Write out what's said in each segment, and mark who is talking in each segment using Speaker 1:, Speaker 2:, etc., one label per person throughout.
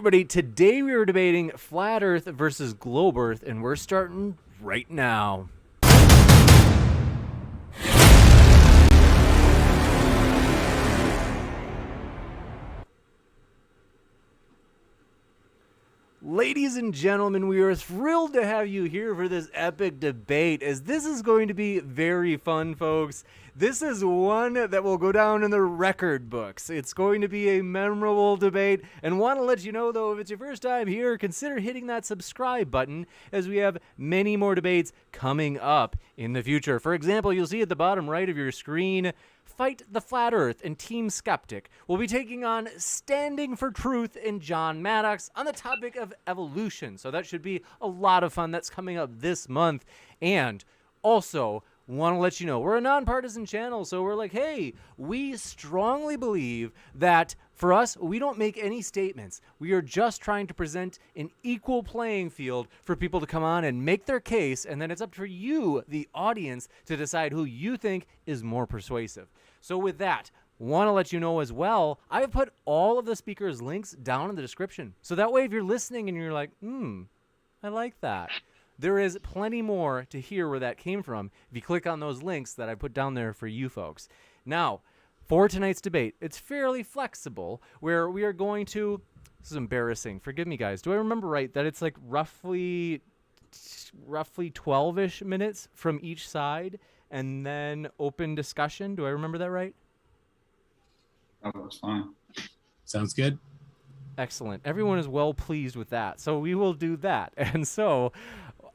Speaker 1: everybody, today we are debating flat Earth versus globe Earth, and we're starting right now. Ladies and gentlemen, we are thrilled to have you here for this epic debate, as this is going to be very fun, folks. This is one that will go down in the record books. It's going to be a memorable debate, and want to let you know, though, if it's your first time here, consider hitting that subscribe button, as we have many more debates coming up in the future. For example, you'll see at the bottom right of your screen, Fight the Flat Earth and Team Skeptic will be taking on Standing for Truth and John Maddox on the topic of evolution. So that should be a lot of fun. That's coming up this month. And also, want to let you know, we're a nonpartisan channel, so we're like, hey, we strongly believe that for us, we don't make any statements. We are just trying to present an equal playing field for people to come on and make their case, and then it's up to you, the audience, to decide who you think is more persuasive. So with that, want to let you know as well, I've put all of the speakers' links down in the description. So that way, if you're listening and you're like, I like that, there is plenty more to hear where that came from if you click on those links that I put down there for you folks. Now, for tonight's debate, it's fairly flexible, where we are going to, this is embarrassing, forgive me guys, do I remember right that it's like roughly 12-ish minutes from each side, and then open discussion? Do I remember that right?
Speaker 2: That was fine.
Speaker 3: Sounds good.
Speaker 1: Excellent. Everyone is well pleased with that, so we will do that. And so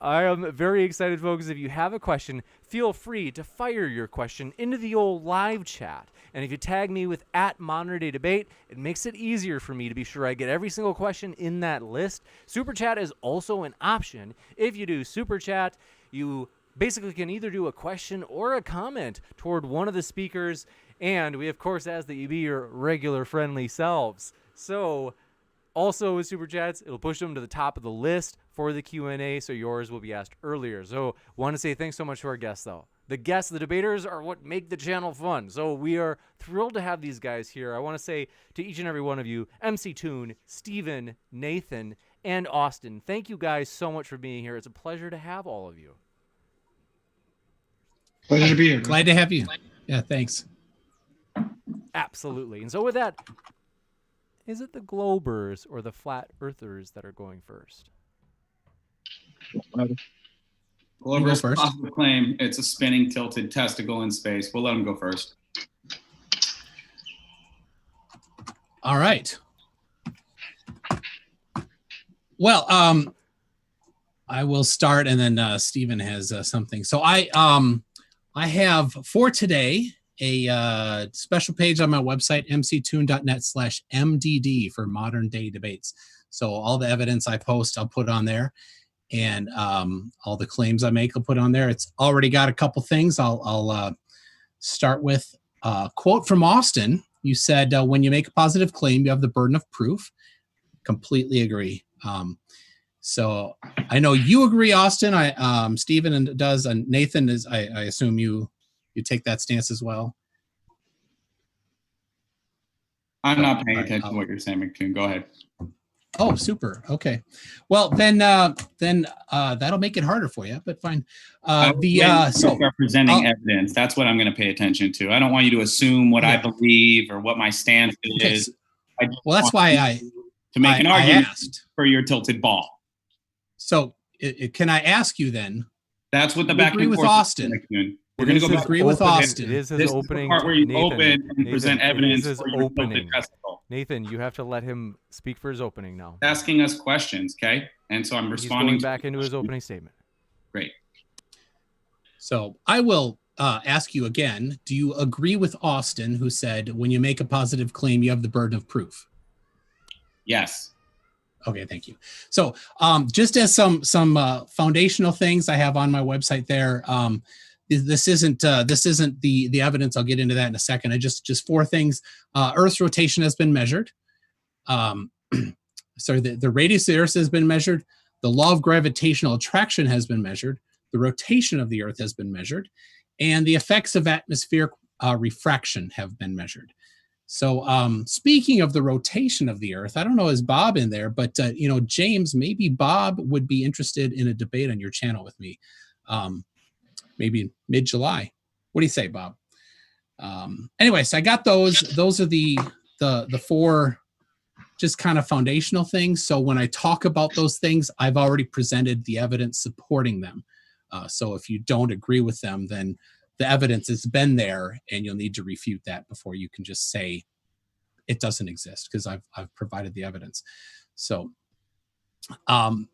Speaker 1: I am very excited, folks. If you have a question, feel free to fire your question into the old live chat. And if you tag me with @Modern-DayDebate, it makes it easier for me to be sure I get every single question in that list. Super Chat is also an option. If you do Super Chat, you basically can either do a question or a comment toward one of the speakers. And we, of course, ask that you be your regular friendly selves. So also with Super Chats, it'll push them to the top of the list for the Q&A, so yours will be asked earlier. So want to say thanks so much to our guests, though. The guests, the debaters, are what make the channel fun. So we are thrilled to have these guys here. I want to say to each and every one of you, McToon, Steven, Nathan, and Austin, thank you guys so much for being here. It's a pleasure to have all of you.
Speaker 2: Pleasure to be here.
Speaker 3: Glad to have you. Yeah, thanks.
Speaker 1: Absolutely. And so with that, is it the Globers or the Flat Earthers that are going first?
Speaker 2: Glober's positive claim it's a spinning, tilted testicle in space. We'll let him go first.
Speaker 3: All right. Well, I will start, and then Stephen has something. So I have for today a special page on my website, mctoon.net/MDD for modern day debates. So all the evidence I post, I'll put on there, and all the claims I make, I'll put on there. It's already got a couple things. I'll start with a quote from Austin. You said, when you make a positive claim, you have the burden of proof. Completely agree. So I know you agree, Austin. Stephen does, and Nathan is. I assume you take that stance as well.
Speaker 2: I'm not paying attention to what you're saying, McToon. Go ahead.
Speaker 3: Oh, super. Okay. Well, then that'll make it harder for you, but fine.
Speaker 2: So representing evidence. That's what I'm going to pay attention to. I don't want you to assume what I believe or what my stance is.
Speaker 3: Well, that's why
Speaker 2: to make an argument for your tilted ball.
Speaker 3: So can I ask you then?
Speaker 2: That's what the back and forth
Speaker 3: with Austin.
Speaker 2: We're going to go back.
Speaker 3: Agree with Austin.
Speaker 1: It is his
Speaker 2: this
Speaker 1: opening.
Speaker 2: Is the part where you
Speaker 1: Nathan,
Speaker 2: open and present evidence for your
Speaker 1: opening.
Speaker 2: testicle.
Speaker 1: Nathan, you have to let him speak for his opening now.
Speaker 2: Asking us questions, okay? And so I'm responding.
Speaker 1: He's going back into his opening statement.
Speaker 2: Great.
Speaker 3: So I will ask you again. Do you agree with Austin, who said, when you make a positive claim, you have the burden of proof?
Speaker 2: Yes.
Speaker 3: Okay, thank you. So just as some foundational things I have on my website there, this isn't the evidence. I'll get into that in a second. I just four things. Earth's rotation has been measured. Sorry, the radius of the Earth has been measured. The law of gravitational attraction has been measured. The rotation of the Earth has been measured, and the effects of atmospheric refraction have been measured. So speaking of the rotation of the Earth, I don't know, is Bob in there? But, James, maybe Bob would be interested in a debate on your channel with me, maybe mid-July. What do you say, Bob? Anyway, so I got those. Those are the four just kind of foundational things. So when I talk about those things, I've already presented the evidence supporting them. So if you don't agree with them, then the evidence has been there, and you'll need to refute that before you can just say it doesn't exist, because I've provided the evidence. So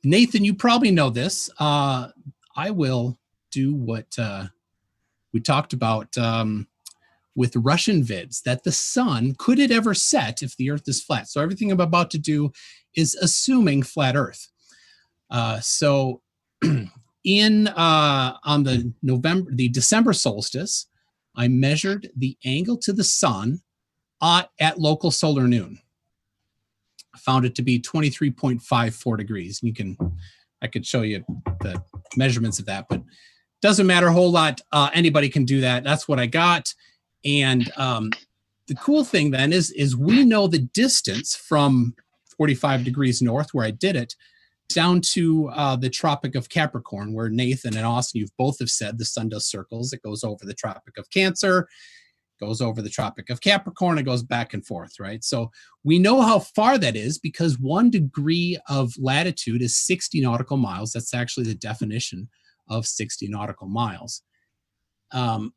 Speaker 3: Nathan, you probably know this. I will do what we talked about with Russian vids, that the sun, could it ever set if the Earth is flat? So everything I'm about to do is assuming flat Earth. So on the December solstice, I measured the angle to the sun at local solar noon. I found it to be 23.54 degrees. I could show you the measurements of that, but doesn't matter a whole lot. Anybody can do that. That's what I got. And the cool thing then is we know the distance from 45 degrees north, where I did it, down to the Tropic of Capricorn, where Nathan and Austin, you've both have said the sun does circles. It goes over the Tropic of Cancer, goes over the Tropic of Capricorn, it goes back and forth, right? So we know how far that is, because 1 degree of latitude is 60 nautical miles. That's actually the definition of 60 nautical miles. And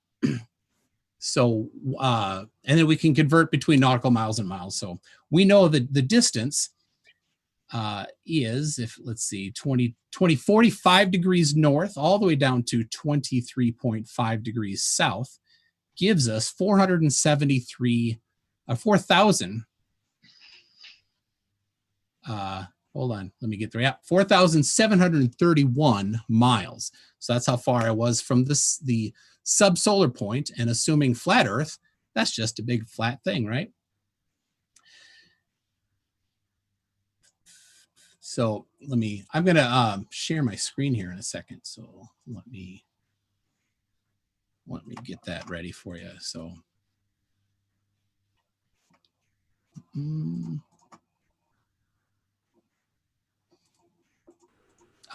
Speaker 3: then we can convert between nautical miles and miles. So we know that the distance is, if let's see, 45 degrees north all the way down to 23.5 degrees south, gives us 4,731 miles. So that's how far I was from the subsolar point, and assuming flat Earth, that's just a big flat thing, right? So I'm going to share my screen here in a second. So let me get that ready for you. So,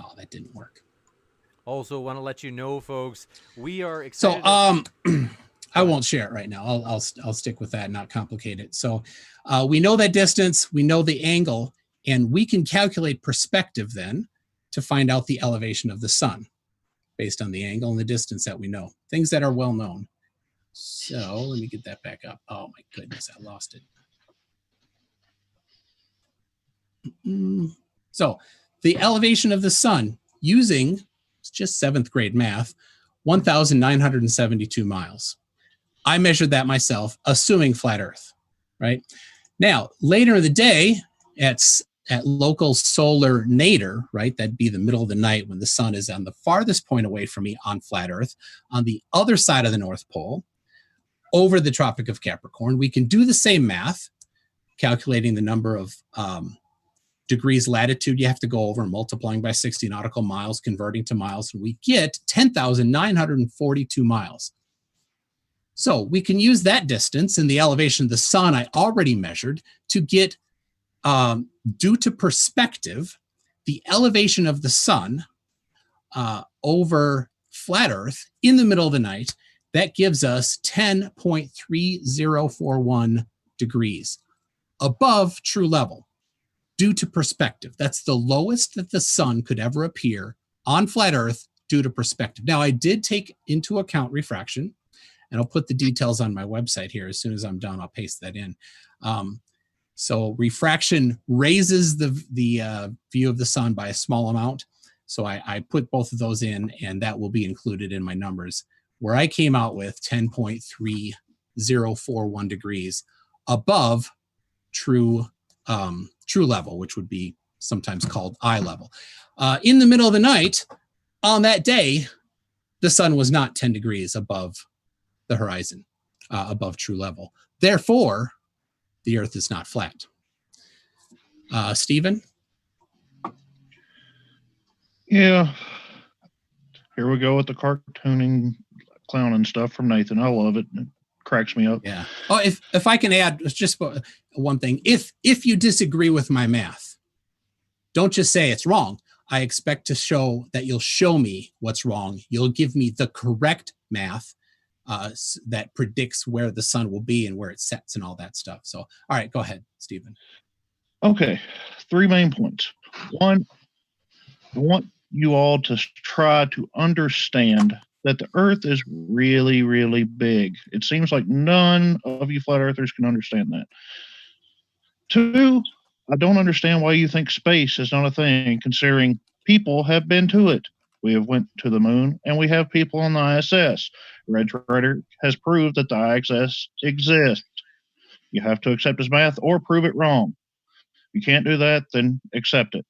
Speaker 3: oh, that didn't work.
Speaker 1: Also want to let you know, folks, we are excited.
Speaker 3: So, I won't share it right now. I'll stick with that and not complicate it. So, we know that distance, we know the angle, and we can calculate perspective then to find out the elevation of the sun based on the angle and the distance that we know. Things that are well known. So let me get that back up. Oh my goodness, I lost it. So the elevation of the sun using, it's just 7th grade math, 1,972 miles. I measured that myself, assuming flat Earth, right? Now, later in the day, at local solar nadir, right? That'd be the middle of the night when the sun is on the farthest point away from me on flat Earth, on the other side of the North Pole, over the Tropic of Capricorn. We can do the same math, calculating the number of degrees latitude you have to go over, multiplying by 60 nautical miles, converting to miles, and we get 10,942 miles. So we can use that distance and the elevation of the sun I already measured to get, due to perspective, the elevation of the sun over flat Earth in the middle of the night. That gives us 10.3041 degrees above true level due to perspective. That's the lowest that the sun could ever appear on flat Earth due to perspective. Now, I did take into account refraction, and I'll put the details on my website here. As soon as I'm done, I'll paste that in. So refraction raises the view of the sun by a small amount. So I put both of those in, and that will be included in my numbers, where I came out with 10.3041 degrees above true level, which would be sometimes called eye level. In the middle of the night, on that day, the sun was not 10 degrees above the horizon, above true level. Therefore, the Earth is not flat. Stephen?
Speaker 4: Yeah. Here we go with the cartooning, clowning stuff from Nathan. I love it. cracks me up.
Speaker 3: Yeah. Oh, if I can add just one thing, if you disagree with my math, don't just say it's wrong. I expect to show that you'll show me what's wrong. You'll give me the correct math that predicts where the sun will be and where it sets and all that stuff. So, all right, go ahead, Stephen.
Speaker 4: Okay, 3 main points. One, I want you all to try to understand that the Earth is really, really big. It seems like none of you flat earthers can understand that. 2, I don't understand why you think space is not a thing, considering people have been to it. We have went to the moon, and we have people on the ISS. Red Rider has proved that the ISS exists. You have to accept his math or prove it wrong. If you can't do that, then accept it.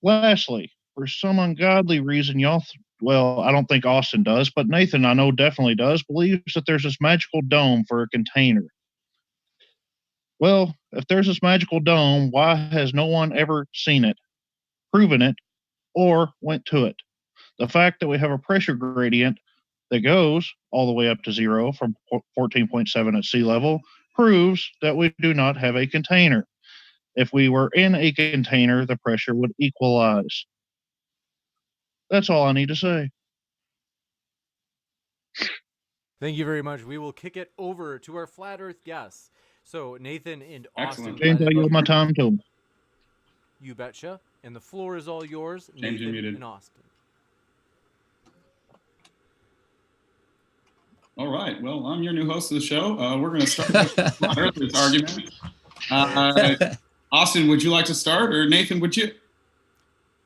Speaker 4: Lastly, for some ungodly reason, y'all, well, I don't think Austin does, but Nathan, I know definitely does, believes that there's this magical dome for a container. Well, if there's this magical dome, why has no one ever seen it, proven it, or went to it? The fact that we have a pressure gradient that goes all the way up to 0 from 14.7 at sea level proves that we do not have a container. If we were in a container, the pressure would equalize. That's all I need to say.
Speaker 1: Thank you very much. We will kick it over to our flat Earth guests. So Nathan and Austin.
Speaker 4: James, I yield my time to him.
Speaker 1: You betcha. And the floor is all yours,
Speaker 2: James,
Speaker 1: Nathan and Austin.
Speaker 2: All right. Well, I'm your new host of the show. We're going to start with flat Earthers argument. Austin, would you like to start, or Nathan, would you?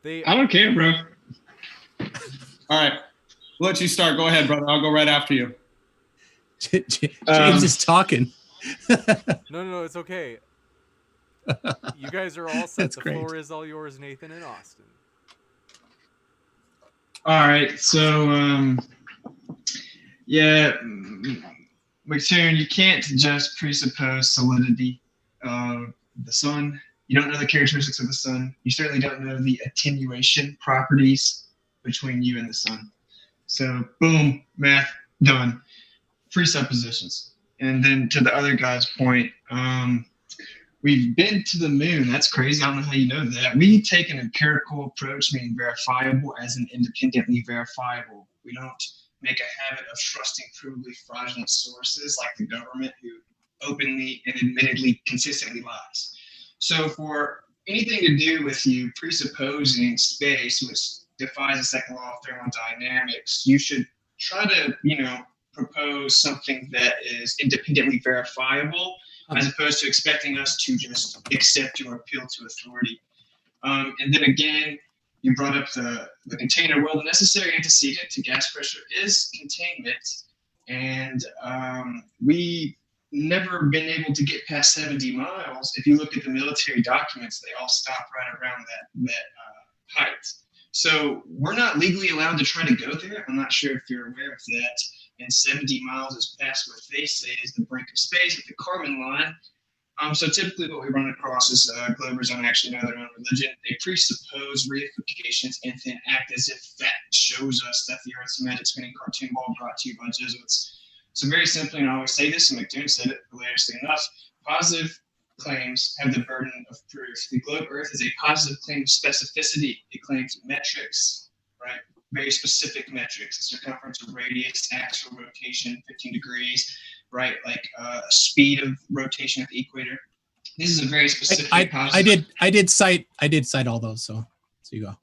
Speaker 5: I don't care, bro.
Speaker 2: All right. We'll let you start. Go ahead, brother. I'll go right after you.
Speaker 3: James is talking.
Speaker 1: No, it's okay. You guys are all set.
Speaker 3: That's
Speaker 1: the
Speaker 3: great.
Speaker 1: Floor is all yours, Nathan and Austin.
Speaker 5: All right, so McToon, you can't just presuppose solidity of the sun. You don't know the characteristics of the sun. You certainly don't know the attenuation properties between you and the sun. So, boom, math done. Presuppositions. And then to the other guy's point, we've been to the moon. That's crazy. I don't know how you know that. We take an empirical approach, meaning verifiable, as an independently verifiable. We don't make a habit of trusting provably fraudulent sources like the government, who openly and admittedly consistently lies. So for anything to do with you presupposing space, which defies the second law of thermodynamics, you should try to, propose something that is independently verifiable, as opposed to expecting us to just accept or appeal to authority. And then again, you brought up the container. Well, the necessary antecedent to gas pressure is containment. And we never been able to get past 70 miles. If you look at the military documents, they all stop right around that height. So we're not legally allowed to try to go there. I'm not sure if you're aware of that. And 70 miles is past what they say is the brink of space at the Kármán line. So typically what we run across is Globers don't actually know their own religion. They presuppose reifications and then act as if that shows us that the Earth's a magic spinning cartoon ball brought to you by Jesuits. So very simply, and I always say this, and McToon said it hilariously enough, positive claims have the burden of proof. The globe Earth is a positive claim of specificity. It claims metrics, right? Very specific metrics: circumference, or radius, axial rotation, 15 degrees, right? Like speed of rotation at the equator. This is a very specific.
Speaker 3: I did cite all those. So you go.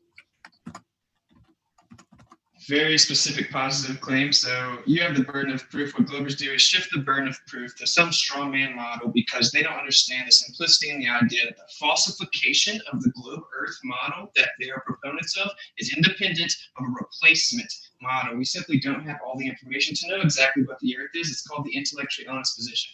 Speaker 5: Very specific positive claim. So you have the burden of proof. What Globers do is shift the burden of proof to some strongman model because they don't understand the simplicity and the idea that the falsification of the globe Earth model that they are proponents of is independent of a replacement model. We simply don't have all the information to know exactly what the Earth is. It's called the intellectually honest position.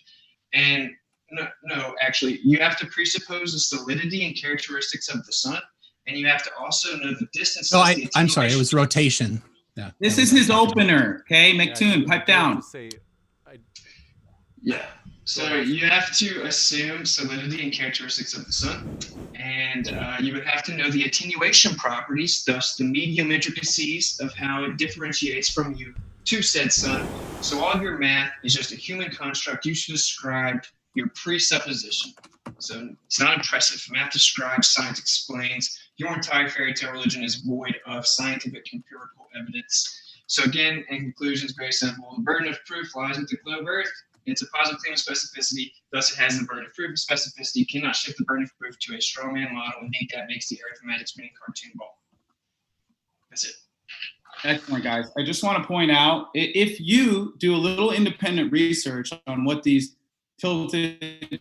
Speaker 5: And no, actually, you have to presuppose the solidity and characteristics of the sun, and you have to also know the distance.
Speaker 3: No, I'm sorry, it was rotation. Yeah.
Speaker 2: This is his opener, okay? McToon, pipe down.
Speaker 5: Yeah. So you have to assume solidity and characteristics of the sun, and you would have to know the attenuation properties, thus the medium intricacies of how it differentiates from you to said sun, So all of your math is just a human construct. You should describe your presupposition. So it's not impressive. Math describes, science explains. Your entire fairy tale religion is void of scientific empirical evidence. So again, in conclusion, it's very simple. The burden of proof lies with the globe Earth. It's a positive claim of specificity, thus it has the burden of proof of specificity. You cannot shift the burden of proof to a strawman model. Indeed, that makes the Earth a magic spinning cartoon ball. That's it.
Speaker 2: Excellent, guys. I just want to point out, if you do a little independent research on what these tilted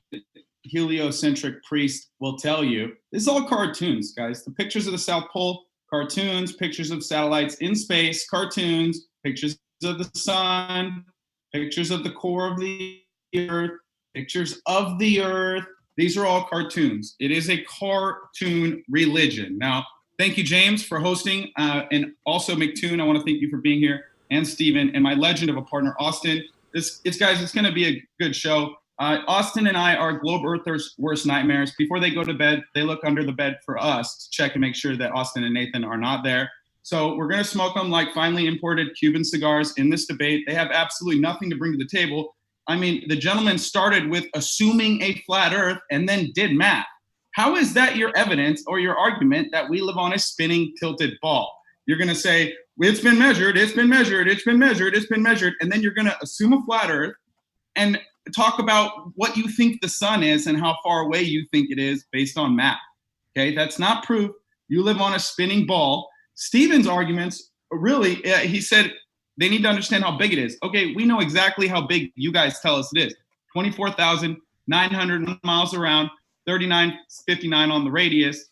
Speaker 2: heliocentric priests will tell you, this is all cartoons, guys. The pictures of the South Pole, cartoons, pictures of satellites in space, cartoons, pictures of the sun, pictures of the core of the Earth, pictures of the Earth. These are all cartoons. It is a cartoon religion. Now, thank you, James, for hosting, and also McToon. I want to thank you for being here, and Steven, and my legend of a partner, Austin. Guys, it's going to be a good show. Austin and I are Globe Earthers' worst nightmares. Before they go to bed, they look under the bed for us to check and make sure that Austin and Nathan are not there. So we're going to smoke them like finely imported Cuban cigars in this debate. They have absolutely nothing to bring to the table. I mean, the gentleman started with assuming a flat Earth and then did math. How is that your evidence or your argument that we live on a spinning, tilted ball? You're going to say, it's been measured, it's been measured, it's been measured, it's been measured. And then you're going to assume a flat Earth and talk about what you think the sun is and how far away you think it is based on math. Okay, that's not proof. You live on a spinning ball. Steven's arguments, really, he said they need to understand how big it is. Okay, we know exactly how big you guys tell us it is. 24,900 miles around, 3959 on the radius.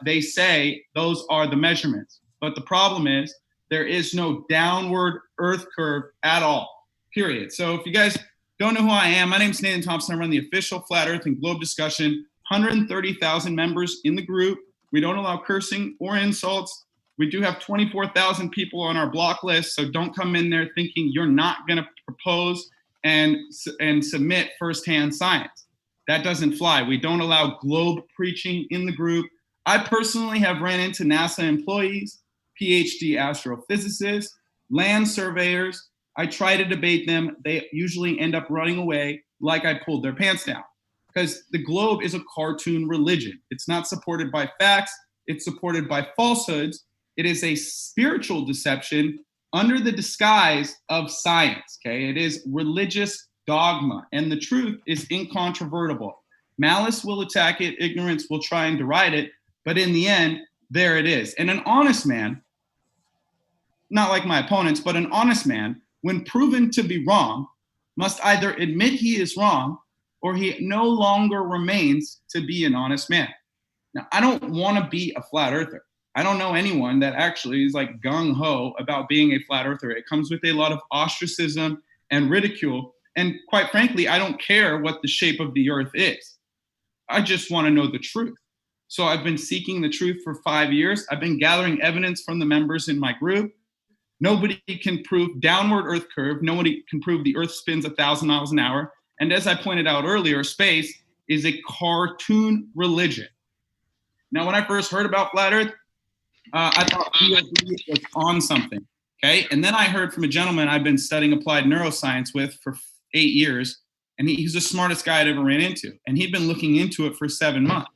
Speaker 2: They say those are the measurements. But the problem is there is no downward Earth curve at all, period. So if you guys don't know who I am, my name is Nathan Thompson. I run the official Flat Earth and Globe discussion. 130,000 members in the group. We don't allow cursing or insults. We do have 24,000 people on our block list, so don't come in there thinking you're not going to propose and submit firsthand science. That doesn't fly. We don't allow globe preaching in the group. I personally have ran into NASA employees, PhD astrophysicists, land surveyors. I try to debate them. They usually end up running away like I pulled their pants down, because the globe is a cartoon religion. It's not supported by facts. It's supported by falsehoods. It is a spiritual deception under the disguise of science, okay? It is religious dogma, and the truth is incontrovertible. Malice will attack it. Ignorance will try and deride it. But in the end, there it is. And an honest man, not like my opponents, but an honest man, when proven to be wrong, must either admit he is wrong or he no longer remains to be an honest man. Now, I don't want to be a flat earther. I don't know anyone that actually is like gung-ho about being a flat earther. It comes with a lot of ostracism and ridicule. And quite frankly, I don't care what the shape of the earth is. I just want to know the truth. So I've been seeking the truth for 5 years. I've been gathering evidence from the members in my group. Nobody can prove downward earth curve. Nobody can prove the earth spins 1,000 miles an hour. And as I pointed out earlier, space is a cartoon religion. Now, when I first heard about flat earth, I thought PhD was on something, okay? And then I heard from a gentleman I've been studying applied neuroscience with for 8 years, and he's the smartest guy I'd ever ran into. And he'd been looking into it for 7 months.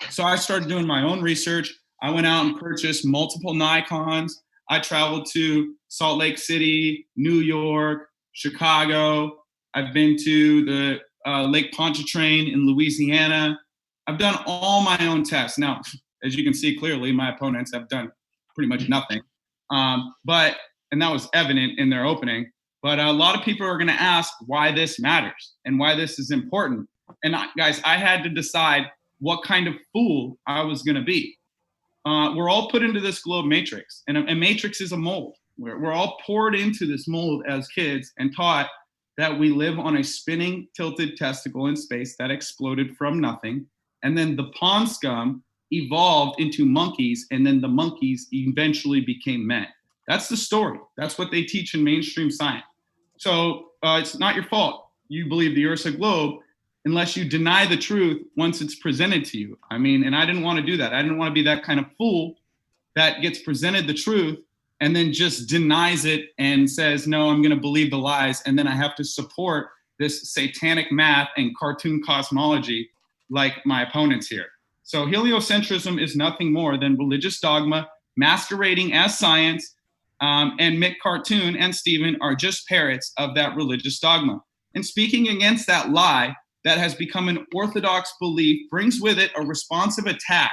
Speaker 2: So I started doing my own research. I went out and purchased multiple Nikons. I traveled to Salt Lake City, New York, Chicago. I've been to the Lake Pontchartrain in Louisiana. I've done all my own tests. Now, as you can see clearly, my opponents have done pretty much nothing. And that was evident in their opening. But a lot of people are going to ask why this matters and why this is important. And guys, I had to decide what kind of fool I was going to be. We're all put into this globe matrix, and a matrix is a mold. We're all poured into this mold as kids and taught that we live on a spinning, tilted testicle in space that exploded from nothing. And then the pond scum evolved into monkeys, and then the monkeys eventually became men. That's the story. That's what they teach in mainstream science. So it's not your fault you believe the Earth's a globe unless you deny the truth once it's presented to you. I mean, and I didn't want to do that. I didn't want to be that kind of fool that gets presented the truth and then just denies it and says, no, I'm going to believe the lies. And then I have to support this satanic math and cartoon cosmology like my opponents here. So heliocentrism is nothing more than religious dogma masquerading as science. And Mick Cartoon and Stephen are just parrots of that religious dogma. And speaking against that lie that has become an orthodox belief brings with it a responsive attack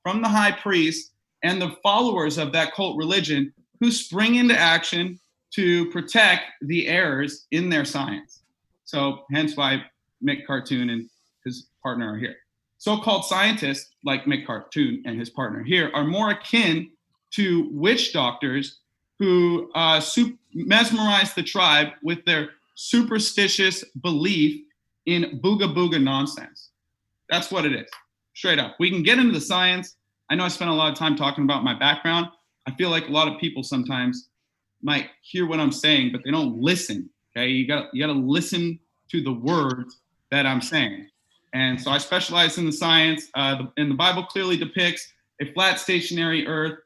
Speaker 2: from the high priest and the followers of that cult religion who spring into action to protect the errors in their science. So hence why Mick Cartoon and his partner are here. So-called scientists like Mick Cartoon and his partner here are more akin to witch doctors who mesmerize the tribe with their superstitious belief in booga booga nonsense. That's what it is, straight up. We can get into the science. I know I spent a lot of time talking about my background. I feel like a lot of people sometimes might hear what I'm saying, but they don't listen. Okay, you got to listen to the words that I'm saying. And so I specialize in the science, and the Bible clearly depicts a flat stationary earth.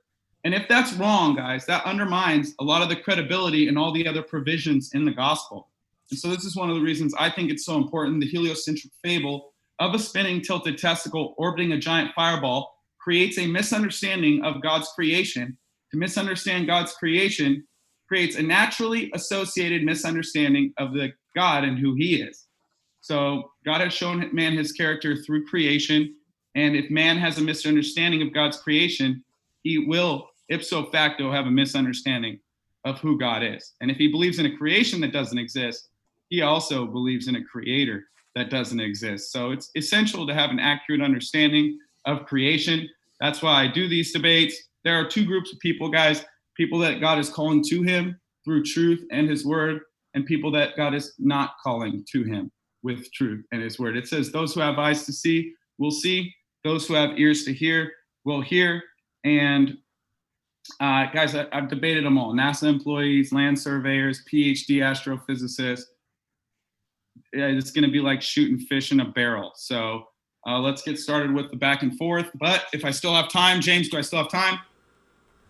Speaker 2: And if that's wrong, guys, that undermines a lot of the credibility and all the other provisions in the gospel. And so this is one of the reasons I think it's so important. The heliocentric fable of a spinning tilted testicle orbiting a giant fireball creates a misunderstanding of God's creation. To misunderstand God's creation creates a naturally associated misunderstanding of the God and who he is. So God has shown man his character through creation. And if man has a misunderstanding of God's creation, he will ipso facto have a misunderstanding of who God is. And if he believes in a creation that doesn't exist, he also believes in a creator that doesn't exist. So it's essential to have an accurate understanding of creation. That's why I do these debates. There are two groups of people, guys, people that God is calling to him through truth and his word, and people that God is not calling to him with truth and his word. It says, those who have eyes to see will see. Those who have ears to hear will hear. And guys, I've debated them all. NASA employees, land surveyors, PhD astrophysicists. It's going to be like shooting fish in a barrel. So let's get started with the back and forth. But if I still have time, James, do I still have time?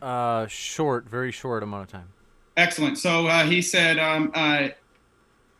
Speaker 1: Very short amount of time.
Speaker 2: Excellent. So he said,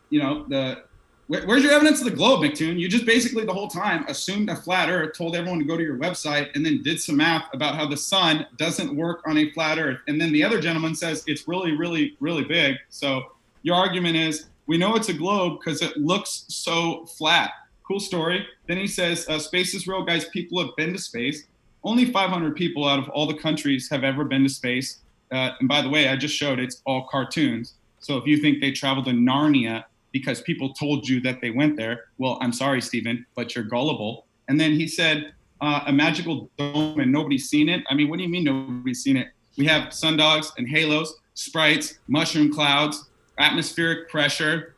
Speaker 2: where's your evidence of the globe, McToon? You just basically the whole time assumed a flat earth, told everyone to go to your website, and then did some math about how the sun doesn't work on a flat earth. And then the other gentleman says it's really, really, really big. So your argument is, we know it's a globe because it looks so flat. Cool story. Then he says, space is real, guys. People have been to space. Only 500 people out of all the countries have ever been to space. And by the way, I just showed it's all cartoons. So if you think they traveled to Narnia because people told you that they went there, well, I'm sorry, Stephen, but you're gullible. And then he said, a magical dome and nobody's seen it. I mean, what do you mean nobody's seen it? We have sundogs and halos, sprites, mushroom clouds, atmospheric pressure,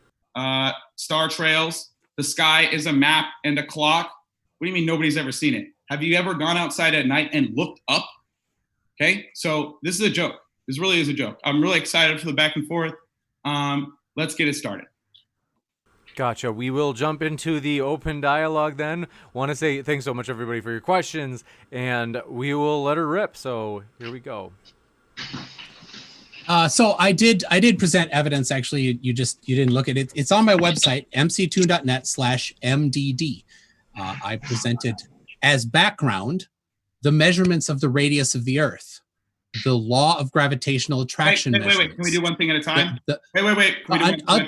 Speaker 2: star trails. The sky is a map and a clock. What do you mean nobody's ever seen it? Have you ever gone outside at night and looked up? Okay, so this is a joke. This really is a joke. I'm really excited for the back and forth. Let's get it started.
Speaker 1: Gotcha. We will jump into the open dialogue then. Want to say thanks so much, everybody, for your questions, and we will let her rip. So here we go.
Speaker 3: So I did present evidence. Actually, you didn't look at it. It's on my website, mctoon.net/mdd. I presented as background the measurements of the radius of the Earth, the law of gravitational attraction.
Speaker 2: Wait. Can we do one thing at a time? Wait.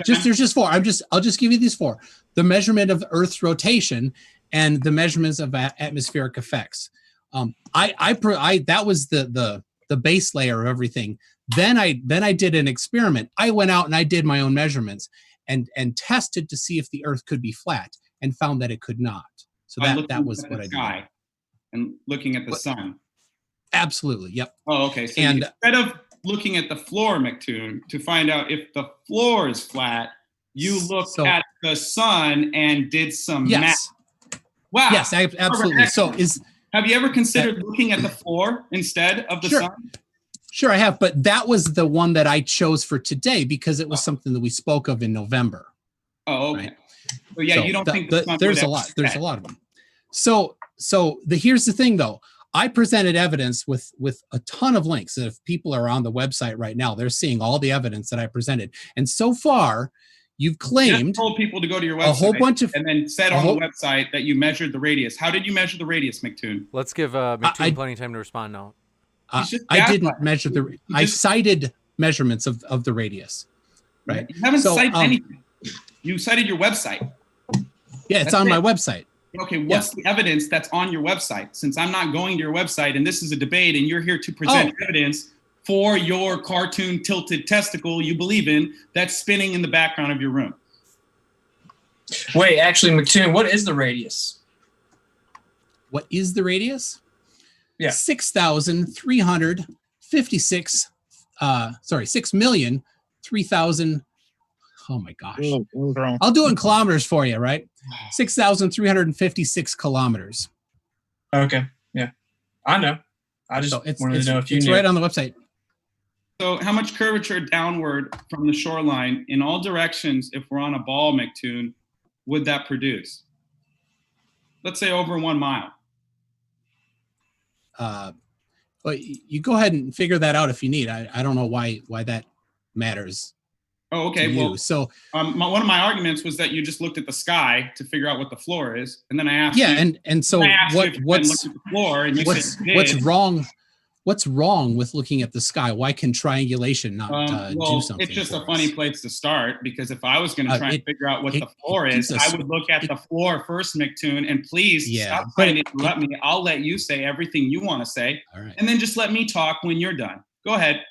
Speaker 3: There's just four. I'll just give you these four: the measurement of the Earth's rotation and the measurements of atmospheric effects. That was the base layer of everything. Then I did an experiment. I went out and I did my own measurements and tested to see if the Earth could be flat, and found that it could not. So that was what I did.
Speaker 2: And looking at the sun.
Speaker 3: Absolutely. Yep.
Speaker 2: Oh, okay. So instead of looking at the floor, McToon, to find out if the floor is flat, you looked at the sun and did some math. Wow.
Speaker 3: Yes, absolutely. So
Speaker 2: have you ever considered looking at the floor instead of the sun?
Speaker 3: Sure, I have, but that was the one that I chose for today because it was something that we spoke of in November.
Speaker 2: Oh, okay.
Speaker 3: Right?
Speaker 2: Well, yeah, you don't think
Speaker 3: there's a lot. There's a lot of them. So here's the thing, though. I presented evidence with a ton of links. If people are on the website right now, they're seeing all the evidence that I presented. And so far, you've claimed
Speaker 2: You told people to go to your website
Speaker 3: a whole bunch of,
Speaker 2: and then said on the website that you measured the radius. How did you measure the radius, McToon?
Speaker 1: Let's give McToon plenty of time to respond now.
Speaker 3: I didn't measure I cited measurements of the radius. Right.
Speaker 2: You haven't cited anything. You cited your website.
Speaker 3: Yeah, it's on my website.
Speaker 2: Okay, what's the evidence that's on your website? Since I'm not going to your website and this is a debate and you're here to present evidence for your cartoon tilted testicle you believe in that's spinning in the background of your room.
Speaker 6: Wait, actually, McToon, what is the radius?
Speaker 3: What is the radius?
Speaker 6: Yeah.
Speaker 3: 6,356, 6,003,000. Oh my gosh. I'll do it in kilometers for you, right? 6,356 kilometers.
Speaker 6: Okay. Yeah. I know. I just wanted to know if you knew.
Speaker 3: It's right on the website.
Speaker 2: So how much curvature downward from the shoreline in all directions, if we're on a ball, McToon, would that produce? Let's say over 1 mile.
Speaker 3: Well, you go ahead and figure that out if you need. I don't know why that matters.
Speaker 2: Oh, okay. Well,
Speaker 3: so
Speaker 2: one of my arguments was that you just looked at the sky to figure out what the floor is, and then I asked.
Speaker 3: Yeah, and so what's
Speaker 2: the floor, and you
Speaker 3: what's wrong? What's wrong with looking at the sky? Why can triangulation not do something?
Speaker 2: It's just a funny place to start, because if I was going to try and figure out what the floor is, I would look at the floor first, McToon, and please stop trying to interrupt me. I'll let you say everything you want to say, and then just let me talk when you're done. Go ahead.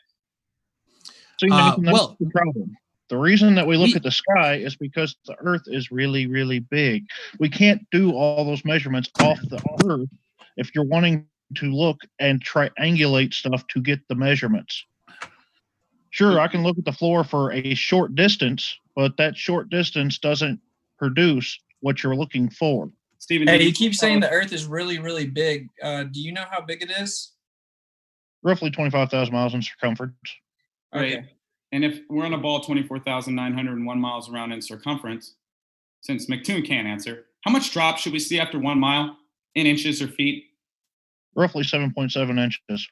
Speaker 4: So that's the problem. The reason that we look at the sky is because the Earth is really, really big. We can't do all those measurements off the Earth if you're wanting to look and triangulate stuff to get the measurements. Sure, I can look at the floor for a short distance, but that short distance doesn't produce what you're looking for.
Speaker 2: Stephen,
Speaker 6: hey, you keep saying the Earth is really, really big. Do you know how big it is?
Speaker 4: Roughly 25,000 miles in circumference.
Speaker 2: Right. Okay. And if we're on a ball 24,901 miles around in circumference, since McToon can't answer, how much drop should we see after 1 mile in inches or feet?
Speaker 4: Roughly 7.7 inches.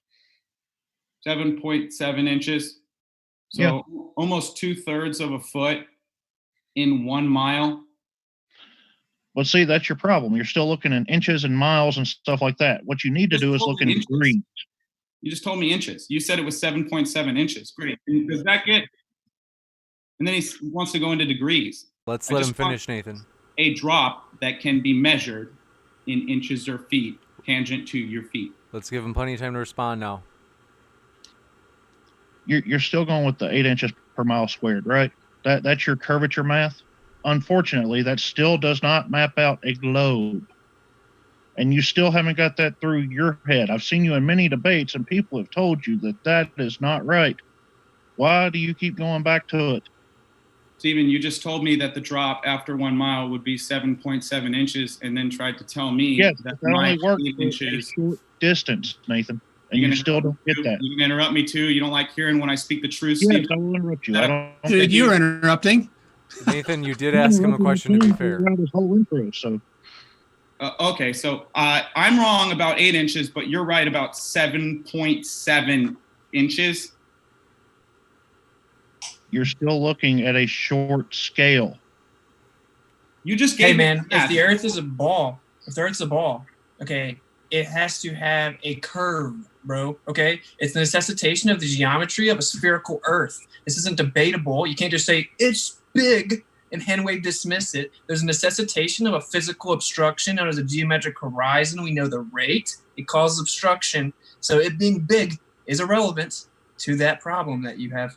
Speaker 2: 7.7 inches. So almost 2/3 of a foot in 1 mile.
Speaker 4: Well, see, that's your problem. You're still looking in inches and miles and stuff like that. What you need to do is look in degrees.
Speaker 2: You just told me inches. You said it was 7.7 inches. Great. Does that get? And then he wants to go into degrees.
Speaker 1: Let's let him finish, Nathan.
Speaker 2: A drop that can be measured in inches or feet, tangent to your feet.
Speaker 1: Let's give him plenty of time to respond now.
Speaker 4: You're still going with the 8 inches per mile squared, right? That's your curvature math. Unfortunately, that still does not map out a globe. And you still haven't got that through your head. I've seen you in many debates, and people have told you that that is not right. Why do you keep going back to it?
Speaker 2: Stephen, you just told me that the drop after 1 mile would be 7.7 inches, and then tried to tell me
Speaker 4: that only works for a short distance, Nathan. And you still don't get that.
Speaker 2: You can interrupt me too. You don't like hearing when I speak the truth,
Speaker 4: Yes,
Speaker 2: Stephen?
Speaker 4: I will interrupt you. I don't
Speaker 3: Dude, you're interrupting.
Speaker 1: Nathan, you did ask him a question, to be fair.
Speaker 4: This whole intro, so.
Speaker 2: Okay, so I'm wrong about 8 inches, but you're right about 7.7 inches.
Speaker 4: You're still looking at a short scale.
Speaker 2: You just gave
Speaker 6: Hey, man, if the Earth is a ball, okay, it has to have a curve, bro, okay? It's the necessitation of the geometry of a spherical Earth. This isn't debatable. You can't just say, it's big, and handwave dismiss it. There's a necessitation of a physical obstruction known as a geometric horizon. We know the rate. It causes obstruction. So it being big is irrelevant to that problem that you have.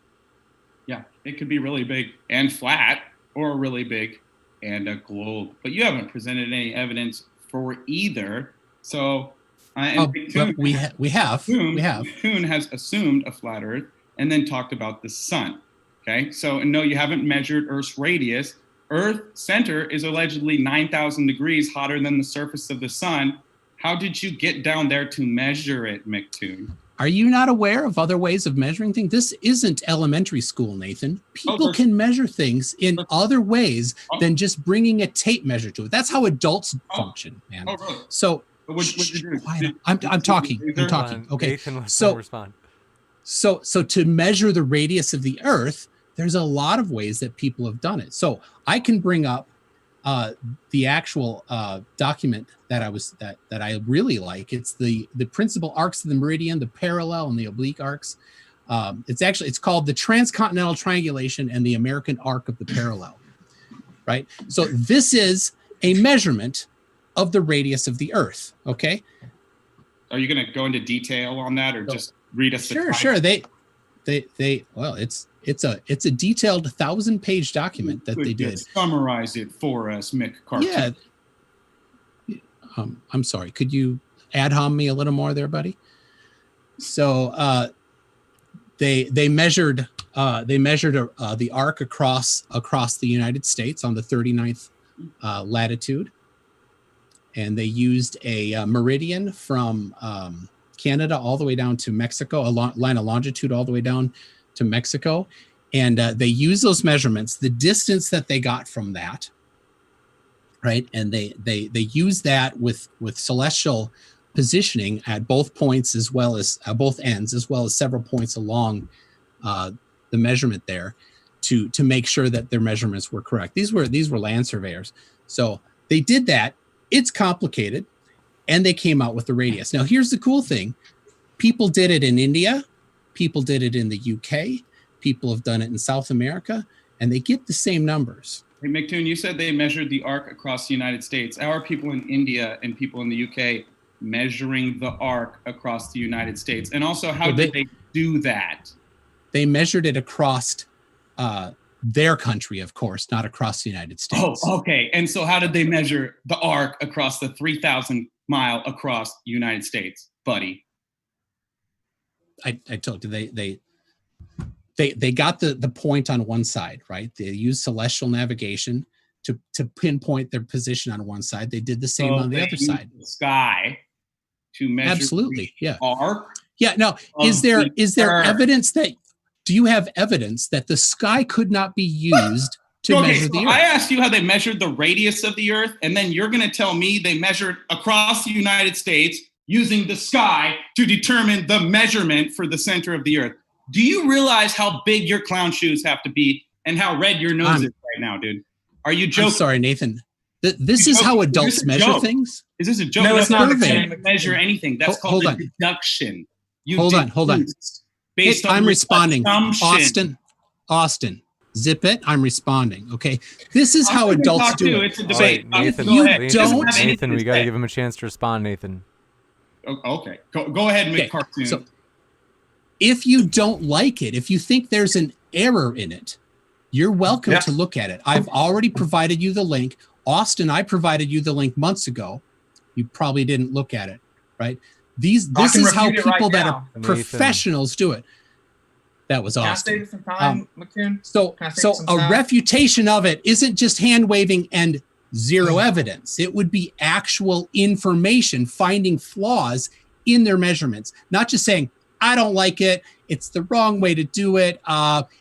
Speaker 2: Yeah, it could be really big and flat, or really big and a globe. But you haven't presented any evidence for either. So
Speaker 3: but we have.
Speaker 2: McToon has assumed a flat Earth and then talked about the sun. Okay, so no, you haven't measured Earth's radius. Earth center is allegedly 9,000 degrees hotter than the surface of the sun. How did you get down there to measure it, McToon?
Speaker 3: Are you not aware of other ways of measuring things? This isn't elementary school, Nathan. People can measure things in other ways than just bringing a tape measure to it. That's how adults function, man.
Speaker 2: Really?
Speaker 3: So
Speaker 2: What'd you do?
Speaker 3: Quiet. I'm talking. I'm talking. Okay.
Speaker 1: Nathan was
Speaker 3: So-
Speaker 1: gonna respond.
Speaker 3: So to measure the radius of the Earth, there's a lot of ways that people have done it. So I can bring up the actual document that I really like. It's the principal arcs of the meridian, the parallel and the oblique arcs. It's called the transcontinental triangulation and the American arc of the parallel. Right. So this is a measurement of the radius of the Earth. Okay.
Speaker 2: Are you going to go into detail on that, or just read us?
Speaker 3: Sure. They well, it's a detailed 1,000-page document that they did.
Speaker 2: Summarize it for us, Mick Cartoon.
Speaker 3: Yeah. I'm sorry. Could you ad hom me a little more there, buddy? So they measured the arc across the United States on the 39th latitude, and they used a meridian from Canada all the way down to Mexico, a line of longitude all the way down to Mexico. And they use those measurements, the distance that they got from that, right? And they use that with celestial positioning at both points, as well as both ends, as well as several points along the measurement there, to make sure that their measurements were correct. These were land surveyors. So they did that. It's complicated, and they came out with the radius. Now, here's the cool thing. People did it in India. People did it in the UK. People have done it in South America, and they get the same numbers.
Speaker 2: Hey, McToon, you said they measured the arc across the United States. How are people in India and people in the UK measuring the arc across the United States? And also, how did they do that?
Speaker 3: They measured it across their country, of course, not across the United States.
Speaker 2: Oh, okay. And so how did they measure the arc across the 3,000 mile across the United States, buddy?
Speaker 3: I told you they got the point on one side, right? They used celestial navigation to pinpoint their position on one side. They did the same on the other side.
Speaker 2: The sky to measure.
Speaker 3: Absolutely, yeah.
Speaker 2: Arc.
Speaker 3: Yeah. Now, is there evidence that? Do you have evidence that the sky could not be used to measure the Earth?
Speaker 2: I asked you how they measured the radius of the Earth, and then you're going to tell me they measured across the United States using the sky to determine the measurement for the center of the Earth. Do you realize how big your clown shoes have to be and how red your nose is right now, dude? Are you joking?
Speaker 3: I'm sorry, Nathan. This is how adults measure things?
Speaker 2: Is this a joke?
Speaker 6: No, it's not a
Speaker 2: can't measure anything. That's called a deduction.
Speaker 3: Hold on.
Speaker 2: Based on
Speaker 3: I'm responding.
Speaker 2: assumption.
Speaker 3: Austin, zip it. I'm responding. Okay. This is how adults do it.
Speaker 2: It's a debate.
Speaker 1: Right, Nathan, Nathan, we got to give him a chance to respond, Nathan.
Speaker 2: Okay. Go ahead and make cartoon.
Speaker 3: So if you don't like it, if you think there's an error in it, you're welcome to look at it. I've already provided you the link. Austin, I provided you the link months ago. You probably didn't look at it, right? This is how people that are professionals do it. That was awesome.
Speaker 6: Can I stay some time, McToon?
Speaker 3: So a refutation of it isn't just hand waving and zero evidence. It would be actual information, finding flaws in their measurements, not just saying, I don't like it. It's the wrong way to do it.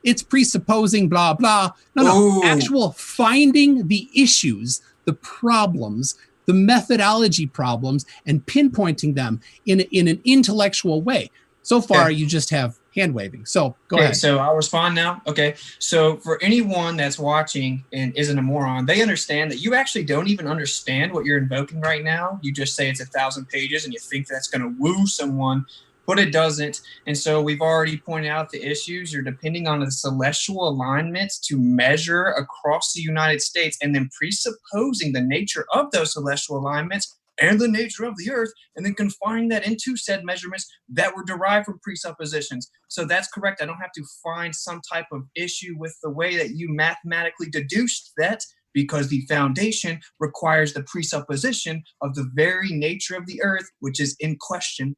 Speaker 3: It's presupposing blah, blah. No, actual finding the issues, the problems, the methodology problems, and pinpointing them in an intellectual way. So far, you just have hand waving. So go ahead.
Speaker 6: So I'll respond now. Okay. So for anyone that's watching and isn't a moron, they understand that you actually don't even understand what you're invoking right now. You just say it's 1,000 pages and you think that's going to woo someone, but it doesn't. And so we've already pointed out the issues. You're depending on the celestial alignments to measure across the United States and then presupposing the nature of those celestial alignments and the nature of the Earth, and then confining that into said measurements that were derived from presuppositions. So that's correct. I don't have to find some type of issue with the way that you mathematically deduced that, because the foundation requires the presupposition of the very nature of the Earth, which is in question.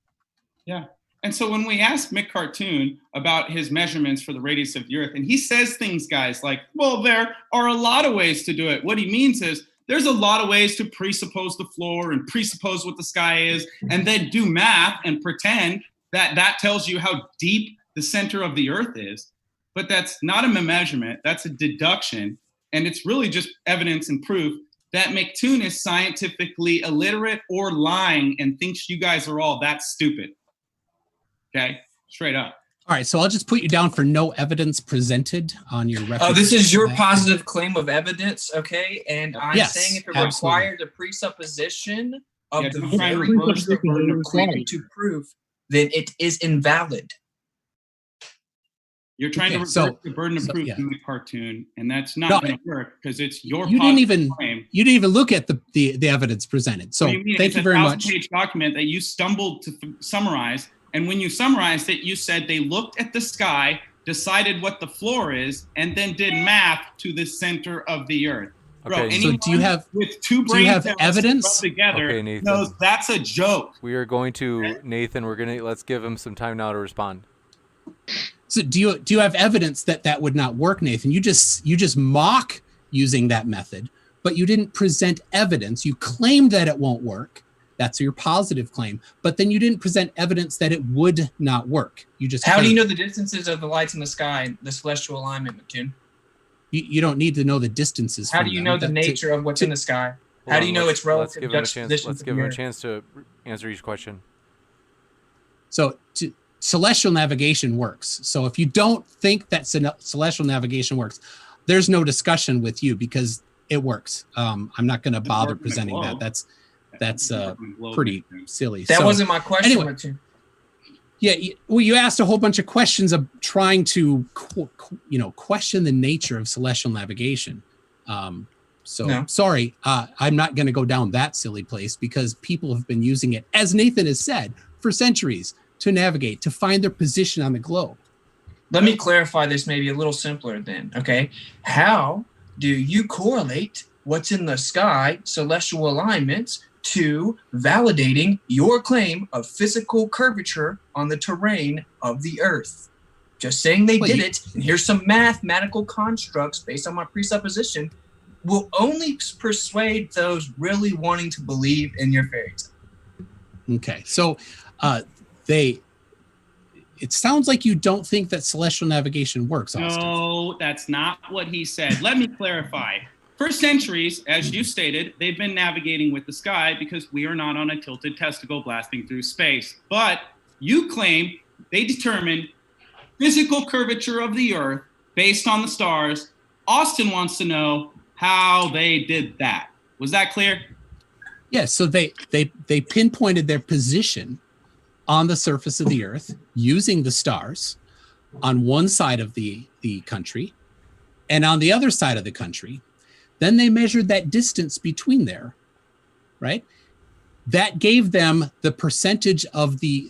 Speaker 2: Yeah. And so when we asked Mick Cartoon about his measurements for the radius of the Earth, and he says things, guys, like, well, there are a lot of ways to do it. What he means is there's a lot of ways to presuppose the floor and presuppose what the sky is, and then do math and pretend that that tells you how deep the center of the Earth is. But that's not a measurement. That's a deduction. And it's really just evidence and proof that McToon is scientifically illiterate or lying and thinks you guys are all that stupid. Okay, straight up.
Speaker 3: All right, so I'll just put you down for no evidence presented on your record.
Speaker 6: Oh, this is your positive claim of evidence, okay? And I'm saying if it requires a presupposition of the very burden of proof to prove, then it is invalid.
Speaker 2: You're trying to reverse the burden of proof in the cartoon, and that's not going to work because it's your claim.
Speaker 3: You didn't even look at the evidence presented. So thank you very much.
Speaker 2: It's a 1,000-page document that you stumbled to summarize, and when you summarized it, you said they looked at the sky, decided what the floor is, and then did math to the center of the earth. Bro,
Speaker 3: so do you have evidence
Speaker 2: together knows that's a joke.
Speaker 1: We are going to Nathan. Let's give him some time now to respond.
Speaker 3: So do you have evidence that would not work, Nathan? You just mock using that method, but you didn't present evidence. You claimed that it won't work. That's your positive claim, but then you didn't present evidence that it would not work. You just
Speaker 6: How do you know the distances of the lights in the sky, the celestial alignment, McToon?
Speaker 3: You don't need to know the distances.
Speaker 6: How do you know the nature of what's in the sky? How do you know its relative juxtaposition?
Speaker 1: Let's give him a chance to answer each question.
Speaker 3: So celestial navigation works. So if you don't think that celestial navigation works, there's no discussion with you because it works. I'm not going to bother presenting that. That's pretty silly.
Speaker 6: That wasn't my question.
Speaker 3: Anyway, you asked a whole bunch of questions of trying to, question the nature of celestial navigation. Sorry, I'm not going to go down that silly place because people have been using it, as Nathan has said, for centuries to navigate, to find their position on the globe.
Speaker 6: Let me clarify this maybe a little simpler then, okay? How do you correlate what's in the sky, celestial alignments, to validating your claim of physical curvature on the terrain of the Earth? Just saying they did it, and here's some mathematical constructs based on my presupposition, will only persuade those really wanting to believe in your fairy tale.
Speaker 3: Okay, so it sounds like you don't think that celestial navigation works, Austin.
Speaker 2: No, that's not what he said. Let me clarify. For centuries, as you stated, they've been navigating with the sky because we are not on a tilted testicle blasting through space. But you claim they determined physical curvature of the Earth based on the stars. Austin wants to know how they did that. Was that clear?
Speaker 3: Yes, so they pinpointed their position on the surface of the Earth using the stars on one side of the country and on the other side of the country. Then they measured that distance between there, right? That gave them the percentage of the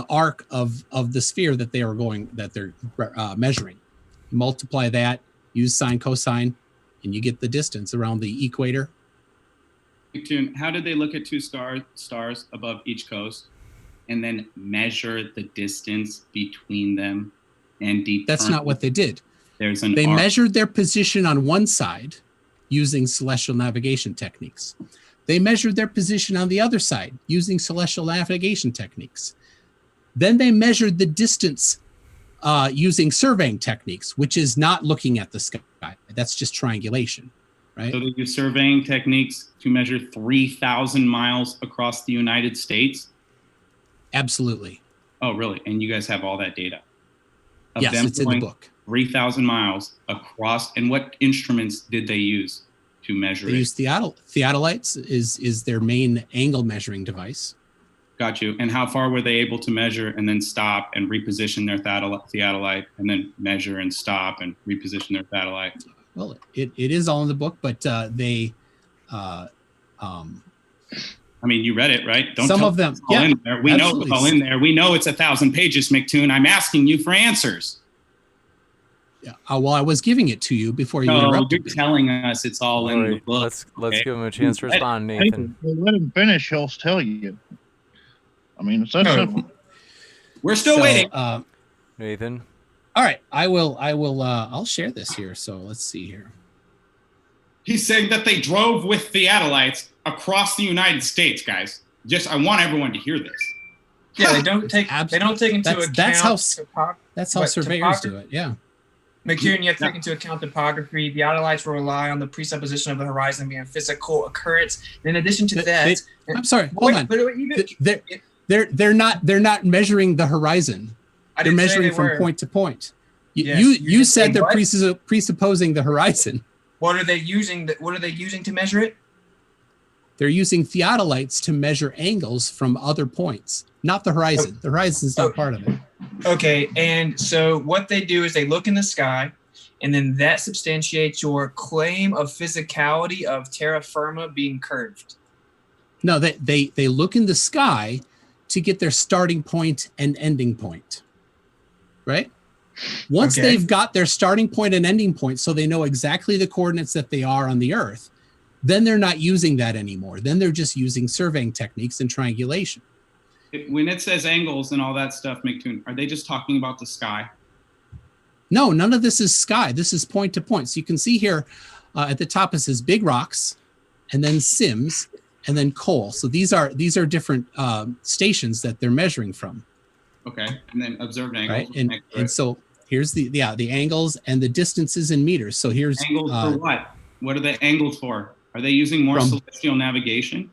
Speaker 3: arc of the sphere that they're measuring. Multiply that, use sine, cosine, and you get the distance around the equator.
Speaker 2: How did they look at two stars above each coast and then measure the distance between them and determine?
Speaker 3: That's not what they did.
Speaker 2: They
Speaker 3: measured their position on one side using celestial navigation techniques. They measured their position on the other side using celestial navigation techniques. Then they measured the distance using surveying techniques, which is not looking at the sky. That's just triangulation, right?
Speaker 2: So they use surveying techniques to measure 3,000 miles across the United States?
Speaker 3: Absolutely.
Speaker 2: Oh, really? And you guys have all that data?
Speaker 3: Yes, it's in the book.
Speaker 2: 3,000 miles across, and what instruments did they use to measure it?
Speaker 3: They use theodolites is their main angle measuring device.
Speaker 2: Got you. And how far were they able to measure and then stop and reposition their theodolite and then measure and stop and reposition their theodolite?
Speaker 3: Well, it is all in the book, but they
Speaker 2: I mean, you read it, right?
Speaker 3: Some of them, yeah.
Speaker 2: In there. We know it's all in there. We know it's 1,000 pages, McToon. I'm asking you for answers.
Speaker 3: Yeah. Well, I was giving it to you before you interrupted.
Speaker 2: You're telling us it's all in the book.
Speaker 1: Let's give him a chance to respond, Nathan.
Speaker 4: Let him finish. He'll tell you. I mean, it's that simple.
Speaker 2: We're still waiting.
Speaker 1: Nathan.
Speaker 3: All right, I will. I'll share this here. So let's see here.
Speaker 2: He's saying that they drove with theodolites across the United States, guys. I want everyone to hear this.
Speaker 6: Yeah, they don't take into account.
Speaker 3: That's how surveyors do it. Yeah.
Speaker 6: McToon, you have to take into account topography. The Theodolites will rely on the presupposition of the horizon being a physical occurrence. In addition to that,
Speaker 3: I'm sorry, hold on. They're not measuring the horizon. They're measuring from point to point. You said they're presupposing the horizon.
Speaker 6: What are they using? What are they using to measure it?
Speaker 3: They're using theodolites to measure angles from other points, not the horizon. The horizon is not part of it.
Speaker 6: Okay, and so what they do is they look in the sky, and then that substantiates your claim of physicality of terra firma being curved.
Speaker 3: No, they look in the sky to get their starting point and ending point, right? Once they've got their starting point and ending point, so they know exactly the coordinates that they are on the Earth, then they're not using that anymore. Then they're just using surveying techniques and triangulation.
Speaker 2: When it says angles and all that stuff, McToon, are they just talking about the sky?
Speaker 3: No, none of this is sky. This is point to point. So you can see here at the top it says big rocks, and then Sims, and then coal. So these are different stations that they're measuring from.
Speaker 2: Okay, and then observed angles.
Speaker 3: Right, and so here's the angles and the distances in meters. So here's
Speaker 2: angles for what? What are they angled for? Are they using more celestial navigation?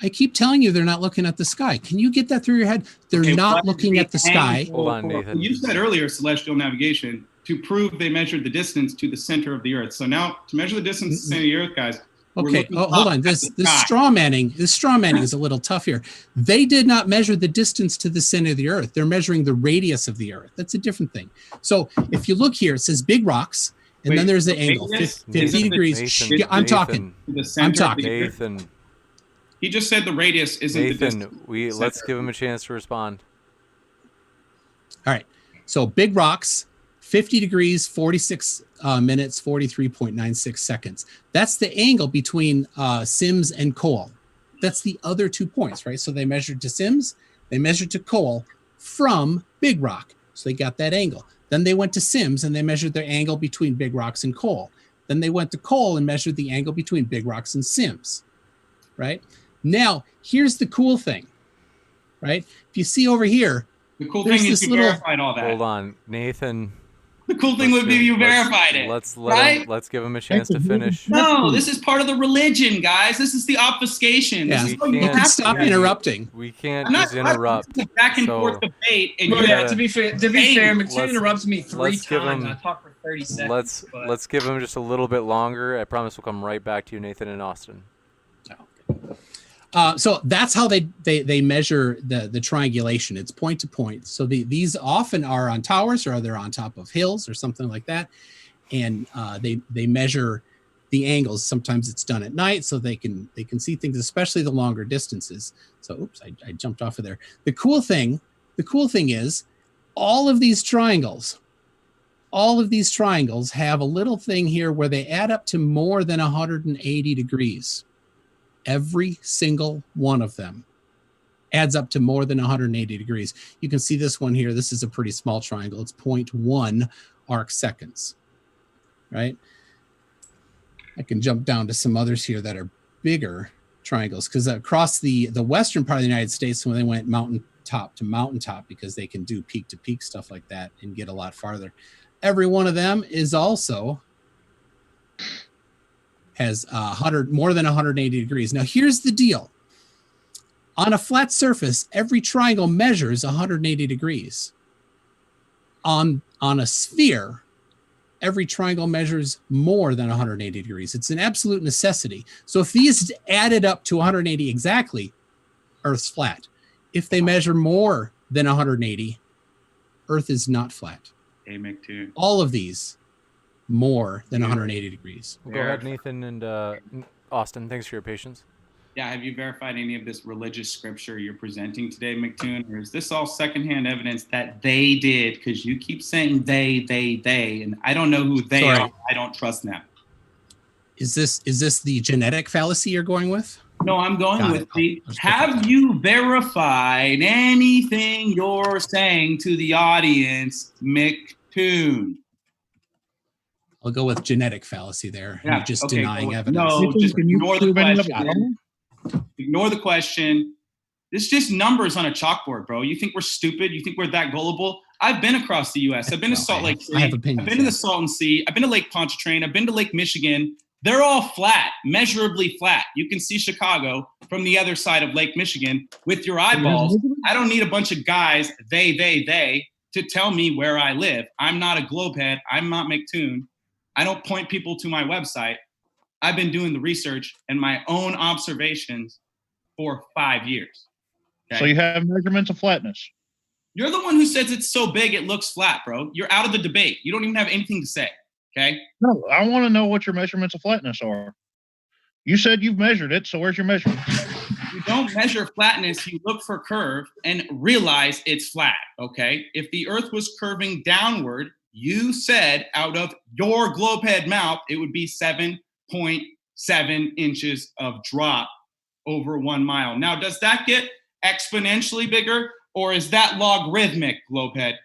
Speaker 3: I keep telling you they're not looking at the sky. Can you get that through your head? They're not looking at the sky.
Speaker 1: Hold on, Nathan.
Speaker 2: You said earlier celestial navigation to prove they measured the distance to the center of the Earth. So now to measure the distance to the center of the Earth, guys.
Speaker 3: Okay, hold on. This straw manning is a little tough here. They did not measure the distance to the center of the Earth. They're measuring the radius of the Earth. That's a different thing. So if you look here, it says big rocks. And then there's the angle, 50 degrees.
Speaker 1: Nathan,
Speaker 3: I'm talking.
Speaker 1: Nathan.
Speaker 2: He just said the radius isn't the distance.
Speaker 1: Let's give him a chance to respond.
Speaker 3: All right. So big rocks, 50 degrees, 46 minutes, 43.96 seconds. That's the angle between Sims and Cole. That's the other 2 points, right? So they measured to Sims, they measured to Cole from Big Rock. So they got that angle. Then they went to Sims and they measured their angle between Big Rocks and Cole. Then they went to Cole and measured the angle between Big Rocks and Sims, right? Now, here's the cool thing, right? If you see over here,
Speaker 2: the cool thing is you verified all that.
Speaker 1: Hold on, Nathan.
Speaker 2: The cool thing would be you verified it.
Speaker 1: Let's give him a chance to finish.
Speaker 2: No, this is part of the religion, guys. This is the obfuscation.
Speaker 3: Yeah. You can stop interrupting.
Speaker 1: We can't just interrupt.
Speaker 2: Back and forth debate. And
Speaker 6: to be fair, McToon interrupts me 3 times. And I talk for 30 seconds.
Speaker 1: Let's give him just a little bit longer. I promise we'll come right back to you, Nathan and Austin.
Speaker 3: So that's how they measure the triangulation. It's point to point. So these often are on towers or they're on top of hills or something like that. And they measure the angles. Sometimes it's done at night so they can see things, especially the longer distances. So oops, I jumped off of there. The cool thing is all of these triangles have a little thing here where they add up to more than 180 degrees. Every single one of them adds up to more than 180 degrees. You can see this one here. This is a pretty small triangle. It's 0.1 arc seconds, right? I can jump down to some others here that are bigger triangles because across the western part of the United States, when they went mountaintop to mountaintop, because they can do peak to peak stuff like that and get a lot farther. Every one of them is also has more than 180 degrees. Now, here's the deal. On a flat surface, every triangle measures 180 degrees. On a sphere, every triangle measures more than 180 degrees. It's an absolute necessity. So if these added up to 180 exactly, Earth's flat. If they measure more than 180, Earth is not flat.
Speaker 2: Hey, McToon.
Speaker 3: All of these more than 180 degrees.
Speaker 1: Go ahead, Nathan and Austin. Thanks for your patience.
Speaker 2: Yeah, have you verified any of this religious scripture you're presenting today, McToon? Or is this all secondhand evidence that they did? Because you keep saying they, and I don't know who they are. I don't trust them.
Speaker 3: Is this the genetic fallacy you're going with?
Speaker 2: No, I'm going with the, have you verified anything you're saying to the audience, McToon?
Speaker 3: I'll go with genetic fallacy there.
Speaker 2: Yeah,
Speaker 3: You're just denying evidence.
Speaker 2: No, just ignore the question. Ignore the question. It's just numbers on a chalkboard, bro. You think we're stupid? You think we're that gullible? I've been across the U.S. I've been to Salt Lake City.
Speaker 3: I have opinions.
Speaker 2: I've been to the Salton Sea. I've been to Lake Pontchartrain. I've been to Lake Michigan. They're all flat, measurably flat. You can see Chicago from the other side of Lake Michigan with your eyeballs. I don't need a bunch of guys, they, to tell me where I live. I'm not a globehead. I'm not McToon. I don't point people to my website. I've been doing the research and my own observations for 5 years. Okay?
Speaker 4: So you have measurements of flatness.
Speaker 2: You're the one who says it's so big it looks flat, bro. You're out of the debate. You don't even have anything to say. Okay.
Speaker 4: No, I want to know what your measurements of flatness are. You said you've measured it, so where's your measurements?
Speaker 2: You don't measure flatness. You look for curve and realize it's flat. Okay. If the Earth was curving downward, you said out of your globehead mouth, it would be 7.7 inches of drop over 1 mile. Now, does that get exponentially bigger, or is that logarithmic, globehead?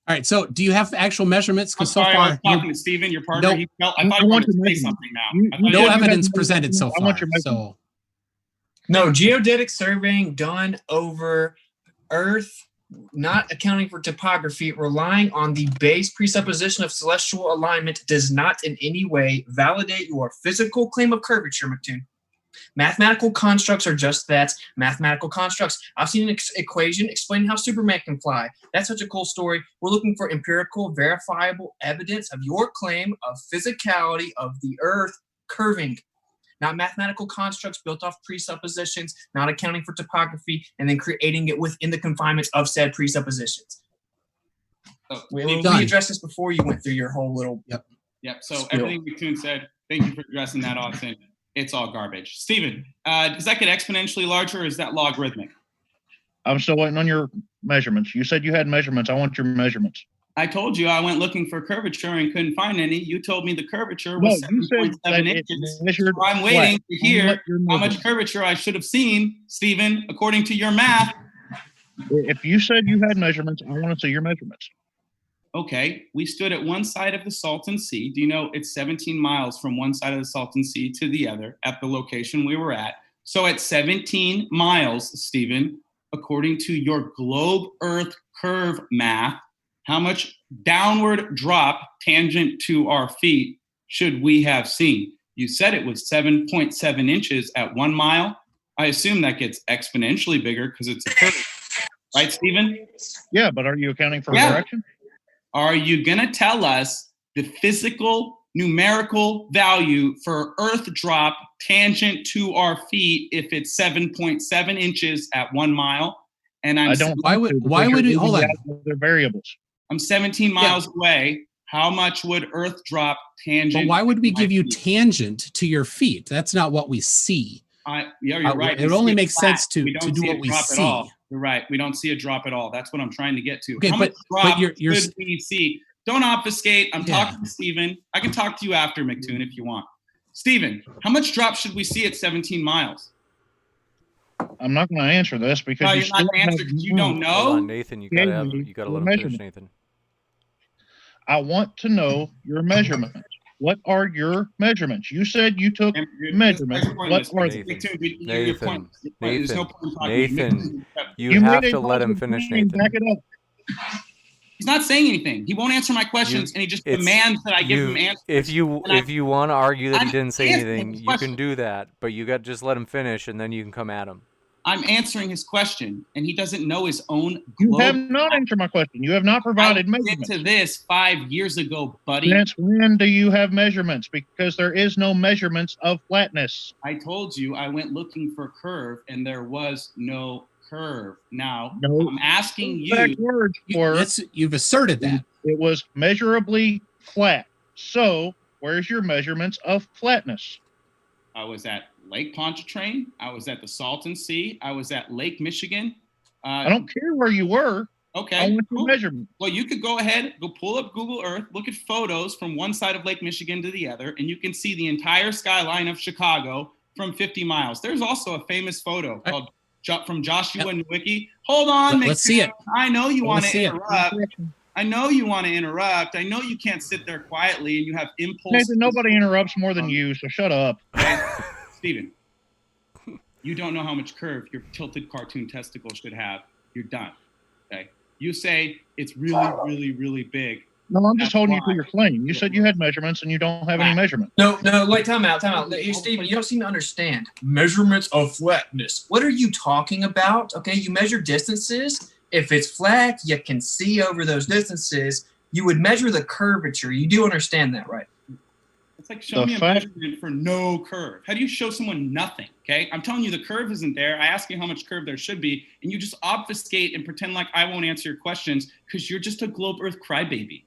Speaker 3: All right. So, do you have actual measurements?
Speaker 2: I'm
Speaker 3: Because so
Speaker 2: sorry,
Speaker 3: far,
Speaker 2: I was talking to Steven, your partner.
Speaker 3: No.
Speaker 2: I thought you wanted to say something now.
Speaker 3: no evidence presented so
Speaker 4: I
Speaker 3: far.
Speaker 4: want your
Speaker 3: So,
Speaker 6: No, geodetic surveying done over Earth, not accounting for topography, relying on the base presupposition of celestial alignment, does not in any way validate your physical claim of curvature, McToon. Mathematical constructs are just that, mathematical constructs. I've seen an equation explaining how Superman can fly. That's such a cool story. We're looking for empirical, verifiable evidence of your claim of physicality of the Earth curving. Not mathematical constructs built off presuppositions, not accounting for topography, and then creating it within the confinements of said presuppositions.
Speaker 2: So,
Speaker 6: We addressed this before you went through your whole little.
Speaker 2: Yep. So
Speaker 6: Spill.
Speaker 2: everything McToon said, thank you for addressing that, Austin. It's all garbage. Steven, does that get exponentially larger, or is that logarithmic?
Speaker 4: I'm still waiting on your measurements. You said you had measurements. I want your measurements.
Speaker 2: I told you I went looking for curvature and couldn't find any. You told me the curvature was 7.7 inches. So I'm waiting to hear how much curvature I should have seen, Steven, according to your math.
Speaker 4: If you said you had measurements, I want to see your measurements.
Speaker 2: Okay, we stood at one side of the Salton Sea. Do you know it's 17 miles from one side of the Salton Sea to the other at the location we were at? So at 17 miles, Steven, according to your globe Earth curve math, how much downward drop tangent to our feet should we have seen? You said it was 7.7 inches at 1 mile. I assume that gets exponentially bigger because it's a curve. Right, Steven?
Speaker 4: Yeah, but are you accounting for direction?
Speaker 2: Are you going to tell us the physical numerical value for Earth drop tangent to our feet if it's 7.7 inches at 1 mile? And
Speaker 4: I don't.
Speaker 3: Why would it? Hold on.
Speaker 4: They're variables.
Speaker 2: I'm 17 miles away. How much would Earth drop tangent?
Speaker 3: But why would we give you tangent to your feet? That's not what we see.
Speaker 2: You're right.
Speaker 3: It only makes sense to do what we see.
Speaker 2: You're right. We don't see a drop at all. That's what I'm trying to get to.
Speaker 3: Okay,
Speaker 2: how much
Speaker 3: but you're
Speaker 2: should we see? Don't obfuscate. I'm talking to Steven. I can talk to you after, McToon, if you want. Steven, how much drop should we see at 17 miles?
Speaker 4: I'm not going to answer this because
Speaker 2: you're not going to answer because you don't know.
Speaker 1: Hold on, Nathan. You gotta let him finish, Nathan.
Speaker 4: I want to know your measurements. What are your measurements? You said you took measurements. What are they?
Speaker 1: Nathan, you have to let him finish, Nathan.
Speaker 4: Back it up.
Speaker 2: He's not saying anything. He won't answer my questions, and he just demands that I give him answers.
Speaker 1: If you want to argue that he didn't say anything, you can do that. But you got to just let him finish, and then you can come at him.
Speaker 2: I'm answering his question, and he doesn't know his own.
Speaker 4: You have not answered my question. You have not provided measurements.
Speaker 2: I did to this 5 years ago, buddy.
Speaker 4: Since when do you have measurements? Because there is no measurements of flatness.
Speaker 2: I told you I went looking for curve, and there was no curve. Now, I'm asking you.
Speaker 3: You've asserted that.
Speaker 4: It was measurably flat. So, where's your measurements of flatness?
Speaker 2: I was at Lake Pontchartrain. I was at the Salton Sea. I was at Lake Michigan.
Speaker 4: I don't care where you were.
Speaker 2: Okay.
Speaker 4: I want your measurement.
Speaker 2: Well, you could go ahead, go pull up Google Earth, look at photos from one side of Lake Michigan to the other, and you can see the entire skyline of Chicago from 50 miles. There's also a famous photo called from Joshua Nowicki. Hold on,
Speaker 3: let's see it.
Speaker 2: I know you want to interrupt. I know you want to interrupt. I know you can't sit there quietly and you have impulse.
Speaker 4: Nathan, nobody interrupts more than you, so shut up.
Speaker 2: Steven, you don't know how much curve your tilted cartoon testicle should have. You're done. Okay. You say it's really, really, really big.
Speaker 4: No, I'm just
Speaker 2: That's
Speaker 4: holding you
Speaker 2: why.
Speaker 4: to your claim. You said you had measurements and you don't have any measurements.
Speaker 6: No, wait, time out. Hey, Steven, you don't seem to understand. Measurements of flatness. What are you talking about? Okay, you measure distances. If it's flat, you can see over those distances. You would measure the curvature. You do understand that, right?
Speaker 2: It's like show me a measurement for no curve. How do you show someone nothing? Okay, I'm telling you the curve isn't there. I ask you how much curve there should be, and you just obfuscate and pretend like I won't answer your questions because you're just a globe Earth crybaby.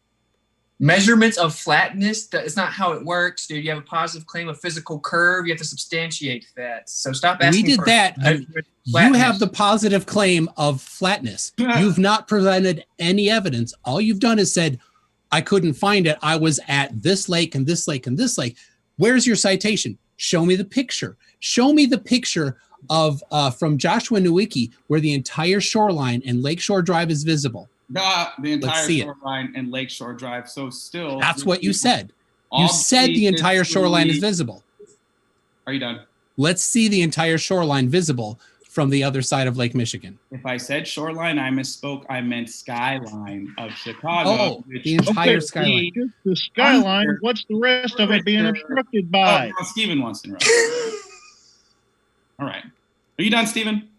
Speaker 6: Measurements of flatness, that's not how it works, dude. You have a positive claim of physical curve. You have to substantiate that. So stop asking.
Speaker 3: We did
Speaker 6: for
Speaker 3: that. You have the positive claim of flatness. You've not presented any evidence. All you've done is said, I couldn't find it. I was at this lake and this lake and this lake. Where's your citation? Show me the picture. Show me the picture of from Joshua Nowicki where the entire shoreline and Lakeshore Drive is visible.
Speaker 2: The entire shoreline and Lakeshore Drive. So still.
Speaker 3: That's what you said. You said the entire shoreline is visible.
Speaker 2: Are you done?
Speaker 3: Let's see the entire shoreline visible from the other side of Lake Michigan.
Speaker 2: If I said shoreline, I misspoke. I meant skyline of Chicago.
Speaker 3: Oh, the entire skyline.
Speaker 4: The skyline. What's the rest of it being obstructed by?
Speaker 2: Oh, Stephen wants to interrupt. All right. Are you done, Stephen?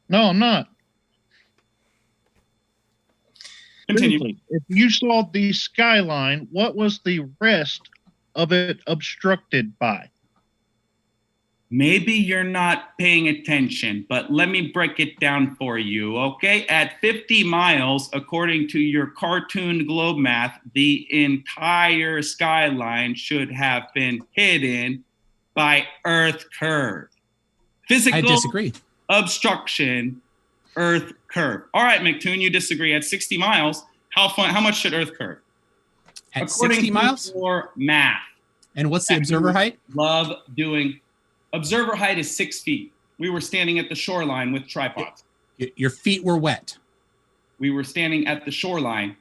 Speaker 4: No, I'm not.
Speaker 2: Continue.
Speaker 4: Briefly, if you saw the skyline, what was the rest of it obstructed by?
Speaker 2: Maybe you're not paying attention, but let me break it down for you, okay? At 50 miles, according to your cartoon globe math, the entire skyline should have been hidden by Earth curve. Physical
Speaker 3: I disagree.
Speaker 2: Obstruction, Earth curve. All right, McToon, you disagree. At 60 miles, how much should Earth curve?
Speaker 3: At
Speaker 2: According
Speaker 3: 60 miles?
Speaker 2: to your math.
Speaker 3: And what's the observer height?
Speaker 2: Love doing. Observer height is 6 feet. We were standing at the shoreline with tripods.
Speaker 3: Your feet were wet.
Speaker 2: We were standing at the shoreline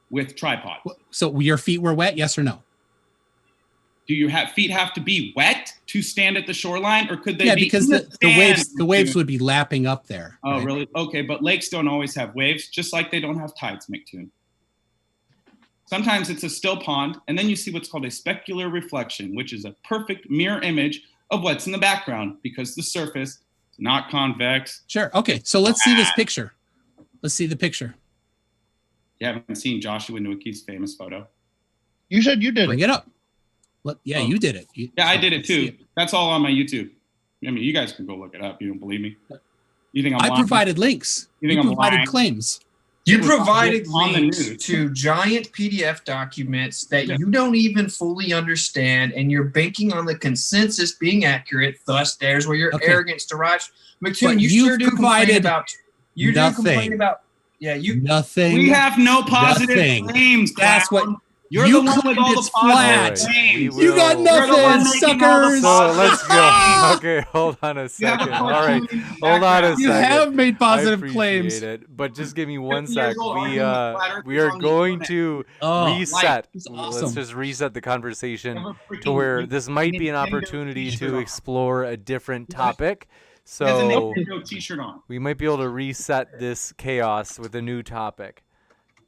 Speaker 2: with tripods.
Speaker 3: So your feet were wet, yes or no?
Speaker 2: Do your feet have to be wet to stand at the shoreline, or could they be?
Speaker 3: Yeah, because the waves would be lapping up there.
Speaker 2: Oh,
Speaker 3: right?
Speaker 2: really? Okay, but lakes don't always have waves, just like they don't have tides, McToon. Sometimes it's a still pond, and then you see what's called a specular reflection, which is a perfect mirror image of what's in the background because the surface is not convex.
Speaker 3: Sure. Okay. So let's see this picture. Let's see the picture.
Speaker 2: You haven't seen Joshua Nowicki's famous photo?
Speaker 4: You said you did
Speaker 3: Bring it up. You did it.
Speaker 2: I did it too. That's all on my YouTube. I mean, you guys can go look it up. You don't believe me? You think I'm lying?
Speaker 3: I provided links.
Speaker 2: You think
Speaker 3: You
Speaker 2: I'm
Speaker 3: provided
Speaker 2: lying?
Speaker 3: claims.
Speaker 6: You
Speaker 2: It was
Speaker 6: provided
Speaker 2: on the
Speaker 6: links
Speaker 2: news.
Speaker 6: to giant PDF documents that you don't even fully understand, and you're banking on the consensus being accurate. Thus, there's where your arrogance derives. McToon,
Speaker 3: But
Speaker 6: you
Speaker 3: you've
Speaker 6: sure do complain
Speaker 3: provided
Speaker 6: about. You do
Speaker 3: nothing.
Speaker 6: complain about. Yeah, you.
Speaker 3: Nothing.
Speaker 2: We have no positive
Speaker 3: Nothing.
Speaker 2: claims.
Speaker 3: That's
Speaker 2: clown.
Speaker 3: what
Speaker 2: You're
Speaker 3: you
Speaker 2: the one with
Speaker 3: claimed
Speaker 2: all the
Speaker 3: it's
Speaker 2: positive
Speaker 3: flat.
Speaker 2: claims.
Speaker 1: We
Speaker 3: You got
Speaker 1: will-
Speaker 2: You're the one
Speaker 3: nothing,
Speaker 2: making all the
Speaker 3: suckers.
Speaker 1: So
Speaker 2: positive
Speaker 1: let's go.
Speaker 2: claims.
Speaker 1: Okay, hold on a
Speaker 2: You have a
Speaker 1: second. All right,
Speaker 2: cartoon
Speaker 1: hold on a
Speaker 2: background.
Speaker 3: You
Speaker 1: second.
Speaker 3: have made
Speaker 1: I
Speaker 3: positive
Speaker 1: appreciate
Speaker 3: claims.
Speaker 1: it, but just give me one
Speaker 2: 50 years
Speaker 1: sec.
Speaker 2: old arguing with flat earthers
Speaker 1: We are
Speaker 2: on the
Speaker 1: going
Speaker 2: internet.
Speaker 1: to
Speaker 3: Oh,
Speaker 1: reset.
Speaker 3: It's
Speaker 1: Let's
Speaker 3: awesome.
Speaker 1: just reset the conversation
Speaker 2: You have a
Speaker 1: to where
Speaker 2: freaking
Speaker 1: this might be an
Speaker 2: Nintendo
Speaker 1: opportunity
Speaker 2: t-shirt
Speaker 1: to
Speaker 2: on.
Speaker 1: explore a different
Speaker 2: He has a
Speaker 1: topic.
Speaker 2: He has a
Speaker 1: So
Speaker 2: Nintendo t-shirt on.
Speaker 1: we might be able to reset this chaos with a new topic.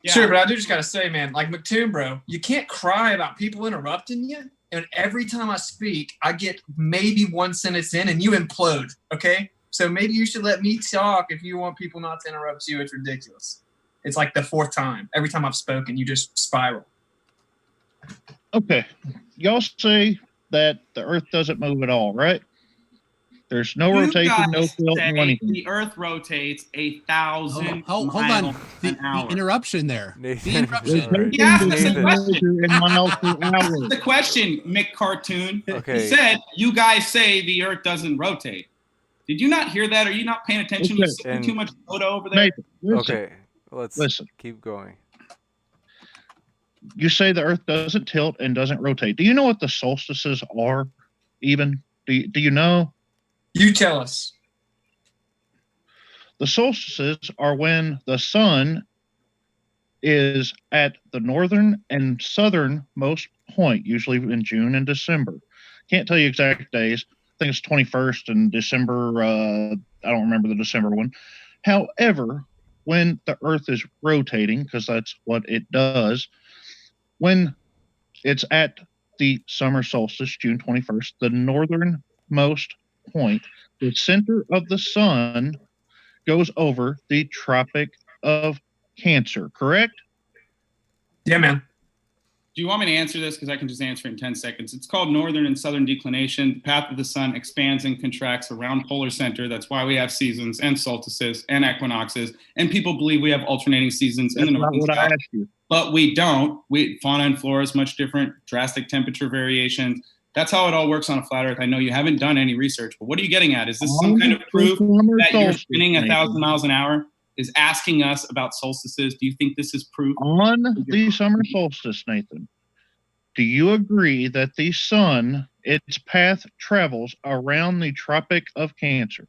Speaker 2: Yeah.
Speaker 6: Sure, but I do just gotta say, man, like McToon, bro, you can't cry about people interrupting you. And every time I speak, I get maybe one sentence in and you implode. Okay? So maybe you should let me talk if you want people not to interrupt you. It's ridiculous. It's like the 4th time. Every time I've spoken, you just spiral.
Speaker 4: Okay. Y'all say that the Earth doesn't move at all, right? There's no
Speaker 2: You
Speaker 4: rotation, no
Speaker 2: guys
Speaker 4: tilt,
Speaker 2: say
Speaker 4: no anything.
Speaker 2: the Earth rotates 1,000
Speaker 3: Hold
Speaker 2: miles
Speaker 3: on. The
Speaker 2: an hour.
Speaker 3: interruption there.
Speaker 1: Nathan,
Speaker 3: The interruption.
Speaker 1: all right.
Speaker 2: He asked us a
Speaker 1: Nathan.
Speaker 2: question.
Speaker 4: In miles per hour.
Speaker 2: That's the question, Mick Cartoon.
Speaker 1: Okay.
Speaker 2: He said, you guys say the Earth doesn't rotate. Did you not hear that? Are you not paying attention? You
Speaker 4: Okay.
Speaker 2: sipping
Speaker 1: And-
Speaker 2: too much soda over there?
Speaker 4: Nathan, listen.
Speaker 1: Okay, let's
Speaker 4: Listen.
Speaker 1: keep going.
Speaker 4: You say the Earth doesn't tilt and doesn't rotate. Do you know what the solstices are? Even do you know?
Speaker 6: You tell us.
Speaker 4: The solstices are when the sun is at the northern and southernmost point, usually in June and December. Can't tell you exact days. I think it's 21st and December. I don't remember the December one. However, when the Earth is rotating, because that's what it does, when it's at the summer solstice, June 21st, the northernmost point, the center of the sun goes over the Tropic of Cancer, correct?
Speaker 6: Yeah, man.
Speaker 2: Do you want me to answer this? Because I can just answer it in 10 seconds. It's called northern and southern declination. The path of the sun expands and contracts around polar center. That's why we have seasons and solstices and equinoxes. And people believe we have alternating seasons in the north and south. But we don't. Fauna and flora is much different, drastic temperature variations. That's how it all works on a flat Earth. I know you haven't done any research, but what are you getting at? Is this some kind of proof that you're spinning 1,000 miles an hour? Is asking us about solstices. Do you think this is proof?
Speaker 4: On the summer solstice, Nathan, do you agree that the sun, its path travels around the Tropic of Cancer?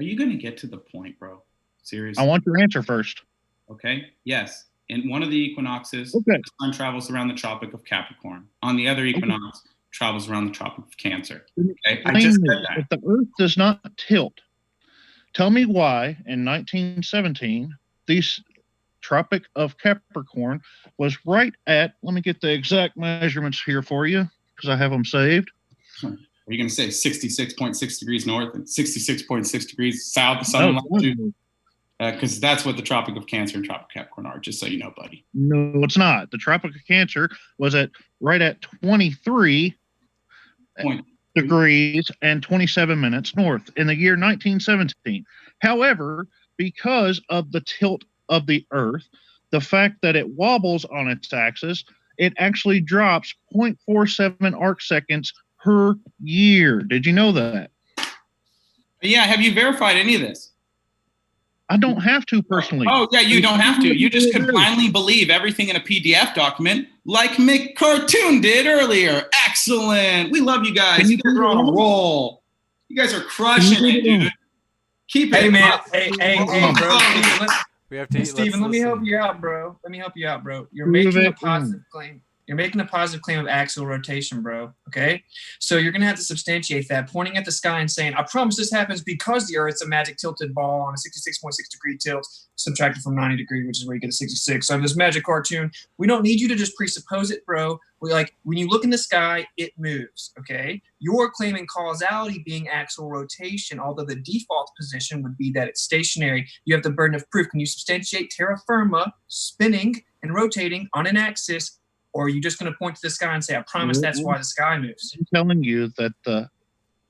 Speaker 2: Are you going to get to the point, bro? Seriously?
Speaker 4: I want your answer first.
Speaker 2: Okay. Yes. In one of the equinoxes,
Speaker 4: Okay.
Speaker 2: the sun travels around the Tropic of Capricorn. On the other equinox, travels around the Tropic of Cancer. Okay, I just said that.
Speaker 4: If the Earth does not tilt, tell me why in 1917 the Tropic of Capricorn was right at, let me get the exact measurements here for you because I have them saved.
Speaker 2: Are you going to say 66.6 degrees north and 66.6 degrees south of southern latitude? Because that's what the Tropic of Cancer and Tropic of Capricorn are, just so you know, buddy.
Speaker 4: No, it's not. The Tropic of Cancer was right at 23 degrees and 27 minutes north in the year 1917. However, because of the tilt of the Earth, the fact that it wobbles on its axis, it actually drops 0.47 arc seconds per year. Did you know that?
Speaker 2: Yeah, have you verified any of this?
Speaker 4: I don't have to personally.
Speaker 2: Oh, yeah, you don't have to. You just could blindly believe everything in a PDF document like McToon did earlier. Excellent. We love you guys. You guys are on a roll. You guys are crushing it, dude. Keep it.
Speaker 6: Hey, man. Hey, bro.
Speaker 1: We have to.
Speaker 6: Steven, let me help you out, bro. You're making a positive claim. You're making a positive claim of axial rotation, bro. Okay? So you're going to have to substantiate that, pointing at the sky and saying, I promise this happens because the Earth's a magic tilted ball on a 66.6 degree tilt, subtracted from 90 degrees, which is where you get a 66. So this magic cartoon, we don't need you to just presuppose it, bro. When you look in the sky, it moves, okay? You're claiming causality being axial rotation, although the default position would be that it's stationary. You have the burden of proof. Can you substantiate terra firma spinning and rotating on an axis? Or are you just going to point to the sky and say, I promise that's why the sky moves?
Speaker 4: I'm telling you that the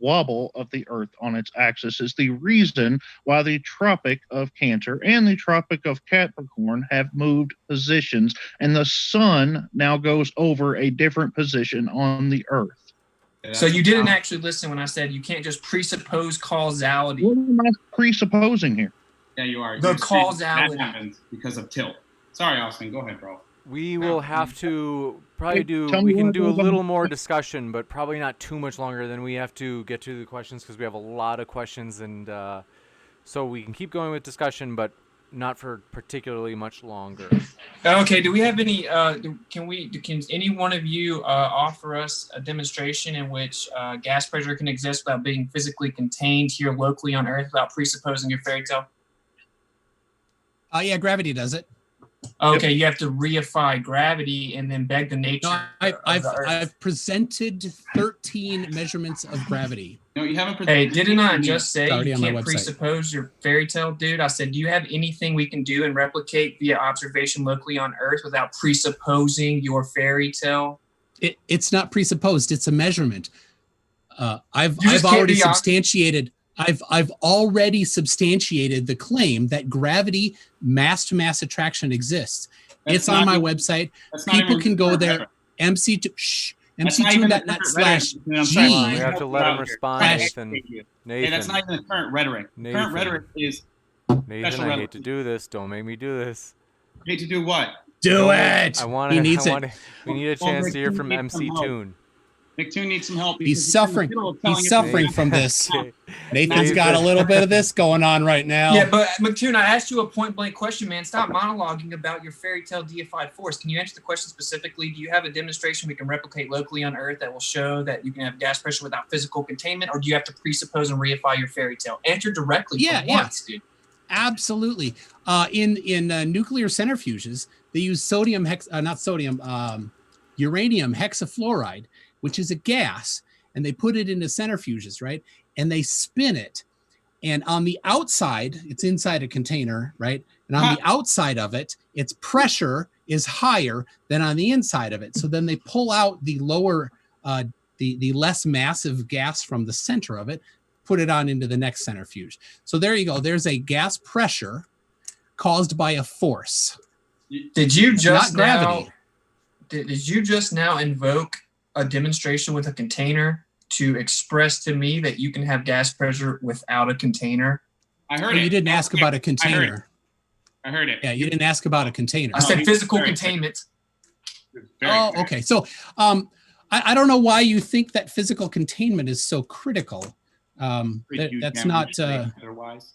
Speaker 4: wobble of the Earth on its axis is the reason why the Tropic of Cancer and the Tropic of Capricorn have moved positions, and the sun now goes over a different position on the Earth.
Speaker 6: So you didn't actually listen when I said you can't just presuppose causality.
Speaker 4: What am I presupposing here?
Speaker 2: Yeah, you are.
Speaker 6: The causality.
Speaker 2: That happens because of tilt. Sorry, Austin. Go ahead, bro.
Speaker 1: We will have to probably we can do a little more discussion, but probably not too much longer. Then we have to get to the questions because we have a lot of questions, and so we can keep going with discussion, but not for particularly much longer.
Speaker 6: Okay. Do we have any? Can any one of you offer us a demonstration in which gas pressure can exist without being physically contained here locally on Earth, without presupposing your fairy tale?
Speaker 3: Yeah, gravity does it.
Speaker 6: Okay, you have to reify gravity and then beg the nature.
Speaker 3: No, I've presented 13 measurements of gravity.
Speaker 2: No, you haven't presented.
Speaker 6: Hey, didn't I just say you can't
Speaker 3: website.
Speaker 6: presuppose your fairy tale, dude? I said, do you have anything we can do and replicate via observation locally on Earth without presupposing your fairy tale?
Speaker 3: It's not presupposed. It's a measurement. I've already substantiated. I've already substantiated the claim that gravity, mass-to-mass attraction exists. It's on my website. People can go there. MC2.net/G.
Speaker 1: We have to let him respond, Nathan.
Speaker 2: Hey, that's not even the current rhetoric. Current rhetoric is.
Speaker 1: Nathan, I hate to do this. Don't make me do this.
Speaker 2: Hate to do what?
Speaker 3: Do it.
Speaker 1: I want to. We need a chance to hear from MC Toon.
Speaker 2: McToon needs some help.
Speaker 3: He's
Speaker 2: because in the
Speaker 3: suffering.
Speaker 2: middle of telling
Speaker 3: He's
Speaker 2: us-
Speaker 3: suffering from this.
Speaker 1: Okay.
Speaker 3: Nathan's got a little bit of this going on right now.
Speaker 6: Yeah, but McToon, I asked you a point blank question, man. Stop monologuing about your fairy tale deified force. Can you answer the question specifically? Do you have a demonstration we can replicate locally on Earth that will show that you can have gas pressure without physical containment, or do you have to presuppose and reify your fairy tale? Answer directly.
Speaker 3: Yeah,
Speaker 6: for
Speaker 3: yeah.
Speaker 6: once, dude.
Speaker 3: Absolutely. In nuclear centrifuges, they use uranium hexafluoride, which is a gas, and they put it into centrifuges, right? And they spin it. And on the outside, it's inside a container, right? And on the outside of it, its pressure is higher than on the inside of it. So then they pull out the lower, the less massive gas from the center of it, put it on into the next centrifuge. So there you go. There's a gas pressure caused by a force.
Speaker 6: Did you just
Speaker 3: Not gravity.
Speaker 6: now? Did you just now invoke a demonstration with a container to express to me that you can have gas pressure without a container?
Speaker 2: I heard
Speaker 3: Well,
Speaker 2: it.
Speaker 3: you didn't ask about a container.
Speaker 2: I heard it.
Speaker 3: Yeah, you didn't ask about a container.
Speaker 6: I said
Speaker 2: he's
Speaker 6: physical
Speaker 2: very
Speaker 6: containment.
Speaker 3: Oh, okay. So I don't know why you think that physical containment is so critical. That's not.
Speaker 2: Otherwise.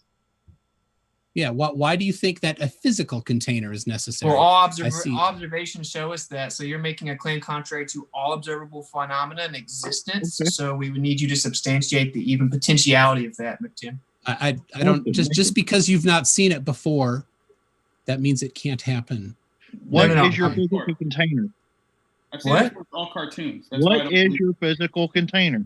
Speaker 3: Yeah. Why do you think that a physical container is necessary?
Speaker 6: Well, all
Speaker 3: I see.
Speaker 6: observations show us that. So you're making a claim contrary to all observable phenomena in existence.
Speaker 4: Okay.
Speaker 6: So we would need you to substantiate the even potentiality of that, McToon.
Speaker 3: I don't just because you've not seen it before, that means it can't happen.
Speaker 4: What
Speaker 6: No.
Speaker 4: is your physical container?
Speaker 2: I've seen
Speaker 6: What?
Speaker 2: it with all cartoons. That's why I
Speaker 4: What
Speaker 2: don't
Speaker 4: is
Speaker 2: believe-
Speaker 4: your physical container?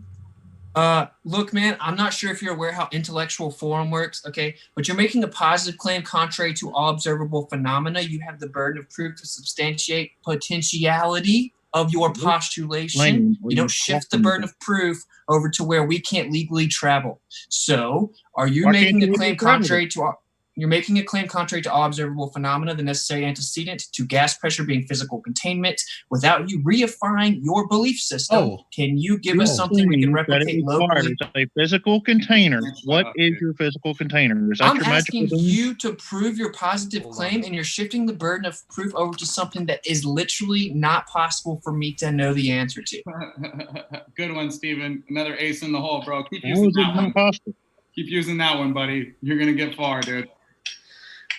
Speaker 6: Look, man, I'm not sure if you're aware how intellectual forum works, okay? But you're making a positive claim contrary to all observable phenomena. You have the burden of proof to substantiate potentiality of your postulation.
Speaker 4: Lane, what
Speaker 6: You
Speaker 4: are
Speaker 6: don't shift the
Speaker 4: talking
Speaker 6: burden
Speaker 4: about?
Speaker 6: of proof over to where we can't legally travel. So, are you
Speaker 4: Why
Speaker 6: making
Speaker 4: can't
Speaker 6: a
Speaker 4: you
Speaker 6: claim
Speaker 4: legally travel?
Speaker 6: contrary to all? You're making a claim contrary to all observable phenomena, the necessary antecedent to gas pressure being physical containment, without you reifying your belief system.
Speaker 3: Oh.
Speaker 6: Can you give us something we can
Speaker 4: That it
Speaker 6: replicate locally?
Speaker 4: requires a physical container.
Speaker 2: Shut
Speaker 4: What
Speaker 2: up,
Speaker 4: is
Speaker 2: dude.
Speaker 4: your physical container? Is that
Speaker 6: I'm
Speaker 4: your
Speaker 6: asking
Speaker 4: magical bean?
Speaker 6: you to prove your positive
Speaker 1: Hold
Speaker 6: claim,
Speaker 1: on.
Speaker 6: and you're shifting the burden of proof over to something that is literally not possible for me to know the answer to.
Speaker 2: Good one, Steven. Another ace in the hole, bro. Keep
Speaker 4: How
Speaker 2: using
Speaker 4: is it
Speaker 2: that one.
Speaker 4: not possible?
Speaker 2: Keep using that one, buddy. You're gonna get far, dude.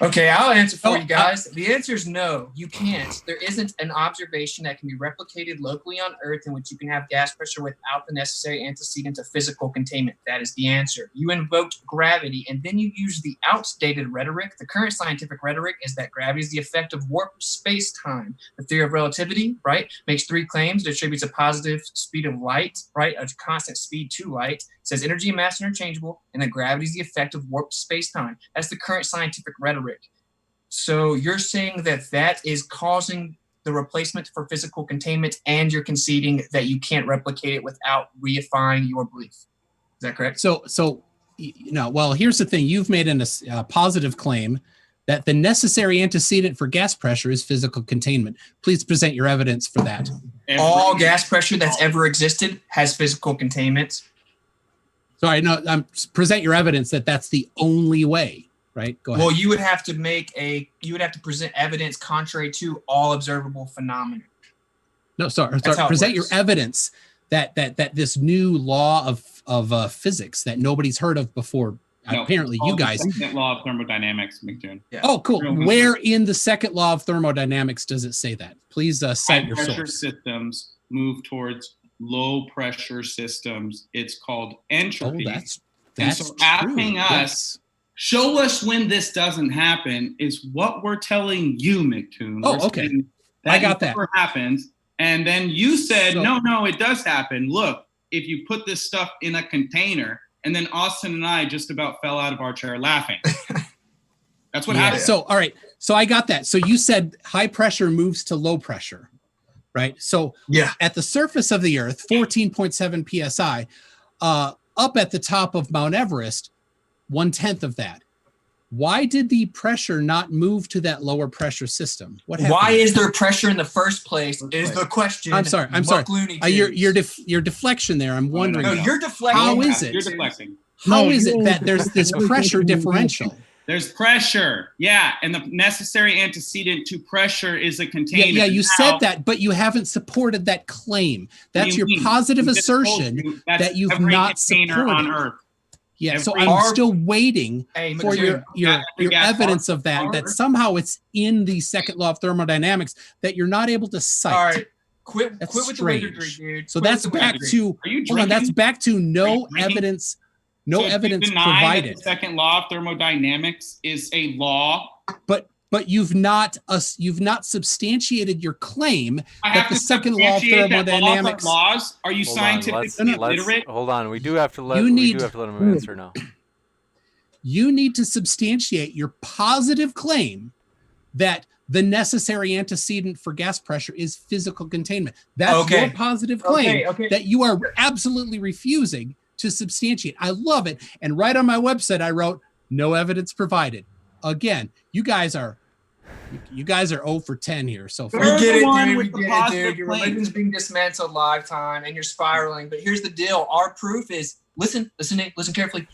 Speaker 6: Okay, I'll answer for
Speaker 3: Oh,
Speaker 6: you guys. The answer is no, you can't. There isn't an observation that can be replicated locally on Earth in which you can have gas pressure without the necessary antecedent of physical containment. That is the answer. You invoked gravity, and then you used the outdated rhetoric. The current scientific rhetoric is that gravity is the effect of warped space-time. The theory of relativity, right, makes three claims. It attributes a positive speed of light, right, a constant speed to light. It says energy and mass are interchangeable, and that gravity is the effect of warped space-time. That's the current scientific rhetoric. So you're saying that that is causing the replacement for physical containment, and you're conceding that you can't replicate it without reifying your belief. Is that correct?
Speaker 3: So well, here's the thing. You've made a positive claim that the necessary antecedent for gas pressure is physical containment. Please present your evidence for that.
Speaker 6: All gas pressure that's ever existed has physical containment.
Speaker 3: Sorry, no, present your evidence that that's the only way, right? Go ahead.
Speaker 6: Well, you would have to present evidence contrary to all observable phenomena.
Speaker 3: No, sorry.
Speaker 6: That's how it
Speaker 3: Present your
Speaker 6: works.
Speaker 3: evidence that this new law of physics that nobody's heard of before.
Speaker 2: No,
Speaker 3: Apparently,
Speaker 2: it's
Speaker 3: you
Speaker 2: called the
Speaker 3: guys.
Speaker 2: second law of thermodynamics, McToon.
Speaker 6: Yeah.
Speaker 3: Oh, cool.
Speaker 2: Real
Speaker 3: Where in the second law of thermodynamics does it say that? Please cite your
Speaker 2: High-pressure
Speaker 3: source.
Speaker 2: systems move towards low-pressure systems. It's called
Speaker 3: Oh,
Speaker 2: entropy.
Speaker 3: that's
Speaker 2: so
Speaker 3: true.
Speaker 2: asking us-
Speaker 3: Yes.
Speaker 2: Show us when this doesn't happen is what we're telling you, McToon.
Speaker 3: Oh,
Speaker 2: We're
Speaker 3: okay.
Speaker 2: saying
Speaker 3: I got that.
Speaker 2: never happens. And then you said,
Speaker 3: So-
Speaker 2: no, it does happen. Look, if you put this stuff in a container, and then Austin and I just about fell out of our chair laughing. That's what
Speaker 3: Yeah.
Speaker 2: happened.
Speaker 3: So, all right. So I got that. So you said high pressure moves to low pressure, right? So
Speaker 6: Yeah.
Speaker 3: at the surface of the Earth, 14.7 psi, up at the top of Mount Everest, 1/10 of that. Why did the pressure not move to that lower pressure system? What happened?
Speaker 6: Why is there pressure in the first place? Is the question.
Speaker 3: I'm sorry.
Speaker 6: Buck Looney
Speaker 3: Your
Speaker 6: Tunes.
Speaker 3: your deflection there. I'm wondering.
Speaker 6: No,
Speaker 2: No.
Speaker 6: you're deflecting.
Speaker 3: How is it?
Speaker 2: You're deflecting.
Speaker 3: How
Speaker 4: No,
Speaker 3: is
Speaker 4: you
Speaker 3: it
Speaker 4: don't
Speaker 3: that there's this
Speaker 4: deflect.
Speaker 3: pressure differential?
Speaker 2: There's pressure. Yeah. And the necessary antecedent to pressure is a container.
Speaker 3: Yeah, you said that, but you haven't supported that claim. That's your positive assertion that you've not supported.
Speaker 2: On Earth.
Speaker 3: Yeah, so I'm still waiting for your evidence of that somehow it's in the second law of thermodynamics that you're not able to cite.
Speaker 6: All right, quit with the wizardry, dude.
Speaker 3: So that's back to that's back to no evidence. No evidence provided.
Speaker 2: The second law of thermodynamics is a law,
Speaker 3: but you've not substantiated your claim that the second law of thermodynamics
Speaker 2: laws. Are you scientifically illiterate?
Speaker 1: Hold on, we do have to let him answer now.
Speaker 3: You need to substantiate your positive claim that the necessary antecedent for gas pressure is physical containment. That's your positive claim that you are absolutely refusing to substantiate. I love it. And right on my website, I wrote, no evidence provided. Again, you guys are 0 for 10 here so far.
Speaker 6: We get it, dude. Your religion's being dismantled live time and you're spiraling. But here's the deal. Our proof is, listen carefully.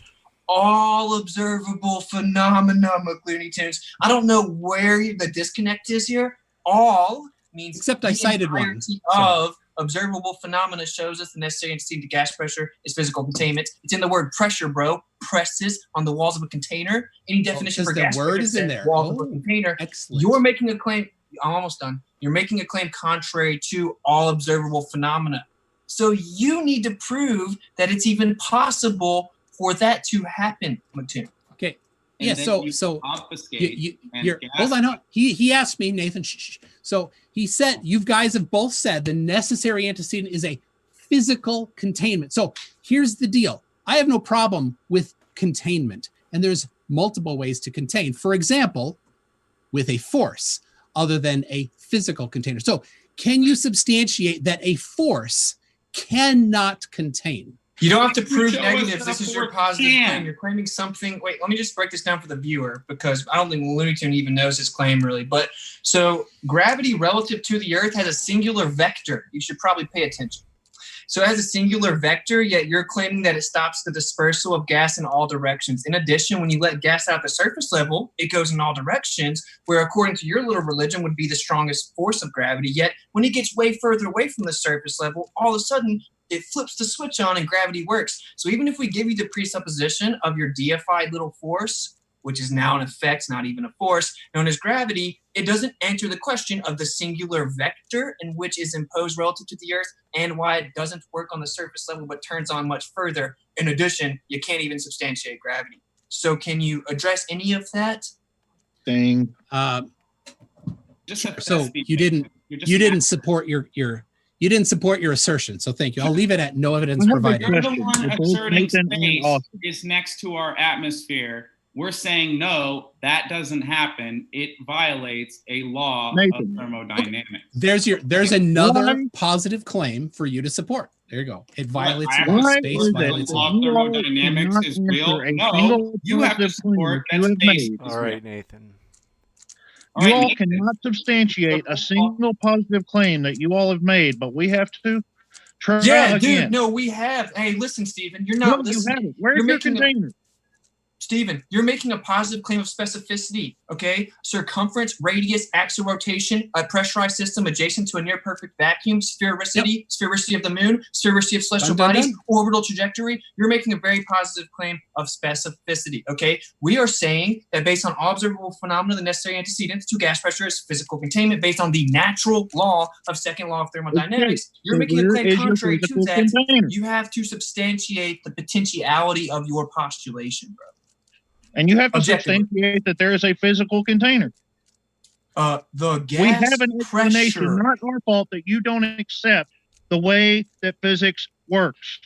Speaker 6: All observable phenomena, Looney Tunes. I don't know where the disconnect is here. All means
Speaker 3: except I cited one.
Speaker 6: Of observable phenomena shows us the necessary antecedent to gas pressure is physical containment. It's in the word pressure, bro. Presses on the walls of a container. Any definition for gas pressure is in there. Walls of a container.
Speaker 3: Excellent.
Speaker 6: You're making a claim. I'm almost done. You're making a claim contrary to all observable phenomena. So you need to prove that it's even possible for that to happen, McToon.
Speaker 3: Okay. Yeah. So you're hold on. He asked me, Nathan. So he said, you guys have both said the necessary antecedent is a physical containment. So here's the deal. I have no problem with containment, and there's multiple ways to contain. For example, with a force other than a physical container. So can you substantiate that a force cannot contain?
Speaker 6: You don't have to prove negatives. This is your positive claim. You're claiming something. Wait, let me just break this down for the viewer because I don't think Looney Tune even knows his claim really. But so gravity relative to the Earth has a singular vector. You should probably pay attention. So it has a singular vector, yet you're claiming that it stops the dispersal of gas in all directions. In addition, when you let gas out the surface level, it goes in all directions, where according to your little religion would be the strongest force of gravity. Yet when it gets way further away from the surface level, all of a sudden, it flips the switch on and gravity works. So even if we give you the presupposition of your deified little force, which is now in effect not even a force, known as gravity, it doesn't answer the question of the singular vector in which is imposed relative to the Earth and why it doesn't work on the surface level but turns on much further. In addition, you can't even substantiate gravity. So can you address any of that?
Speaker 3: Thing. So you didn't support you didn't support your assertion, so thank you. I'll leave it at no evidence provided.
Speaker 2: You're the one asserting space is next to our atmosphere. We're saying, no, that doesn't happen. It violates a law of thermodynamics.
Speaker 3: There's another positive claim for you to support. There you go. It violates space. Violates
Speaker 2: the law of thermodynamics is real. No, you have to support that space.
Speaker 1: All right, Nathan.
Speaker 4: You all cannot substantiate a single positive claim that you all have made, but we have to try again.
Speaker 6: Dude, no, we have. Hey, listen, Stephen, you're not listening.
Speaker 4: You haven't. Where's your container?
Speaker 6: Stephen, you're making a positive claim of specificity, okay? Circumference, radius, axial rotation, a pressurized system adjacent to a near perfect vacuum, sphericity, sphericity of the moon, sphericity of celestial bodies, orbital trajectory. You're making a very positive claim of specificity, okay? We are saying that based on all observable phenomena, the necessary antecedents to gas pressure is physical containment based on the natural law of second law of thermodynamics. You're making a claim contrary to that. You have to substantiate the potentiality of your postulation, bro.
Speaker 4: And you have to substantiate that there is a physical container.
Speaker 6: The gas
Speaker 4: we have an explanation,
Speaker 6: pressure.
Speaker 4: not our fault that you don't accept the way that physics works.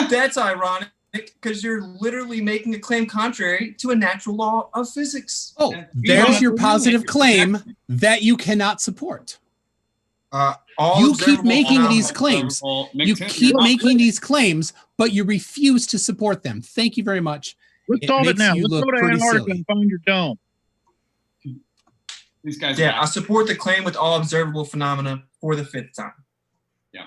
Speaker 6: That's ironic because you're literally making a claim contrary to a natural law of physics.
Speaker 3: Oh, there's your positive claim that you cannot support. You keep making these claims. You keep making these claims, but you refuse to support them. Thank you very much.
Speaker 4: Let's solve it now. Let's go to Antarctica and find your dome.
Speaker 2: These guys.
Speaker 6: Yeah, I support the claim with all observable phenomena for the 5th time.
Speaker 2: Yeah.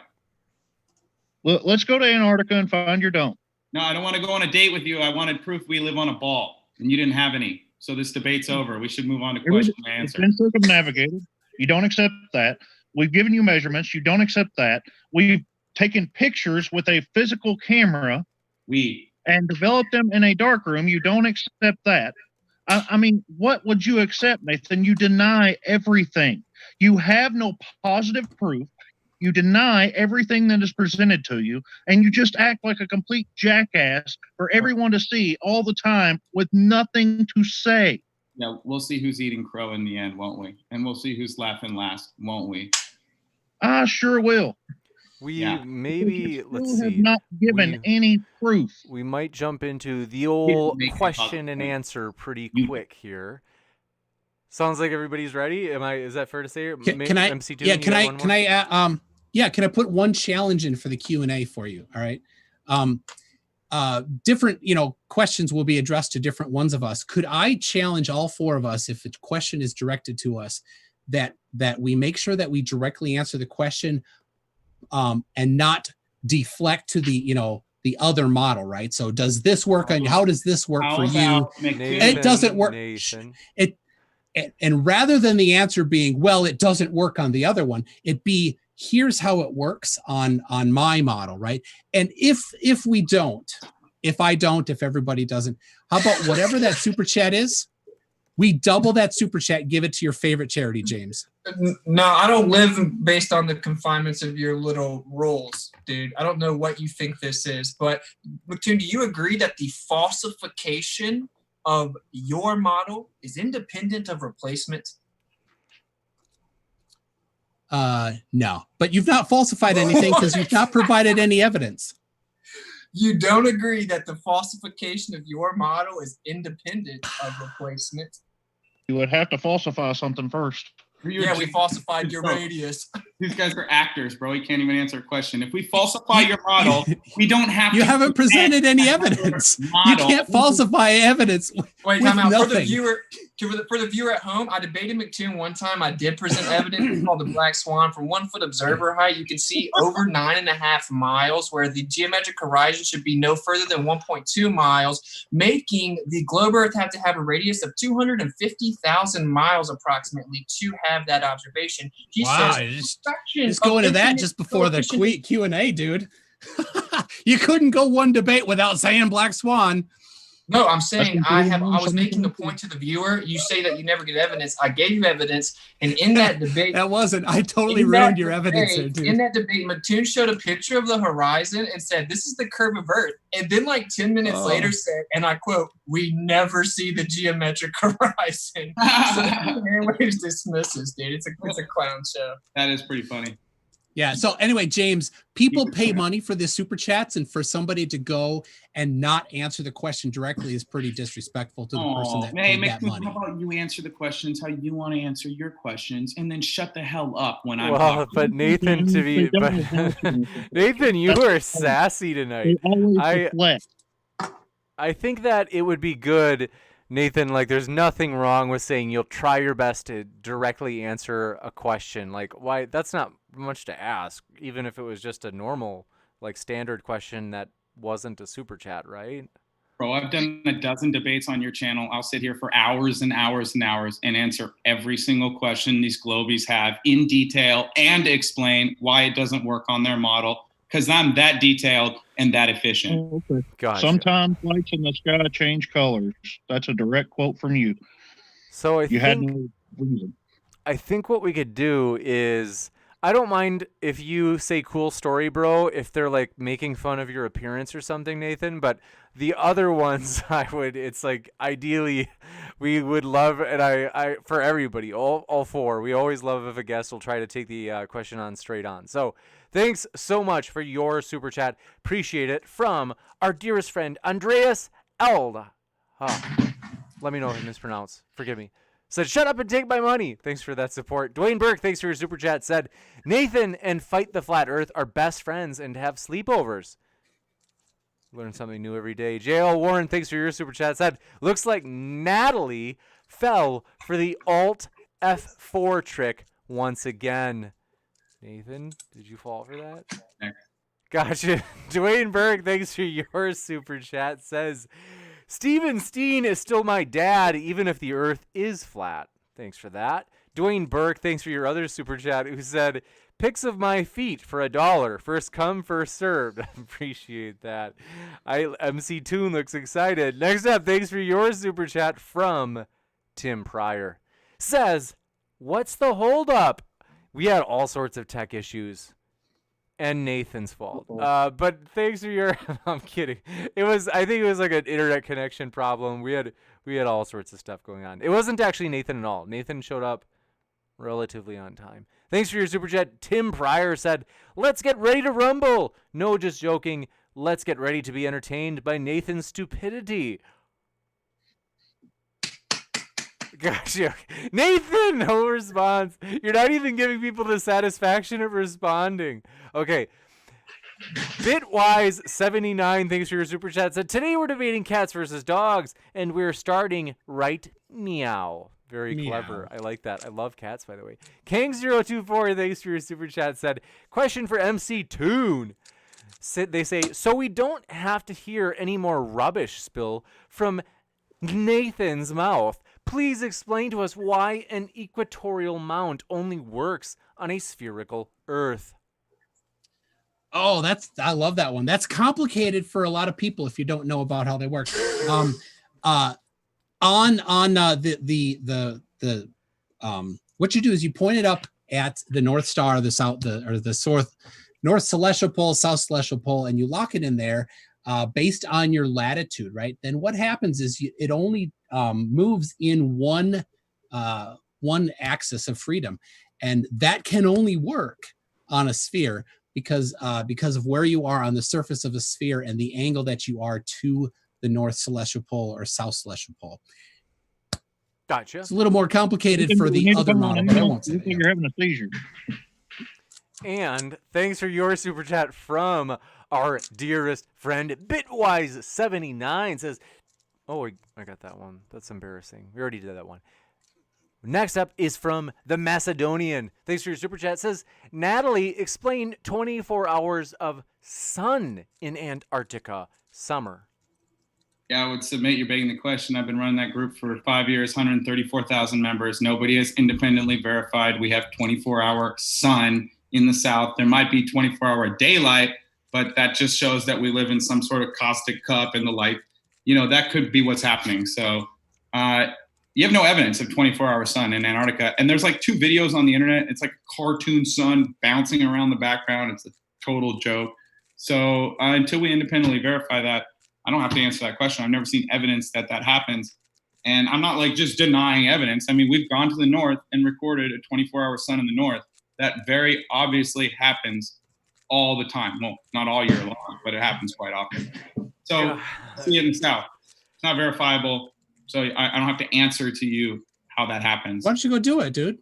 Speaker 4: Let's go to Antarctica and find your dome.
Speaker 2: No, I don't want to go on a date with you. I wanted proof we live on a ball. and you didn't have any. So this debate's over. We should move on to
Speaker 4: It's
Speaker 2: question and answer.
Speaker 4: been circumnavigated. You don't accept that. We've given you measurements. You don't accept that. We've taken pictures with a physical camera and developed them in a dark room. You don't accept that. I mean, what would you accept, Nathan? You deny everything. You have no positive proof. You deny everything that is presented to you, and you just act like a complete jackass for everyone to see all the time with nothing to say.
Speaker 2: Yeah, we'll see who's eating crow in the end, won't we? And we'll see who's laughing last, won't we?
Speaker 4: I sure will.
Speaker 1: Maybe, let's
Speaker 4: have
Speaker 1: see.
Speaker 4: not given any proof.
Speaker 1: We might jump into the old
Speaker 2: Make it
Speaker 1: question and
Speaker 2: possible.
Speaker 1: answer pretty quick here. Sounds like everybody's ready. Is that fair to say?
Speaker 3: Can I?
Speaker 1: MC2,
Speaker 3: Yeah. Can I? Can I put one challenge in for the Q&A for you? All right. Different, questions will be addressed to different ones of us. Could I challenge all four of us, if a question is directed to us, that we make sure that we directly answer the question, and not deflect to the other model, right? So does this work on you? How does this work for you? It doesn't work.
Speaker 1: Nathan.
Speaker 3: And rather than the answer being, well, it doesn't work on the other one, it be, here's how it works on my model, right? And if everybody doesn't, how about whatever that super chat is, we double that super chat, give it to your favorite charity, James.
Speaker 6: No, I don't live based on the confinements of your little rules, dude. I don't know what you think this is, but McToon, do you agree that the falsification of your model is independent of replacement?
Speaker 3: No, but you've not falsified anything because you've not provided any evidence.
Speaker 6: You don't agree that the falsification of your model is independent of replacement?
Speaker 4: You would have to falsify something first.
Speaker 6: Yeah, we falsified your radius.
Speaker 2: These guys are actors, bro. You can't even answer a question. If we falsify your model, we don't have
Speaker 3: You
Speaker 2: to.
Speaker 3: haven't presented any evidence. You can't falsify evidence.
Speaker 6: Wait,
Speaker 3: with
Speaker 6: time out.
Speaker 3: nothing.
Speaker 6: For the viewer at home, I debated McToon one time. I did present evidence. It's called the Black Swan. From 1 foot observer height, you can see over 9.5 miles, where the geometric horizon should be no further than 1.2 miles, making the globe Earth have to have a radius of 250,000 miles approximately to have that observation. He
Speaker 3: Wow,
Speaker 6: says,
Speaker 3: just go into that just before the Q&A, dude. You couldn't go one debate without saying Black Swan.
Speaker 6: No, I'm saying I was making the point to the viewer. You say that you never get evidence. I gave you evidence, and in that debate,
Speaker 3: I totally ruined your evidence there, dude.
Speaker 6: In that debate, McToon showed a picture of the horizon and said, "This is the curve of Earth," and then like 10 minutes later said, and I quote, "We never see the geometric horizon." So anyways, dismisses, dude. It's a clown show.
Speaker 2: That is pretty funny.
Speaker 3: Yeah. So anyway, James, people pay money for the super chats, and for somebody to go and not answer the question directly is pretty disrespectful to the person that paid that money.
Speaker 2: How about you answer the questions how you want to answer your questions, and then shut the hell up when I'm
Speaker 1: Well,
Speaker 2: talking.
Speaker 1: but Nathan, Nathan, you are sassy tonight. I think that it would be good, Nathan, like there's nothing wrong with saying you'll try your best to directly answer a question. Like, why? That's not much to ask, even if it was just a normal, like standard question that wasn't a super chat, right?
Speaker 2: Bro, I've done a dozen debates on your channel. I'll sit here for hours and hours and hours and answer every single question these globies have in detail and explain why it doesn't work on their model, because I'm that detailed and that efficient.
Speaker 4: Okay.
Speaker 1: Gotcha.
Speaker 4: Sometimes lights in the sky change colors. That's a direct quote from you.
Speaker 1: So
Speaker 4: You had no reason.
Speaker 1: I think what we could do is, I don't mind if you say cool story, bro, if they're like making fun of your appearance or something, Nathan, but the other ones it's like ideally we would love, and I for everybody, all four, we always love if a guest will try to take the question on straight on. So thanks so much for your super chat. Appreciate it. From our dearest friend, Andreas Eld. Let me know if I mispronounce. Forgive me. Said, shut up and take my money. Thanks for that support. Dwayne Burke, thanks for your super chat. Said, Nathan and Fight the Flat Earth are best friends and have sleepovers. Learn something new every day. JL Warren, thanks for your super chat. Said, looks like Natalie fell for the Alt F4 trick once again. Nathan, did you fall for that?
Speaker 2: Next.
Speaker 1: Gotcha. Dwayne Burke, thanks for your super chat. Says, Steven Steen is still my dad, even if the earth is flat. Thanks for that. Dwayne Burke, thanks for your other super chat, who said, pics of my feet for $1. First come, first served. Appreciate that. MC Toon looks excited. Next up, thanks for your super chat from Tim Pryor. Says, what's the holdup? We had all sorts of tech issues. And Nathan's fault. But thanks for your I'm kidding. I think it was like an internet connection problem. We had all sorts of stuff going on. It wasn't actually Nathan at all. Nathan showed up relatively on time. Thanks for your super chat. Tim Pryor said, let's get ready to rumble. No, just joking. Let's get ready to be entertained by Nathan's stupidity. Gotcha. Nathan, no response. You're not even giving people the satisfaction of responding. Okay. Bitwise79, thanks for your super chat, said, today we're debating cats versus dogs, and we're starting right meow. Very clever. I like that. I love cats, by the way. Kang024, thanks for your super chat, said, question for MC Toon. They say, so we don't have to hear any more rubbish spill from Nathan's mouth. Please explain to us why an equatorial mount only works on a spherical Earth.
Speaker 3: Oh, I love that one. That's complicated for a lot of people if you don't know about how they work. What you do is you point it up at the North Star, the North Celestial Pole, South Celestial Pole, and you lock it in there based on your latitude, right? Then what happens is it only moves in one axis of freedom, and that can only work on a sphere because of where you are on the surface of a sphere and the angle that you are to the North Celestial Pole or South Celestial Pole.
Speaker 1: Gotcha.
Speaker 3: It's a little more complicated for the other model, but I won't say
Speaker 4: You're having a seizure.
Speaker 1: And thanks for your super chat from our dearest friend Bitwise79 says, oh, I got that one. That's embarrassing. We already did that one. Next up is from the Macedonian. Thanks for your super chat. Says, Natalie, explain 24 hours of sun in Antarctica summer.
Speaker 2: Yeah, I would submit you're begging the question. I've been running that group for 5 years, 134,000 members. Nobody has independently verified we have 24-hour sun in the south. There might be 24-hour daylight, but that just shows that we live in some sort of caustic cup and the light. That could be what's happening. So you have no evidence of 24-hour sun in Antarctica. And there's like 2 videos on the internet. It's like a cartoon sun bouncing around the background. It's a total joke. So until we independently verify that, I don't have to answer that question. I've never seen evidence that happens. And I'm not like just denying evidence. I mean, we've gone to the north and recorded a 24-hour sun in the north. That very obviously happens all the time. Well, not all year long, but it happens quite often. So see it in the south. It's not verifiable. So I don't have to answer to you how that happens.
Speaker 3: Why don't you go do it, dude?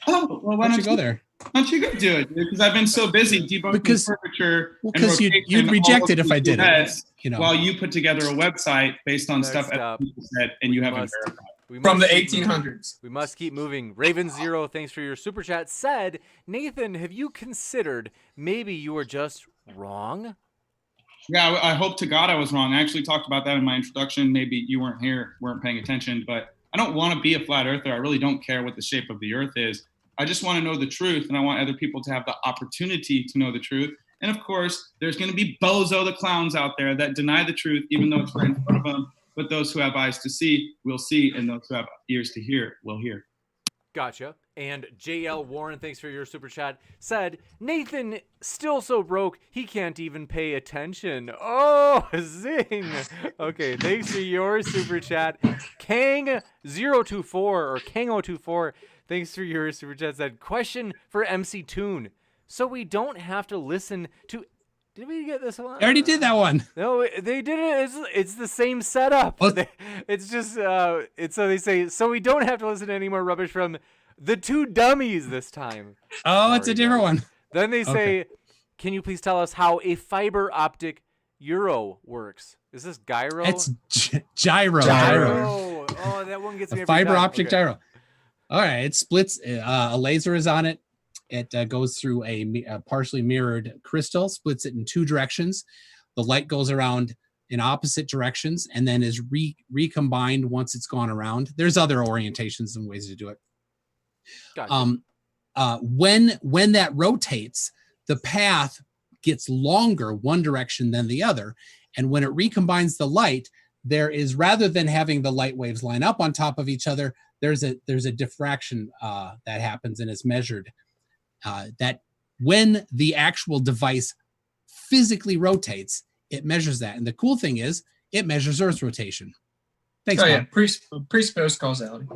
Speaker 2: Oh, well, why don't you
Speaker 3: go there?
Speaker 2: Why don't you go do it? Because I've been so busy debunking curvature.
Speaker 3: Because you'd reject it if I did it.
Speaker 2: While you put together a website based on stuff people said, and you haven't verified.
Speaker 6: From the 1800s.
Speaker 1: We must keep moving. Raven Zero, thanks for your super chat, said, Nathan, have you considered maybe you were just wrong?
Speaker 2: Yeah, I hope to God I was wrong. I actually talked about that in my introduction. Maybe you weren't paying attention, but I don't want to be a flat earther. I really don't care what the shape of the earth is. I just want to know the truth, and I want other people to have the opportunity to know the truth. And of course, there's going to be bozo the clowns out there that deny the truth, even though it's right in front of them. But those who have eyes to see will see, and those who have ears to hear will hear.
Speaker 1: Gotcha. And JL Warren, thanks for your super chat, said, Nathan still so broke he can't even pay attention. Oh, zing. Okay, thanks for your super chat. Kang024 or Kang024, thanks for your super chat, said, question for MC Toon. So we don't have to listen to... Did we get this one?
Speaker 3: I already did that one.
Speaker 1: No, they did it. It's the same setup. It's just, so they say, so we don't have to listen to any more rubbish from the 2 dummies this time.
Speaker 3: Oh, it's a different one.
Speaker 1: Then they say, can you please tell us how a fiber optic Euro works? Is this gyro?
Speaker 3: It's gyro.
Speaker 1: Oh, that one gets me every
Speaker 3: fiber
Speaker 1: time.
Speaker 3: optic gyro. All right, it splits. A laser is on it. It goes through a partially mirrored crystal, splits it in 2 directions. The light goes around in opposite directions and then is recombined once it's gone around. There's other orientations and ways to do it.
Speaker 1: Gotcha.
Speaker 3: When that rotates, the path gets longer one direction than the other. And when it recombines the light, there is, rather than having the light waves line up on top of each other, there's a diffraction that happens and is measured. That when the actual device physically rotates, it measures that. And the cool thing is, it measures Earth's rotation. Thanks,
Speaker 6: Oh
Speaker 3: Bob.
Speaker 6: yeah, presupposed causality.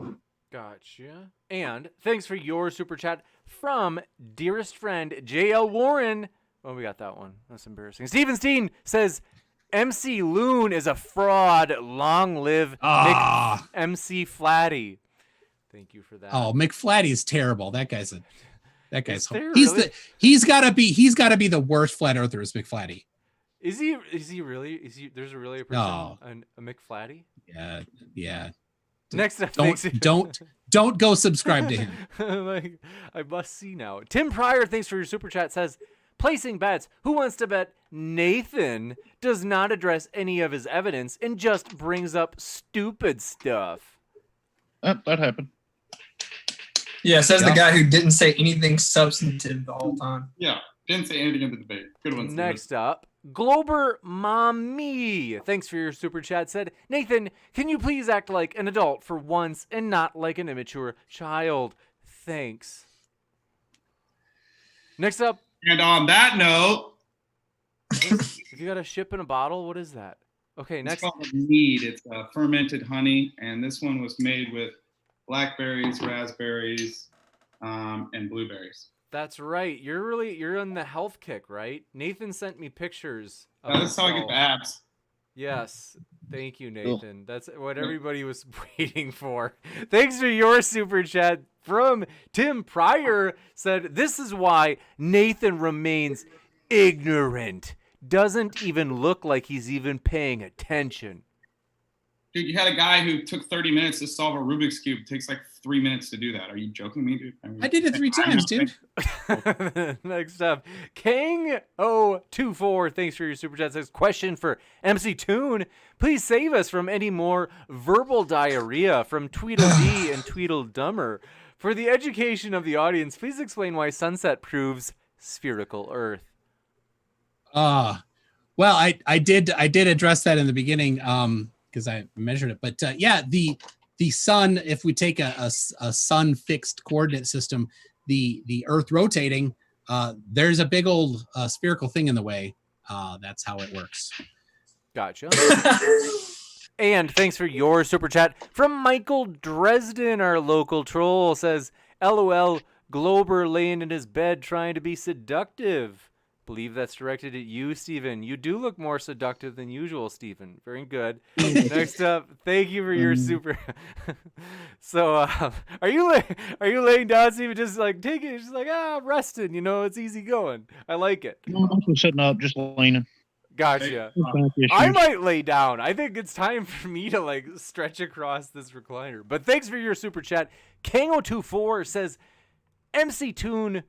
Speaker 1: Gotcha. And thanks for your super chat from dearest friend JL Warren. Oh, we got that one. That's embarrassing. Steven Steen says MC Loon is a fraud. Long live MC Flatty. Thank you for that.
Speaker 3: Oh, McFlatty's terrible. That guy's
Speaker 1: there
Speaker 3: he's
Speaker 1: really?
Speaker 3: he's gotta be the worst flat earther is McFlatty.
Speaker 1: Is he really? There's really a person, a McFlatty?
Speaker 3: Yeah.
Speaker 1: Next up,
Speaker 3: Don't go subscribe to him.
Speaker 1: Like, I must see now. Tim Pryor, thanks for your super chat, says, placing bets. Who wants to bet Nathan does not address any of his evidence and just brings up stupid stuff?
Speaker 4: That happened.
Speaker 6: Yeah, says the guy who didn't say anything substantive the whole time.
Speaker 2: Yeah, didn't say anything in the debate. Good one.
Speaker 1: Next up, Glober Mommy, thanks for your super chat, said, Nathan, can you please act like an adult for once and not like an immature child? Thanks. Next up.
Speaker 2: And on that note,
Speaker 1: if you got a ship in a bottle, what is that? Okay, next.
Speaker 2: It's called mead. It's fermented honey, and this one was made with blackberries, raspberries, and blueberries.
Speaker 1: That's right. You're on the health kick, right? Nathan sent me pictures.
Speaker 2: That's how I get the abs.
Speaker 1: Yes. Thank you, Nathan. That's what everybody was waiting for. Thanks for your super chat from Tim Pryor, said, this is why Nathan remains ignorant. Doesn't even look like he's even paying attention.
Speaker 2: Dude, you had a guy who took 30 minutes to solve a Rubik's Cube. It takes like 3 minutes to do that. Are you joking me, dude?
Speaker 3: I did it 3 times, dude.
Speaker 1: Next up, Kang024, thanks for your super chat. Says, question for MC Toon. Please save us from any more verbal diarrhea from Tweedledee and Tweedledummer. For the education of the audience, please explain why sunset proves spherical Earth.
Speaker 3: Well, I did address that in the beginning. Because I measured it, but the sun. If we take a sun fixed coordinate system, the Earth rotating, there's a big old spherical thing in the way. That's how it works.
Speaker 1: Gotcha. And thanks for your super chat from Michael Dresden, our local troll, says, "LOL, Glober laying in his bed trying to be seductive." Believe that's directed at you, Stephen. You do look more seductive than usual, Stephen. Very good. Next up, thank you for your super. So, are you laying down, Stephen? Just like take it, just like resting. You know, it's easy going. I like it.
Speaker 4: I'm also sitting up, just leaning.
Speaker 1: Gotcha. I might lay down. I think it's time for me to like stretch across this recliner. But thanks for your super chat. Kango24 says, MC Toon.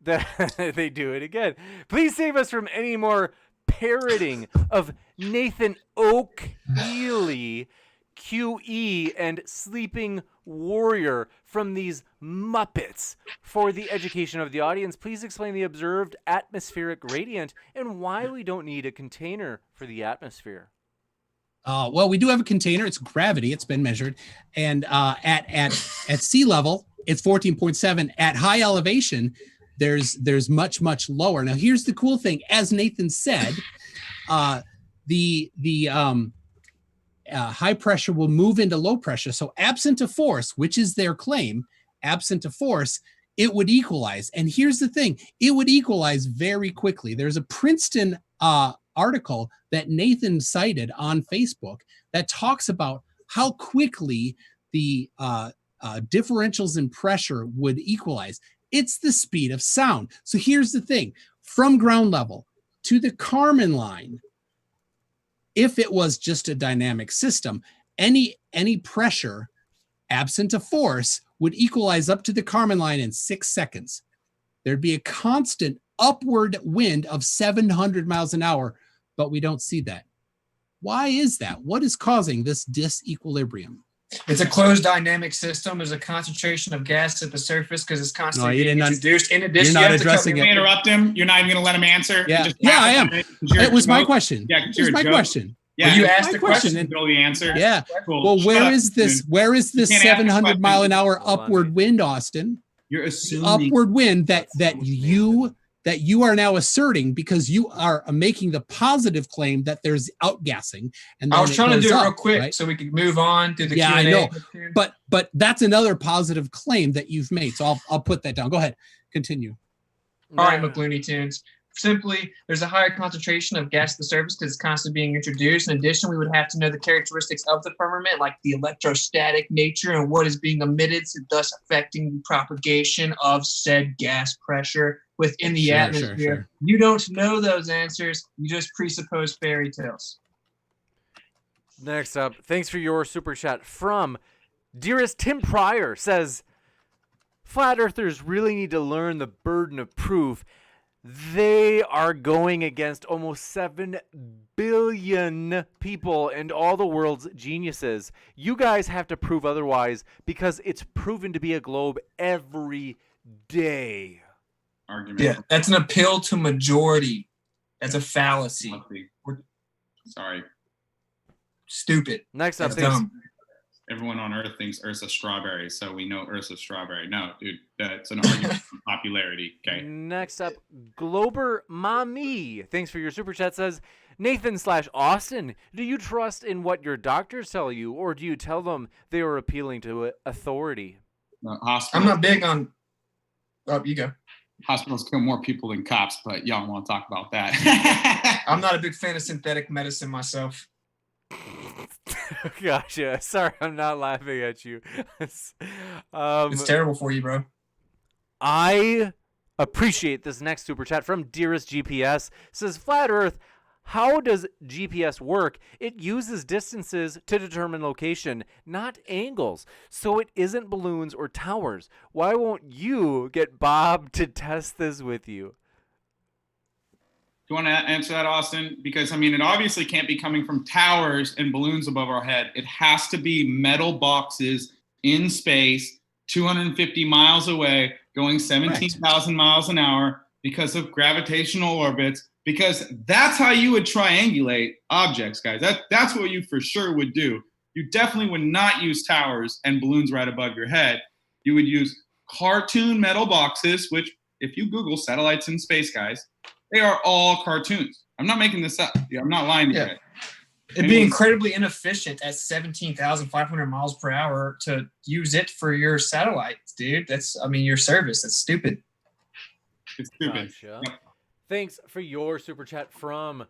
Speaker 1: They do it again. Please save us from any more parroting of Nathan O'Keely, QE, and Sleeping Warrior from these Muppets. For the education of the audience, please explain the observed atmospheric gradient and why we don't need a container for the atmosphere.
Speaker 3: Well, we do have a container. It's gravity. It's been measured, and at sea level, it's 14.7. At high elevation, there's much lower. Now, here's the cool thing. As Nathan said, the high pressure will move into low pressure. So absent a force, which is their claim, absent a force, it would equalize. And here's the thing. It would equalize very quickly. There's a Princeton article that Nathan cited on Facebook that talks about how quickly the differentials in pressure would equalize. It's the speed of sound. So here's the thing. From ground level to the Kármán line, if it was just a dynamic system, any pressure, absent a force, would equalize up to the Kármán line in 6 seconds. There'd be a constant upward wind of 700 miles an hour, but we don't see that. Why is that? What is causing this disequilibrium?
Speaker 6: It's a closed dynamic system. There's a concentration of gas at the surface because it's constantly
Speaker 3: you
Speaker 6: being
Speaker 3: didn't
Speaker 6: introduced. In addition,
Speaker 3: you're not
Speaker 6: you have to
Speaker 3: addressing
Speaker 2: Can
Speaker 3: it.
Speaker 2: we interrupt him? You're not even going to let him answer?
Speaker 3: Yeah,
Speaker 2: Just
Speaker 3: yeah, I am.
Speaker 2: you're
Speaker 3: It was my
Speaker 2: joke?
Speaker 3: question.
Speaker 2: Yeah,
Speaker 3: It was my
Speaker 2: joke.
Speaker 3: question.
Speaker 2: Yeah,
Speaker 6: Well, you
Speaker 3: my
Speaker 6: asked the question.
Speaker 3: question.
Speaker 2: Know the answer.
Speaker 3: Yeah.
Speaker 2: Cool.
Speaker 3: Well,
Speaker 2: Shut
Speaker 3: where
Speaker 2: up,
Speaker 3: is this?
Speaker 2: dude.
Speaker 3: Where is this
Speaker 2: You can't ask the
Speaker 3: 700 mile an
Speaker 2: question.
Speaker 3: hour
Speaker 1: Hold on,
Speaker 3: upward
Speaker 1: dude.
Speaker 3: wind, Austin?
Speaker 2: You're
Speaker 3: The
Speaker 2: assuming.
Speaker 3: upward wind that
Speaker 1: That's
Speaker 3: you are now asserting because you are making the positive claim that there's outgassing. And
Speaker 6: I
Speaker 3: then
Speaker 6: was trying to
Speaker 3: goes
Speaker 6: do it
Speaker 3: up,
Speaker 6: real quick
Speaker 3: right?
Speaker 6: so we could move on through the
Speaker 3: Yeah, I
Speaker 6: Q&A.
Speaker 3: know. But that's another positive claim that you've made. So I'll put that down. Go ahead. Continue.
Speaker 6: All right, McLooney Tunes. Simply, there's a higher concentration of gas at the surface because it's constantly being introduced. In addition, we would have to know the characteristics of the firmament, like the electrostatic nature and what is being emitted, so thus affecting the propagation of said gas pressure within the atmosphere.
Speaker 3: Sure.
Speaker 6: You don't know those answers. You just presuppose fairy tales.
Speaker 1: Next up, thanks for your super chat from Dearest Tim Pryor says, Flat Earthers really need to learn the burden of proof. They are going against almost 7 billion people and all the world's geniuses. You guys have to prove otherwise because it's proven to be a globe every day.
Speaker 2: Argument.
Speaker 6: Yeah, that's an appeal to majority. That's a fallacy.
Speaker 2: Sorry.
Speaker 6: Stupid.
Speaker 1: Next up,
Speaker 6: That's
Speaker 1: thanks,
Speaker 6: dumb.
Speaker 2: Everyone on Earth thinks Earth's a strawberry, so we know Earth's a strawberry. No, dude, that's an argument for popularity. Okay.
Speaker 1: Next up, Glober Mami. Thanks for your super chat. Says, Nathan/Austin, do you trust in what your doctors tell you, or do you tell them they are appealing to authority?
Speaker 6: I'm not big on. Oh, you go.
Speaker 2: Hospitals kill more people than cops, but y'all want to talk about that.
Speaker 6: I'm not a big fan of synthetic medicine myself.
Speaker 1: Gotcha. Sorry, I'm not laughing at you.
Speaker 6: It's terrible for you, bro.
Speaker 1: I appreciate this next super chat from Dearest GPS. Says, Flat Earth, how does GPS work? It uses distances to determine location, not angles. So it isn't balloons or towers. Why won't you get Bob to test this with you?
Speaker 2: Do you want to answer that, Austin? Because, I mean, it obviously can't be coming from towers and balloons above our head. It has to be metal boxes in space, 250 miles away, going 17,000 miles an hour because of gravitational orbits, because that's how you would triangulate objects, guys. That's what you for sure would do. You definitely would not use towers and balloons right above your head. You would use cartoon metal boxes, which if you Google satellites in space, guys, they are all cartoons. I'm not making this up. I'm not lying to you guys.
Speaker 6: It'd be incredibly inefficient at 17,500 miles per hour to use it for your satellites, dude. Your service. That's stupid.
Speaker 2: It's stupid.
Speaker 1: Gotcha.
Speaker 2: Yep.
Speaker 1: Thanks for your super chat from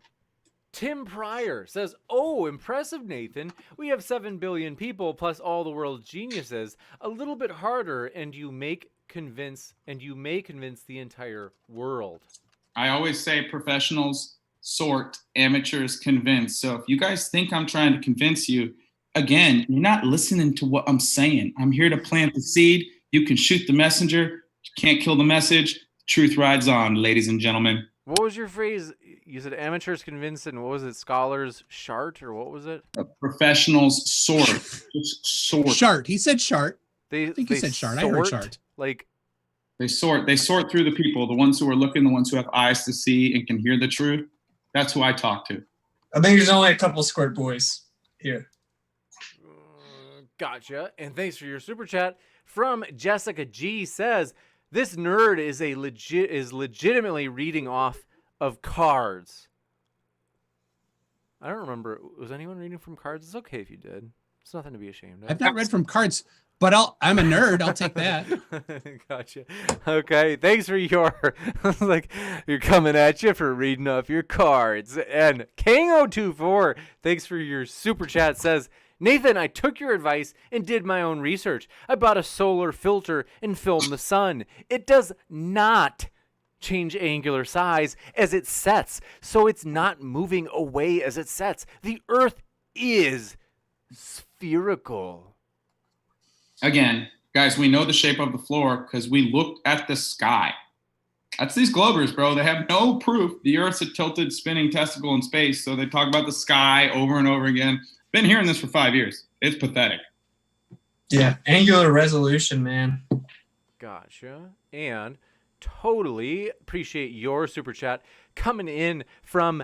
Speaker 1: Tim Pryor. Says, oh, impressive, Nathan. We have 7 billion people plus all the world's geniuses. A little bit harder, and you may convince the entire world.
Speaker 2: I always say professionals sort, amateurs convince. So if you guys think I'm trying to convince you, again, you're not listening to what I'm saying. I'm here to plant the seed. You can shoot the messenger. You can't kill the message. Truth rides on, ladies and gentlemen.
Speaker 1: What was your phrase? You said amateurs convinced, and what was it? Scholars shart, or what was it?
Speaker 2: Professionals sort. Just sort.
Speaker 3: Shart. He said shart.
Speaker 1: I
Speaker 3: think he said shart. I heard shart.
Speaker 1: Like,
Speaker 2: They sort through the people, the ones who are looking, the ones who have eyes to see and can hear the truth. That's who I talk to.
Speaker 6: I think there's only a couple of squirt boys here.
Speaker 1: Gotcha. And thanks for your super chat from Jessica G. Says, this nerd is legitimately reading off of cards. I don't remember. Was anyone reading from cards? It's okay if you did. It's nothing to be ashamed of.
Speaker 3: I've not read from cards, but I'm a nerd. I'll take that.
Speaker 1: Gotcha. Okay. Thanks for your, you're coming at you for reading off your cards. And Kango24, thanks for your super chat, says, Nathan, I took your advice and did my own research. I bought a solar filter and filmed the sun. It does not change angular size as it sets, so it's not moving away as it sets. The Earth is spherical.
Speaker 2: Again, guys, we know the shape of the floor because we looked at the sky. That's these Globers, bro. They have no proof the Earth's a tilted, spinning testicle in space. So they talk about the sky over and over again. Been hearing this for 5 years. It's pathetic.
Speaker 6: Yeah, angular resolution, man.
Speaker 1: Gotcha. And totally appreciate your super chat coming in from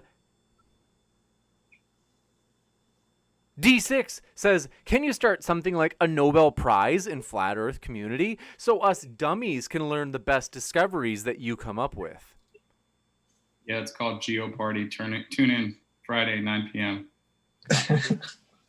Speaker 1: D6 says, can you start something like a Nobel Prize in Flat Earth community so us dummies can learn the best discoveries that you come up with?
Speaker 2: Yeah, it's called Geo Party. Tune in Friday, 9 p.m.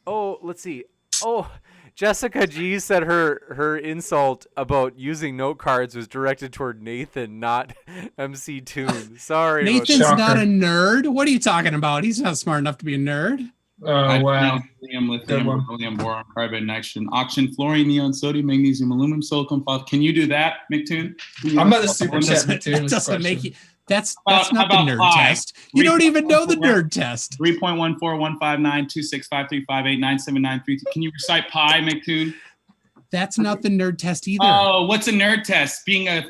Speaker 1: Oh, let's see. Oh, Jessica G said her insult about using note cards was directed toward Nathan, not MC Toon. Sorry.
Speaker 3: Nathan's
Speaker 1: about
Speaker 3: not a nerd. What are you talking about? He's not smart enough to be a nerd.
Speaker 6: Oh, wow.
Speaker 2: Lithium, beryllium, boron, carbon, nitrogen, oxygen, fluorine, neon, sodium, magnesium, aluminum, silicon, phosphorus. Can you do that, McToon?
Speaker 6: I'm about to super chat McToon.
Speaker 3: That doesn't make you. That's not the nerd test. You don't even know the nerd test.
Speaker 2: 3.1415926535897993. Can you recite pi, McToon?
Speaker 3: That's not the nerd test either.
Speaker 2: Oh, what's a nerd test?
Speaker 3: I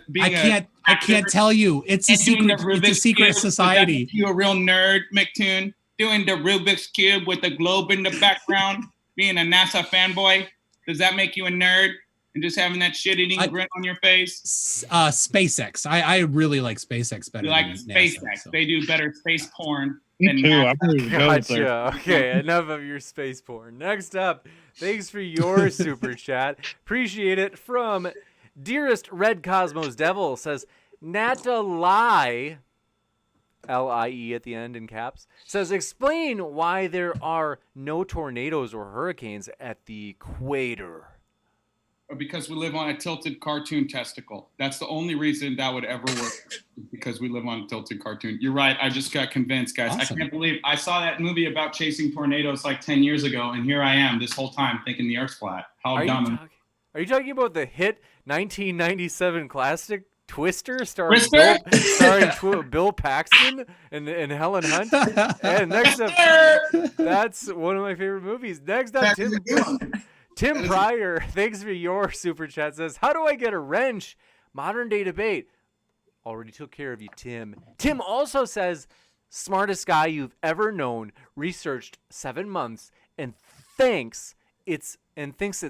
Speaker 3: can't tell you. It's a secret. It's a secret society.
Speaker 2: You a real nerd, McToon? Doing the Rubik's Cube with the globe in the background, being a NASA fanboy. Does that make you a nerd? And just having that shit-eating grin on your face?
Speaker 3: SpaceX. I really like SpaceX better.
Speaker 2: You like
Speaker 3: than
Speaker 2: SpaceX.
Speaker 3: NASA, so.
Speaker 2: They do better space porn.
Speaker 4: Me too. I
Speaker 1: Gotcha. Okay, enough of your space porn. Next up, thanks for your super chat. Appreciate it. From Dearest Red Cosmos Devil says, Natalai, L-I-E at the end in caps, says, explain why there are no tornadoes or hurricanes at the equator.
Speaker 2: Because we live on a tilted cartoon testicle. That's the only reason that would ever work, because we live on a tilted cartoon. You're right. I just got convinced, guys.
Speaker 3: Awesome.
Speaker 2: I can't believe I saw that movie about chasing tornadoes like 10 years ago, and here I am this whole time thinking the Earth's flat. How dumb.
Speaker 1: Are you talking about the hit 1997 classic Twister starring Bill Paxton and Helen Hunt? And next up, that's one of my favorite movies. Next up, Tim Pryor, thanks for your super chat, says, how do I get a wrench? Modern day debate. Already took care of you, Tim. Tim also says, smartest guy you've ever known, researched 7 months and thinks it's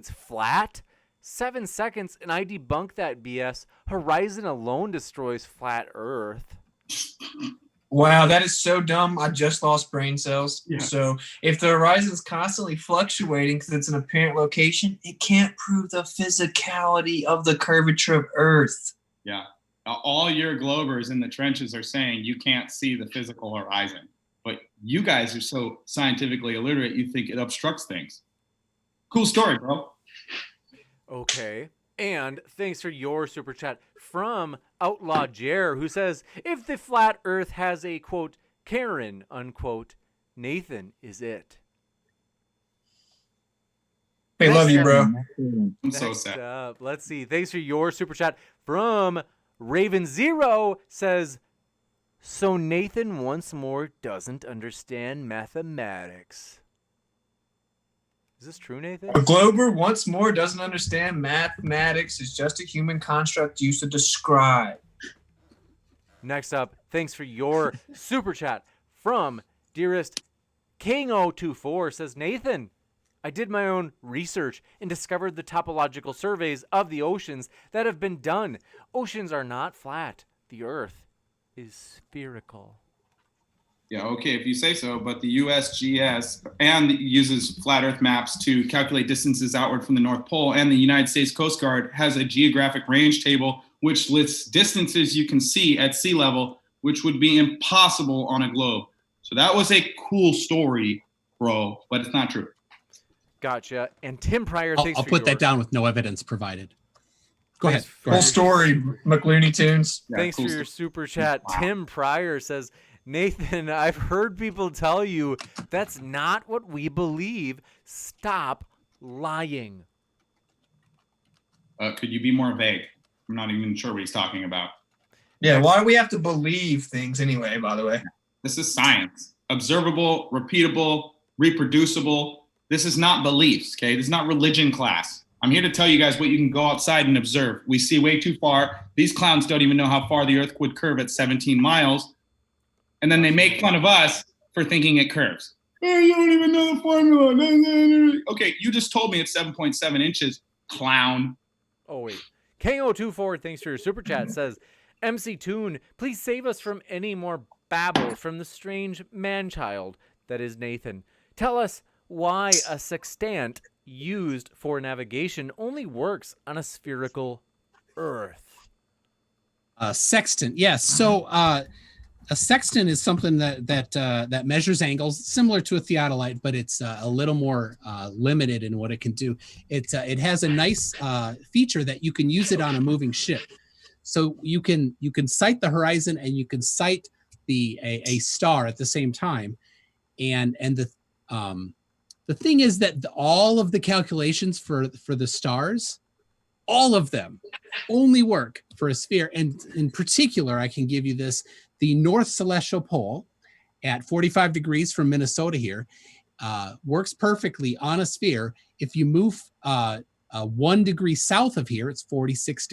Speaker 1: flat. 7 seconds and I debunk that BS. Horizon alone destroys flat Earth.
Speaker 6: Wow, that is so dumb. I just lost brain cells.
Speaker 2: Yeah.
Speaker 6: So if the horizon's constantly fluctuating because it's an apparent location, it can't prove the physicality of the curvature of Earth.
Speaker 2: Yeah. All your Globers in the trenches are saying you can't see the physical horizon. But you guys are so scientifically illiterate, you think it obstructs things. Cool story, bro.
Speaker 1: Okay. And thanks for your super chat from Outlaw Jer, who says, if the flat Earth has a, quote, Karen, unquote, Nathan is it.
Speaker 6: Hey, love you, bro.
Speaker 2: I'm so
Speaker 1: Next
Speaker 2: sad.
Speaker 1: up, let's see. Thanks for your super chat from Raven Zero, says, so Nathan once more doesn't understand mathematics. Is this true, Nathan?
Speaker 6: A Glober once more doesn't understand mathematics is just a human construct used to describe.
Speaker 1: Next up, thanks for your super chat from Dearest King024, says, Nathan, I did my own research and discovered the topological surveys of the oceans that have been done. Oceans are not flat. The Earth is spherical.
Speaker 2: Yeah, okay, if you say so, but the USGS uses flat Earth maps to calculate distances outward from the North Pole, and the United States Coast Guard has a geographic range table which lists distances you can see at sea level, which would be impossible on a globe. So that was a cool story, bro, but it's not true.
Speaker 1: Gotcha. And Tim Pryor,
Speaker 3: I'll put that down with no evidence provided. Go ahead.
Speaker 6: Full story, McLooney Tunes.
Speaker 2: Yeah,
Speaker 1: Thanks
Speaker 2: cool
Speaker 1: for your
Speaker 2: story.
Speaker 1: super chat.
Speaker 2: Wow.
Speaker 1: Tim Pryor says, Nathan, I've heard people tell you that's not what we believe. Stop lying.
Speaker 2: Could you be more vague? I'm not even sure what he's talking about.
Speaker 6: Yeah, why do we have to believe things anyway, by the way?
Speaker 2: This is science. Observable, repeatable, reproducible. This is not beliefs, okay? This is not religion class. I'm here to tell you guys what you can go outside and observe. We see way too far. These clowns don't even know how far the Earth would curve at 17 miles. And then they make fun of us for thinking it curves. Oh, you don't even know the formula. Okay, you just told me it's 7.7 inches, clown.
Speaker 1: Oh, wait. KO24, thanks for your super chat, says, McToon, please save us from any more babble from the strange man-child that is Nathan. Tell us why a sextant used for navigation only works on a spherical Earth.
Speaker 3: Sextant, yes. So a sextant is something that measures angles, similar to a theodolite, but it's a little more limited in what it can do. It has a nice feature that you can use it on a moving ship. So you can sight the horizon and you can sight a star at the same time, and the thing is that all of the calculations for the stars, all of them only work for a sphere. And in particular, I can give you this: the North Celestial Pole at 45 degrees from Minnesota here works perfectly on a sphere. If you move 1 degree south of here, it's 44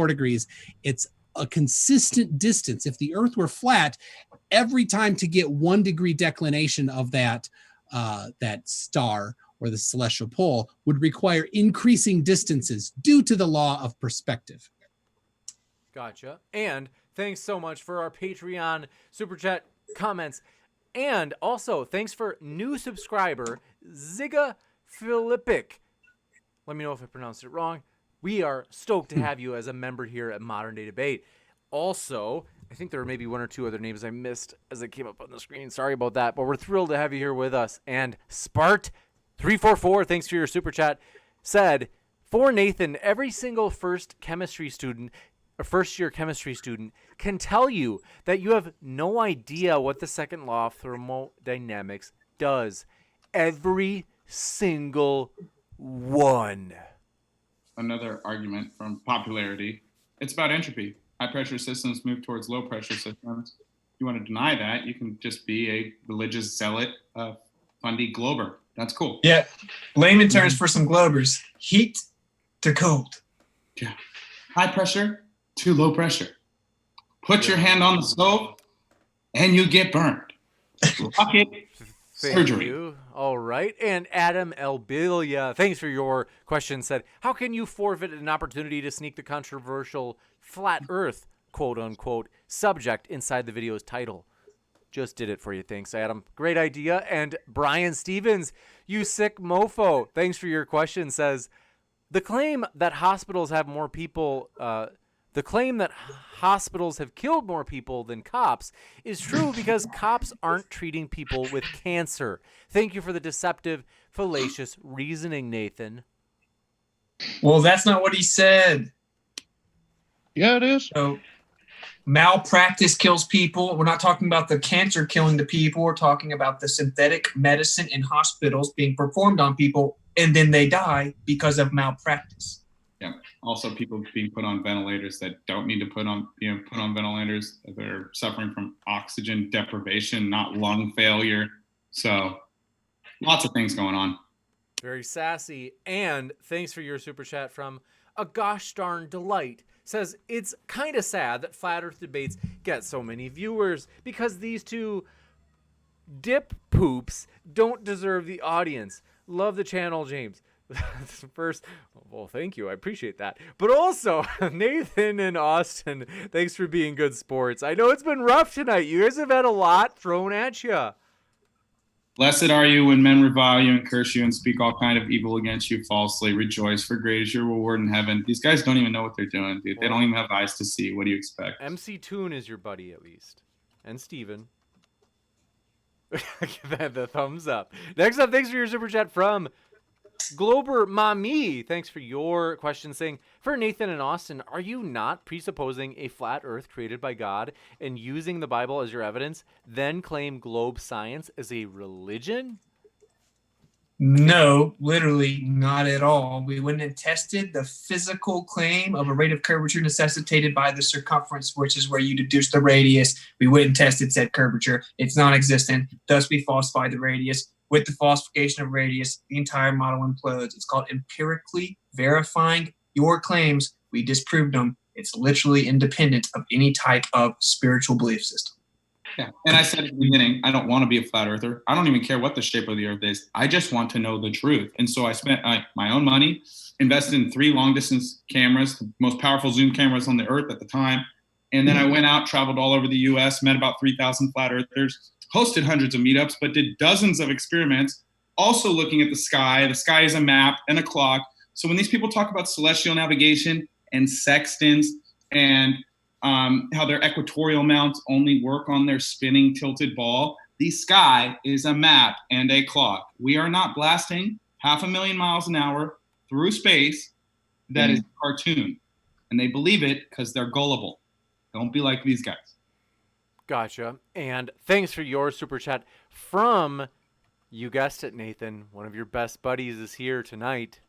Speaker 3: degrees. It's a consistent distance. If the Earth were flat, every time to get 1 degree declination of that star or the celestial pole would require increasing distances due to the law of perspective.
Speaker 1: Gotcha. And thanks so much for our Patreon super chat comments. And also, thanks for new subscriber, Ziga Filippic. Let me know if I pronounced it wrong. We are stoked to have you as a member here at Modern Day Debate. Also, I think there were maybe 1 or 2 other names I missed as they came up on the screen. Sorry about that, but we're thrilled to have you here with us. And Spart344, thanks for your super chat, said, for Nathan, every single first year chemistry student can tell you that you have no idea what the second law of thermodynamics does. Every single one.
Speaker 2: Another argument from popularity. It's about entropy. High pressure systems move towards low pressure systems. If you want to deny that, you can just be a religious zealot, fundy glober. That's cool.
Speaker 6: Yeah. Layman terms for some globers. Heat to cold.
Speaker 2: Yeah. High pressure to low pressure. Put your hand on the stove and you get burned. Rocket surgery.
Speaker 1: You. All right. And Adam Elbilia, thanks for your question, said, how can you forfeit an opportunity to sneak the controversial flat earth, quote unquote, subject inside the video's title? Just did it for you. Thanks, Adam. Great idea. And Brian Stevens, you sick mofo, thanks for your question, says, the claim that hospitals have killed more people than cops is true because cops aren't treating people with cancer. Thank you for the deceptive, fallacious reasoning, Nathan.
Speaker 6: Well, that's not what he said.
Speaker 4: Yeah, it is.
Speaker 6: So, malpractice kills people. We're not talking about the cancer killing the people. We're talking about the synthetic medicine in hospitals being performed on people, and then they die because of malpractice.
Speaker 2: Yeah. Also, people being put on ventilators that don't need to put on ventilators. They're suffering from oxygen deprivation, not lung failure. So, lots of things going on.
Speaker 1: Very sassy. And thanks for your super chat from a gosh darn delight. Says, it's kind of sad that Flat Earth debates get so many viewers because these two dip poops don't deserve the audience. Love the channel, James. First, well, thank you. I appreciate that. But also, Nathan and Austin, thanks for being good sports. I know it's been rough tonight. You guys have had a lot thrown at you.
Speaker 2: Blessed are you when men revile you and curse you and speak all kind of evil against you falsely. Rejoice, for great is your reward in heaven. These guys don't even know what they're doing, dude. They don't even have eyes to see. What do you expect?
Speaker 1: McToon is your buddy, at least. And Steven. Give that the thumbs up. Next up, thanks for your super chat from Glober Mami. Thanks for your question, saying, for Nathan and Austin, are you not presupposing a flat earth created by God and using the Bible as your evidence, then claim globe science as a religion?
Speaker 6: No, literally not at all. We went and tested the physical claim of a rate of curvature necessitated by the circumference, which is where you deduce the radius. We went and tested said curvature. It's non-existent. Thus, we falsified the radius. with the falsification of radius, the entire model implodes. It's called empirically verifying your claims. We disproved them. It's literally independent of any type of spiritual belief system.
Speaker 2: Yeah, and I said at the beginning, I don't want to be a flat earther. I don't even care what the shape of the earth is. I just want to know the truth. And so I spent my own money, invested in 3 long-distance cameras, the most powerful zoom cameras on the earth at the time. And then I went out, traveled all over the U.S., met about 3,000 flat earthers, hosted hundreds of meetups, but did dozens of experiments, also looking at the sky. The sky is a map and a clock. So when these people talk about celestial navigation and sextants and how their equatorial mounts only work on their spinning tilted ball, the sky is a map and a clock. We are not blasting 500,000 miles an hour through space. That is a cartoon. And they believe it because they're gullible. Don't be like these guys.
Speaker 1: Gotcha. And thanks for your super chat from, you guessed it, Nathan, one of your best buddies is here tonight.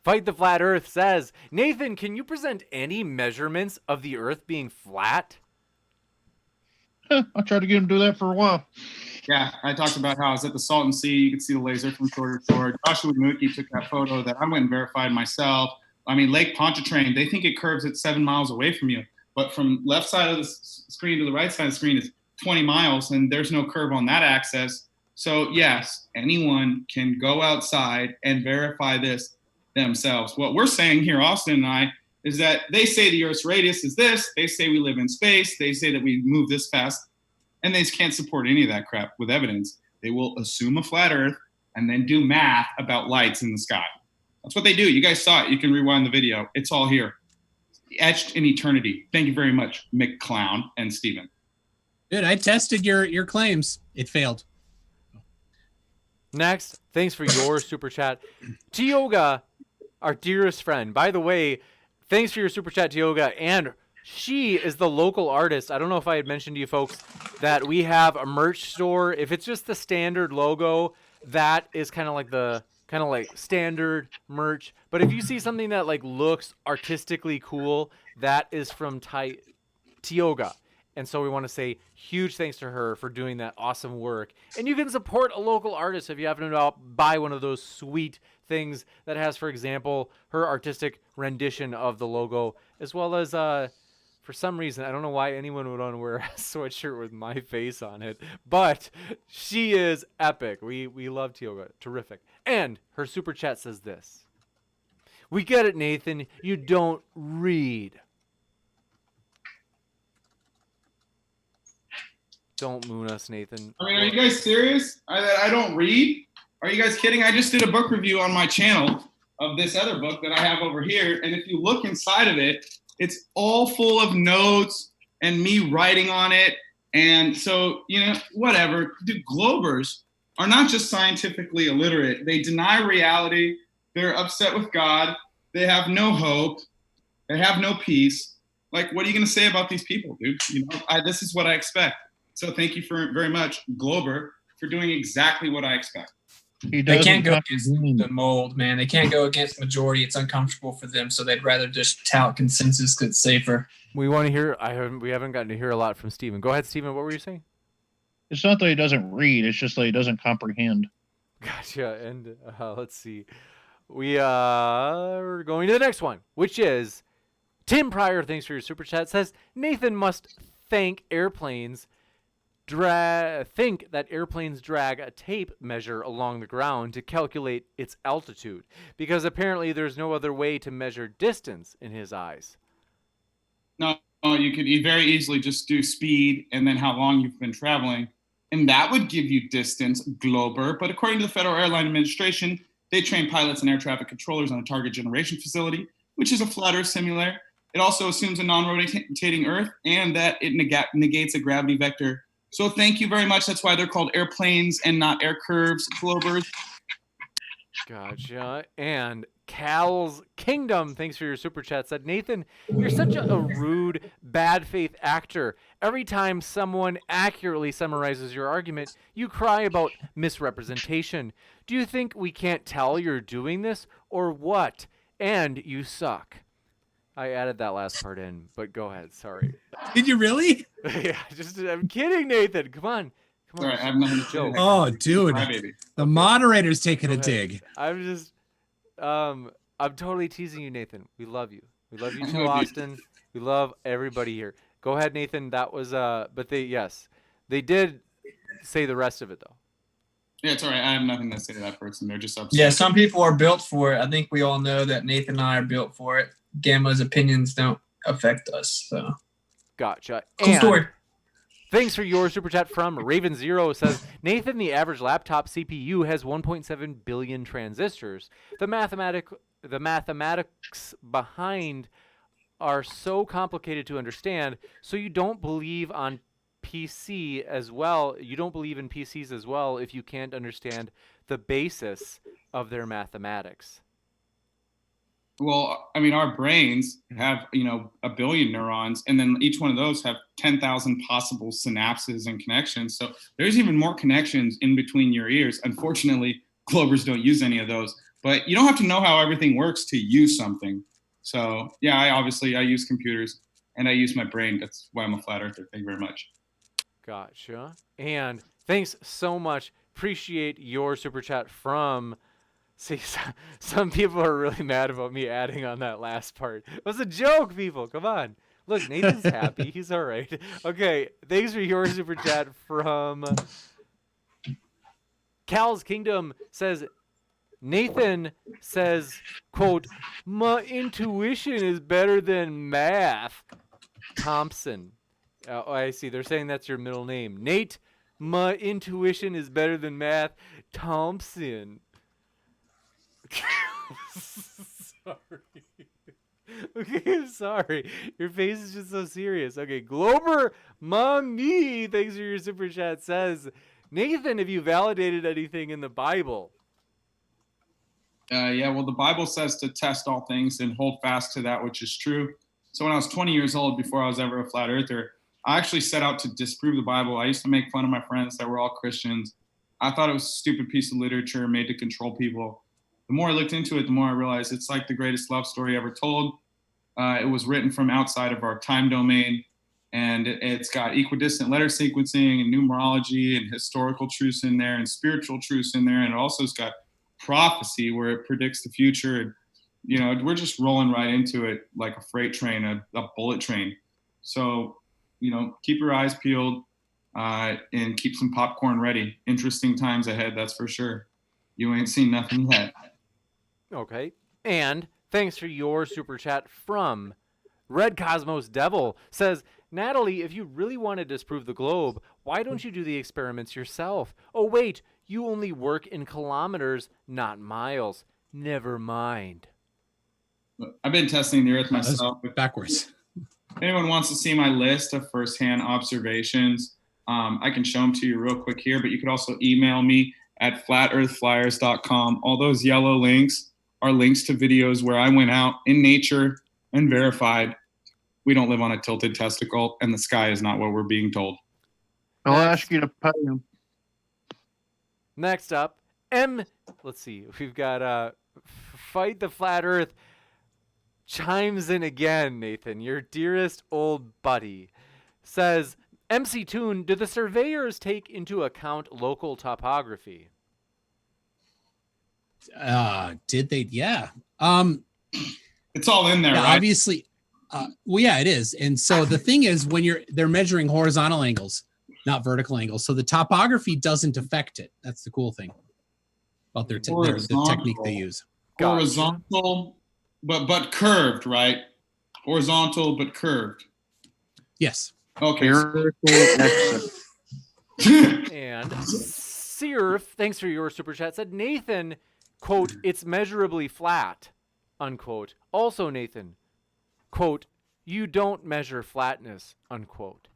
Speaker 1: Fight the Flat Earth says, Nathan, can you present any measurements of the Earth being flat?
Speaker 4: I tried to get him to do that for a while.
Speaker 2: Yeah, I talked about how I was at the Salton Sea. You could see the laser from shore to shore. Joshua Mookie took that photo that I went and verified myself. I mean, Lake Pontchartrain, they think it curves at 7 miles away from you. But from left side of the screen to the right side of the screen is 20 miles, and there's no curve on that axis. So, yes, anyone can go outside and verify this themselves. What we're saying here, Austin and I, is that they say the Earth's radius is this. They say we live in space. They say that we move this fast. And they can't support any of that crap with evidence. They will assume a flat Earth and then do math about lights in the sky. That's what they do. You guys saw it. You can rewind the video. It's all here. Etched in eternity. Thank you very much, McClown and Steven.
Speaker 3: Good. I tested your claims. It failed.
Speaker 1: Next, thanks for your super chat. Tioga, our dearest friend. By the way, thanks for your super chat, Tioga. And she is the local artist. I don't know if I had mentioned to you folks that we have a merch store. If it's just the standard logo, that is kind of like standard merch. But if you see something that like looks artistically cool, that is from Tioga. And so we want to say huge thanks to her for doing that awesome work. And you can support a local artist if you happen to buy one of those sweet things that has, for example, her artistic rendition of the logo, as well as, for some reason, I don't know why anyone would want to wear a sweatshirt with my face on it, but she is epic. We love Tioga. Terrific. And her super chat says this. We get it, Nathan. You don't read. Don't moon us, Nathan.
Speaker 2: I mean, are you guys serious? I don't read? Are you guys kidding? I just did a book review on my channel of this other book that I have over here. And if you look inside of it, it's all full of notes and me writing on it. And so, whatever. Dude, Globers are not just scientifically illiterate. They deny reality. They're upset with God. They have no hope. They have no peace. Like, what are you going to say about these people, dude? This is what I expect. So thank you very much, Glober, for doing exactly what I expect.
Speaker 6: They can't go against the mold, man. They can't go against majority. It's uncomfortable for them, so they'd rather just tout consensus because it's safer.
Speaker 1: We want to hear. We haven't gotten to hear a lot from Steven. Go ahead, Steven. What were you saying?
Speaker 4: It's not that he doesn't read. It's just that he doesn't comprehend.
Speaker 1: Gotcha. And let's see. We are going to the next one, which is Tim Pryor. Thanks for your super chat. Says Nathan must think that airplanes drag a tape measure along the ground to calculate its altitude, because apparently there's no other way to measure distance in his eyes.
Speaker 2: No, you could very easily just do speed and then how long you've been traveling, and that would give you distance, Glober. But according to the Federal Airline Administration, they train pilots and air traffic controllers on a target generation facility, which is a flat Earth simulator. It also assumes a non-rotating Earth and that it negates a gravity vector. So thank you very much. That's why they're called airplanes and not air curves, Globers.
Speaker 1: Gotcha. And Cal's Kingdom, thanks for your super chat, said, Nathan, you're such a rude, bad faith actor. Every time someone accurately summarizes your argument, you cry about misrepresentation. Do you think we can't tell you're doing this, or what? And you suck. I added that last part in, but go ahead. Sorry.
Speaker 3: Did you really?
Speaker 1: Yeah, I'm kidding, Nathan. Come Come
Speaker 2: All
Speaker 1: on.
Speaker 2: right, I have nothing to
Speaker 1: Joke.
Speaker 2: say.
Speaker 3: Oh, dude.
Speaker 2: Crybaby.
Speaker 3: The moderator's taking
Speaker 1: Go
Speaker 3: a
Speaker 1: ahead.
Speaker 3: dig.
Speaker 1: I'm just, I'm totally teasing you, Nathan. We love you. We love you
Speaker 2: I
Speaker 1: too,
Speaker 2: love you.
Speaker 1: Austin. We love everybody here. Go ahead, Nathan. That was, but they did say the rest of it though.
Speaker 2: Yeah, it's all right. I have nothing to say to that person. They're just upset.
Speaker 6: Yeah, some people are built for it. I think we all know that Nathan and I are built for it. Gamma's opinions don't affect us. So
Speaker 1: Gotcha.
Speaker 6: cool
Speaker 1: And
Speaker 6: story.
Speaker 1: thanks for your super chat from Raven Zero says, Nathan, the average laptop CPU has 1.7 billion transistors. The mathematics behind are so complicated to understand, so you don't believe on PC as well. You don't believe in PCs as well if you can't understand the basis of their mathematics.
Speaker 2: Well, I mean, our brains have, a billion neurons, and then each one of those have 10,000 possible synapses and connections. So there's even more connections in between your ears. Unfortunately, Glovers don't use any of those. But you don't have to know how everything works to use something. So, yeah, I use computers, and I use my brain. That's why I'm a flat earther. Thank you very much.
Speaker 1: Gotcha. And thanks so much. Appreciate your super chat from... See, some people are really mad about me adding on that last part. It was a joke, people. Come on. Look, Nathan's happy. He's all right. Okay, thanks for your super chat from Cal's Kingdom says, Nathan says, quote, my intuition is better than math. Thompson. Oh, I see. They're saying that's your middle name. Nate, my intuition is better than math. Thompson. Sorry. Okay, I'm sorry. Your face is just so serious. Okay, Glober Mommy, thanks for your super chat, says, Nathan, have you validated anything in the Bible?
Speaker 2: Yeah, well, the Bible says to test all things and hold fast to that which is true. So when I was 20 years old, before I was ever a flat earther, I actually set out to disprove the Bible. I used to make fun of my friends that were all Christians. I thought it was a stupid piece of literature made to control people. The more I looked into it, the more I realized it's like the greatest love story ever told. It was written from outside of our time domain, and it's got equidistant letter sequencing and numerology and historical truths in there and spiritual truths in there. And it also has got prophecy where it predicts the future. And, we're just rolling right into it like a freight train, a bullet train. So, keep your eyes peeled and keep some popcorn ready. Interesting times ahead, that's for sure. You ain't seen nothing yet.
Speaker 1: Okay. And thanks for your super chat from Red Cosmos Devil says, Natalie, if you really want to disprove the globe, why don't you do the experiments yourself? Oh, wait, you only work in kilometers, not miles. Never mind.
Speaker 2: I've been testing the Earth myself.
Speaker 3: Backwards.
Speaker 2: If anyone wants to see my list of firsthand observations, I can show them to you real quick here, but you could also email me at flatearthflyers.com. All those yellow links are links to videos where I went out in nature and verified we don't live on a tilted testicle and the sky is not what we're being told.
Speaker 4: I'll ask you to pay him.
Speaker 1: Next up, let's see. We've got Fight the Flat Earth chimes in again, Nathan. Your dearest old buddy says, MC Toon, do the surveyors take into account local topography?
Speaker 3: Did they? Yeah.
Speaker 2: It's all in there,
Speaker 3: Yeah,
Speaker 2: right?
Speaker 3: obviously. Well, yeah, it is. And so the thing is, when they're measuring horizontal angles, not vertical angles, so the topography doesn't affect it. That's the cool thing about the technique they use.
Speaker 1: Gotcha.
Speaker 2: Horizontal, but curved, right? Horizontal but curved.
Speaker 3: Yes.
Speaker 2: Okay.
Speaker 1: And Sirf, thanks for your super chat, said, Nathan, quote, it's measurably flat, unquote. Also, Nathan, quote, you don't measure flatness, unquote.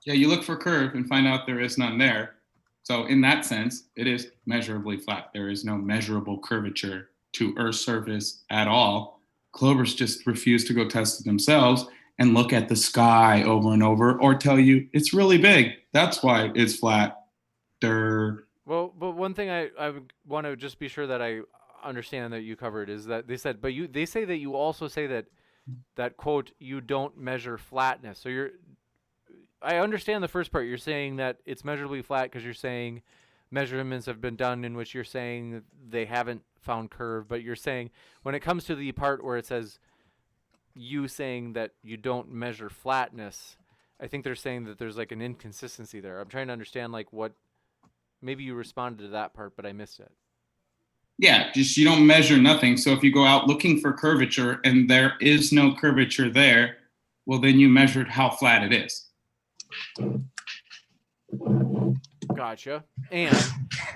Speaker 2: Yeah, you look for curve and find out there is none there. So in that sense, it is measurably flat. There is no measurable curvature to Earth's surface at all. Clovers just refuse to go test it themselves and look at the sky over and over or tell you it's really big. That's why it's flat. Well,
Speaker 1: but one thing I would want to just be sure that I understand that you covered is that they say that you also say that quote, you don't measure flatness. So I understand the first part. You're saying that it's measurably flat because you're saying measurements have been done in which you're saying they haven't found curve, but you're saying when it comes to the part where it says you saying that you don't measure flatness, I think they're saying that there's like an inconsistency there. I'm trying to understand like what, maybe you responded to that part, but I missed it.
Speaker 2: Yeah, just you don't measure nothing. So if you go out looking for curvature and there is no curvature there, well, then you measured how flat it is.
Speaker 1: Gotcha. And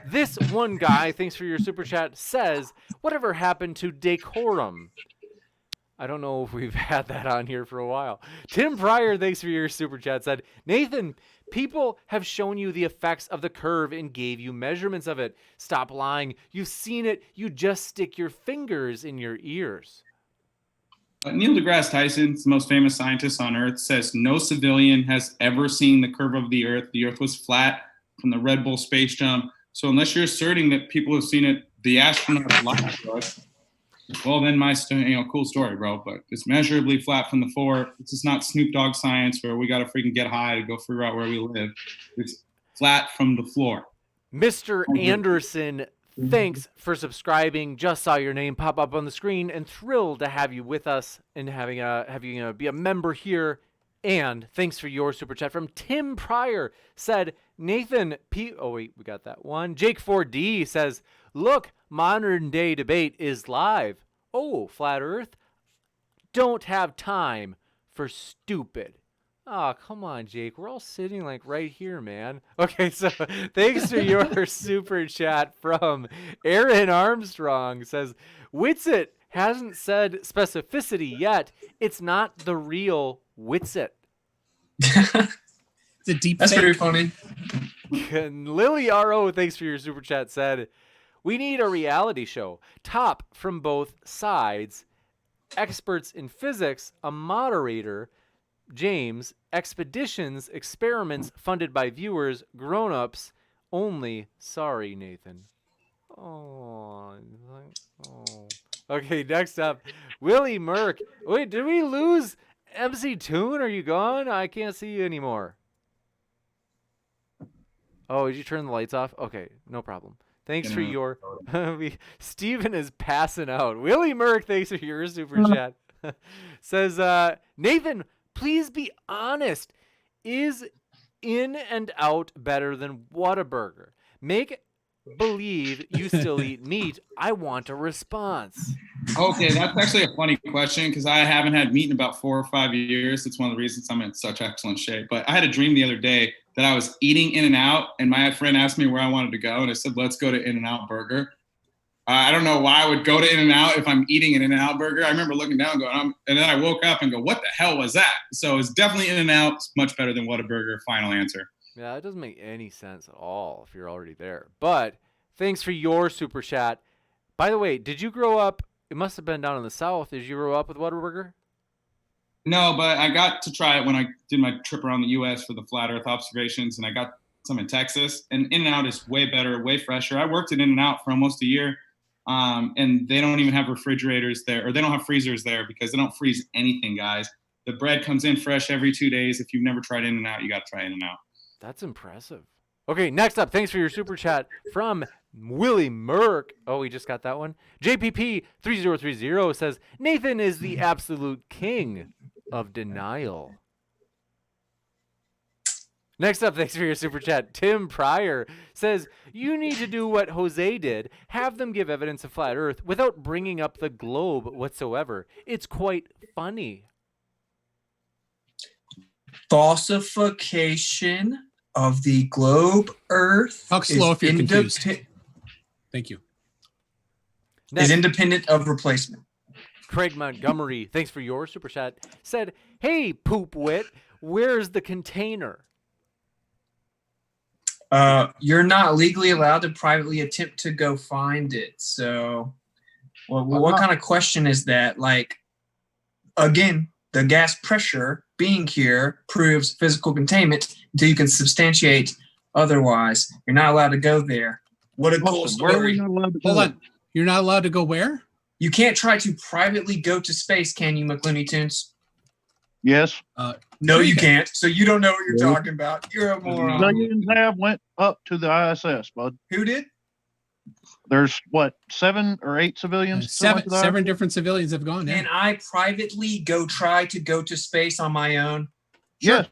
Speaker 1: this one guy, thanks for your super chat, says, whatever happened to decorum? I don't know if we've had that on here for a while. Tim Pryor, thanks for your super chat, said, Nathan, people have shown you the effects of the curve and gave you measurements of it. Stop lying. You've seen it. You just stick your fingers in your ears.
Speaker 2: Neil deGrasse Tyson, the most famous scientist on Earth, says no civilian has ever seen the curve of the Earth. The Earth was flat from the Red Bull space jump. So unless you're asserting that people have seen it, the astronauts lied to us. Well, then cool story, bro. But it's measurably flat from the floor. This is not Snoop Dogg science where we got to freaking get high to go figure out where we live. It's flat from the floor.
Speaker 1: Mr. Anderson, thanks for subscribing. Just saw your name pop up on the screen and thrilled to have you with us and having be a member here. And thanks for your super chat from Tim Pryor. Said, Nathan we got that one. Jake 4D says, look, Modern Day Debate is live. Oh, Flat Earth. Don't have time for stupid. Oh, come on, Jake. We're all sitting like right here, man. Okay, so thanks for your super chat from Aaron Armstrong. Says, Witsit hasn't said specificity yet. It's not the real Witsit.
Speaker 3: It's a deep
Speaker 6: That's
Speaker 3: fake.
Speaker 6: pretty funny.
Speaker 1: And Lily RO, thanks for your super chat, said, we need a reality show. Top from both sides. Experts in physics, a moderator, James, expeditions, experiments funded by viewers, grown-ups only. Sorry, Nathan. Oh. Okay, next up, Willie Merck. Wait, did we lose MC Toon? Are you gone? I can't see you anymore. Oh, did you turn the lights off? Okay, no problem. Thanks for your... Steven is passing out. Willie Merck, thanks for your super chat. Says, Nathan, please be honest. Is In and Out better than Whataburger? Make believe you still eat meat. I want a response.
Speaker 2: Okay, that's actually a funny question because I haven't had meat in about 4 or 5 years. It's one of the reasons I'm in such excellent shape. But I had a dream the other day that I was eating In-N-Out, and my friend asked me where I wanted to go, and I said, let's go to In-N-Out Burger. I don't know why I would go to In-N-Out if I'm eating an In-N-Out Burger. I remember looking down and going, and then I woke up and go, what the hell was that? So it's definitely In-N-Out. It's much better than Whataburger. Final answer.
Speaker 1: Yeah, it doesn't make any sense at all if you're already there. But thanks for your super chat. By the way, did you grow up? It must have been down in the South. Did you grow up with Whataburger?
Speaker 2: No, but I got to try it when I did my trip around the U.S. for the Flat Earth observations, and I got some in Texas. And In-N-Out is way better, way fresher. I worked at In-N-Out for almost a year, and they don't even have refrigerators there, or they don't have freezers there because they don't freeze anything, guys. The bread comes in fresh every 2 days. If you've never tried In-N-Out, you got to try In-N-Out.
Speaker 1: That's impressive. Okay, next up, thanks for your super chat from Willie Merck. Oh, we just got that one. JPP3030 says, Nathan is the absolute king of denial. Next up, thanks for your super chat. Tim Pryor says, you need to do what Jose did. Have them give evidence of flat earth without bringing up the globe whatsoever. It's quite funny.
Speaker 6: Falsification of the globe Earth
Speaker 3: Talk slow if you're confused. Thank you.
Speaker 1: Next,
Speaker 6: is independent of replacement.
Speaker 1: Craig Montgomery, thanks for your super chat, said, hey, poop wit, where's the container?
Speaker 6: You're not legally allowed to privately attempt to go find it. So what kind of question is that? Like, again, the gas pressure being here proves physical containment until you can substantiate otherwise. You're not allowed to go there. What a cool story.
Speaker 3: Hold on. You're not allowed to go where?
Speaker 6: You can't try to privately go to space, can you, McLooney Tunes?
Speaker 4: Yes.
Speaker 6: No, you can't. So you don't know what you're talking about. You're a moron.
Speaker 4: Civilians have went up to the ISS, bud.
Speaker 6: Who did?
Speaker 4: There's what, 7 or 8 civilians? that went to the
Speaker 3: Seven
Speaker 4: ISS?
Speaker 3: different civilians have gone.
Speaker 6: Can I privately try to go to space on my own?
Speaker 4: Yes.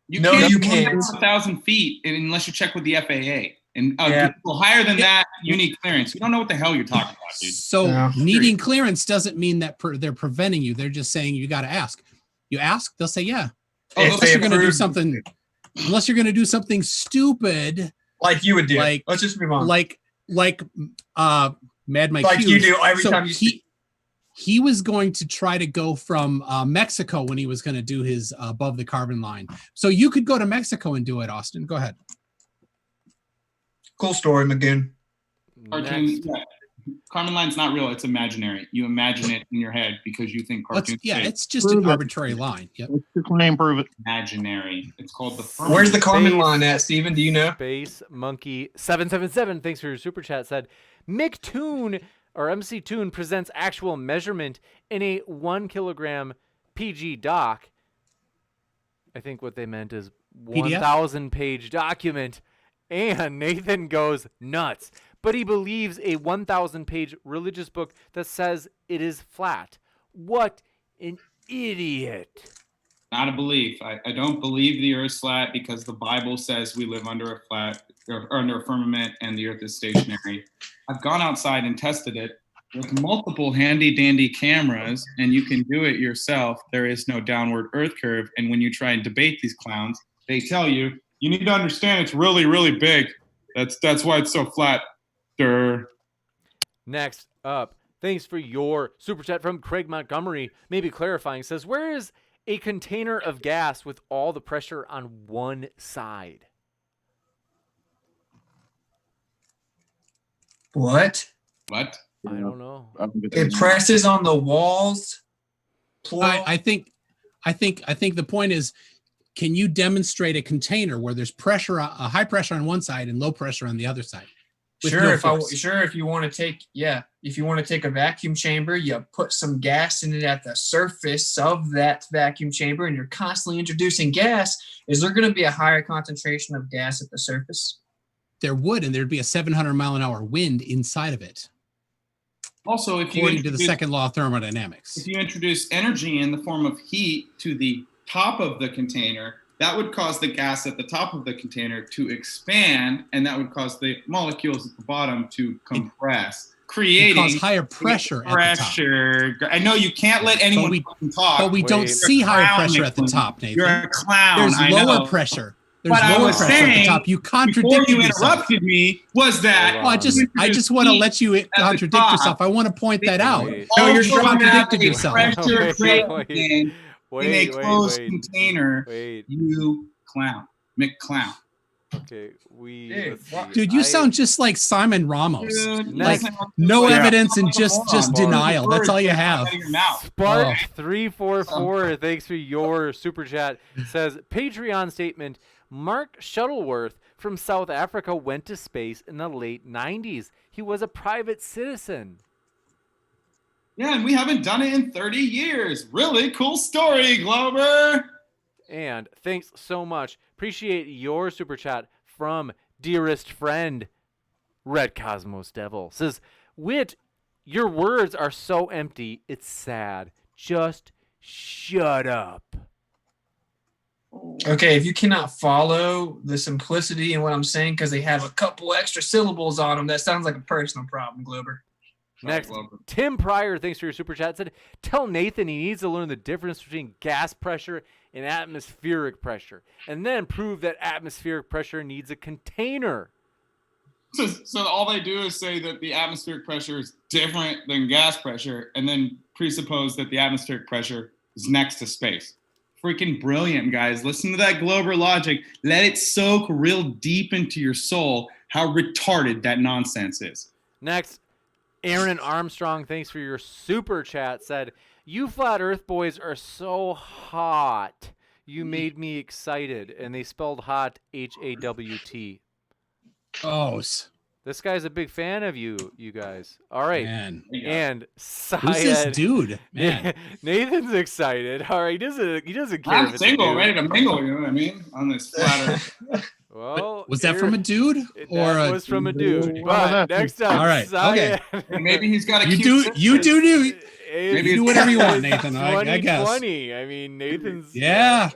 Speaker 6: No, you can't.
Speaker 2: 1,000 feet unless you check with the FAA. And
Speaker 6: Yeah.
Speaker 2: people higher than that, you need clearance. You don't know what the hell you're talking about, dude.
Speaker 3: So
Speaker 6: No.
Speaker 3: needing clearance doesn't mean that they're preventing you. They're just saying you got to ask. You ask, they'll say yeah.
Speaker 6: If
Speaker 3: Unless
Speaker 6: they
Speaker 3: you're going to do
Speaker 6: approve-
Speaker 3: something, unless you're going to do something stupid,
Speaker 6: like you would do.
Speaker 3: Like-
Speaker 6: Let's just move on.
Speaker 3: like Mad Mike
Speaker 6: Like
Speaker 3: Hughes.
Speaker 6: you do every
Speaker 3: So
Speaker 6: time you speak.
Speaker 3: he was going to try to go from Mexico when he was going to do his above the carbon line. So you could go to Mexico and do it, Austin. Go ahead.
Speaker 6: Cool story, McGoon.
Speaker 2: Cartoon,
Speaker 1: Next.
Speaker 2: yeah. Carbon line's not real. It's imaginary. You imagine it in your head because you think
Speaker 3: Let's,
Speaker 2: cartoons.
Speaker 3: yeah,
Speaker 2: fake.
Speaker 3: it's just
Speaker 4: Prove
Speaker 3: an
Speaker 4: it.
Speaker 3: arbitrary line. Yep.
Speaker 4: What's your claim? Prove it.
Speaker 2: Imaginary. It's called the.
Speaker 6: Where's the Carmen
Speaker 1: Space.
Speaker 6: line at, Steven? Do you know?
Speaker 1: Space Monkey 777, thanks for your super chat, said McToon or MC Toon presents actual measurement in a 1 kilogram PG doc. I think what they meant is
Speaker 3: PDF?
Speaker 1: 1,000 page document. And Nathan goes nuts. But he believes a 1,000 page religious book that says it is flat. What an idiot.
Speaker 2: Not a belief. I don't believe the Earth's flat because the Bible says we live under a flat or under a firmament and the Earth is stationary. I've gone outside and tested it with multiple handy dandy cameras, and you can do it yourself. There is no downward Earth curve, and when you try and debate these clowns, they tell you you need to understand it's really really big. That's why it's so flat. Durr.
Speaker 1: Next up, thanks for your super chat from Craig Montgomery. Maybe clarifying, says, where is a container of gas with all the pressure on one side?
Speaker 6: What?
Speaker 2: What?
Speaker 1: I don't know.
Speaker 4: I don't get that.
Speaker 6: It presses on the walls. Plural.
Speaker 3: I think the point is, can you demonstrate a container where there's pressure, a high pressure on one side and low pressure on the other side? with
Speaker 6: Sure,
Speaker 3: no
Speaker 6: if
Speaker 3: force?
Speaker 6: if you want to take a vacuum chamber, you put some gas in it at the surface of that vacuum chamber, and you're constantly introducing gas. Is there going to be a higher concentration of gas at the surface?
Speaker 3: There would, and there'd be a 700 mile an hour wind inside of it,
Speaker 2: Also, if you
Speaker 3: according to the
Speaker 2: introduce-
Speaker 3: second law of thermodynamics.
Speaker 2: if you introduce energy in the form of heat to the top of the container, that would cause the gas at the top of the container to expand, and that would cause the molecules at the bottom to compress,
Speaker 3: It
Speaker 2: creating
Speaker 3: cause higher pressure at the top.
Speaker 2: pressure. I know you can't let anyone
Speaker 3: we-
Speaker 2: fucking talk.
Speaker 3: But we don't
Speaker 1: Wait.
Speaker 3: see
Speaker 2: You're a
Speaker 3: higher
Speaker 2: clown,
Speaker 3: pressure at the
Speaker 2: McToon.
Speaker 3: top, Nathan.
Speaker 2: You're a clown.
Speaker 3: There's
Speaker 2: I
Speaker 3: lower
Speaker 2: know.
Speaker 3: pressure. There's
Speaker 2: What I
Speaker 3: lower
Speaker 2: was
Speaker 3: pressure at the
Speaker 2: saying
Speaker 3: top. You
Speaker 2: Before
Speaker 3: contradicted
Speaker 2: you
Speaker 3: yourself.
Speaker 2: interrupted me, was that
Speaker 1: Hold
Speaker 3: Well,
Speaker 1: on.
Speaker 3: I just want to let you contradict
Speaker 2: top.
Speaker 3: yourself. I want to point that out.
Speaker 1: Wait.
Speaker 6: No, you're
Speaker 2: also
Speaker 3: contradicted
Speaker 2: have a
Speaker 3: yourself.
Speaker 2: Pressure
Speaker 1: Wait,
Speaker 2: gradient
Speaker 1: wait,
Speaker 2: in
Speaker 1: Wait,
Speaker 2: a closed
Speaker 1: wait.
Speaker 2: container.
Speaker 1: Wait.
Speaker 2: You clown, McClown.
Speaker 1: Okay,
Speaker 6: Dude,
Speaker 1: let's see.
Speaker 6: what-
Speaker 3: Dude, you sound just like Simon Ramos.
Speaker 2: Dude,
Speaker 1: Like,
Speaker 2: listen,
Speaker 3: No
Speaker 2: yeah.
Speaker 3: evidence and just
Speaker 1: Hold on.
Speaker 3: denial. That's all you have.
Speaker 2: Out of your mouth.
Speaker 1: Spark
Speaker 3: Oh.
Speaker 1: 344, thanks for your super chat, says Patreon statement. Mark Shuttleworth from South Africa went to space in the late 90s. He was a private citizen.
Speaker 2: Yeah, and we haven't done it in 30 years. Really cool story, Glover.
Speaker 1: And thanks so much. Appreciate your super chat from dearest friend, Red Cosmos Devil. Says, Wit, your words are so empty, it's sad. Just shut up.
Speaker 6: Okay, if you cannot follow the simplicity in what I'm saying because they have a couple extra syllables on them, that sounds like a personal problem, Glover.
Speaker 1: Next,
Speaker 2: Glover.
Speaker 1: Tim Pryor, thanks for your super chat, said, tell Nathan he needs to learn the difference between gas pressure and atmospheric pressure, and then prove that atmospheric pressure needs a container.
Speaker 2: So all they do is say that the atmospheric pressure is different than gas pressure, and then presuppose that the atmospheric pressure is next to space. Freaking brilliant, guys. Listen to that Glover logic. Let it soak real deep into your soul how retarded that nonsense is.
Speaker 1: Next, Aaron Armstrong, thanks for your super chat, said, you flat earth boys are so hot. You made me excited. And they spelled hot Hawt.
Speaker 3: Oh,
Speaker 1: This guy's a big fan of you guys. All right.
Speaker 3: Man.
Speaker 1: And
Speaker 3: Who's this
Speaker 1: Syed,
Speaker 3: dude? Man.
Speaker 1: Nathan's excited. All right, he doesn't care. if
Speaker 2: I'm
Speaker 1: it's a
Speaker 2: single,
Speaker 1: dude.
Speaker 2: ready to mingle. You know what I mean? On this flat Earth.
Speaker 1: Well,
Speaker 3: Was that from a dude?
Speaker 1: That was from a dude. But next up,
Speaker 3: All right,
Speaker 1: Syed,
Speaker 2: Maybe he's got a
Speaker 3: You
Speaker 2: cute
Speaker 3: do
Speaker 2: sister.
Speaker 3: you do
Speaker 2: Maybe
Speaker 3: do
Speaker 2: it's
Speaker 3: whatever you want, Nathan. I guess.
Speaker 1: 2020. I mean, Nathan's.
Speaker 3: Yeah.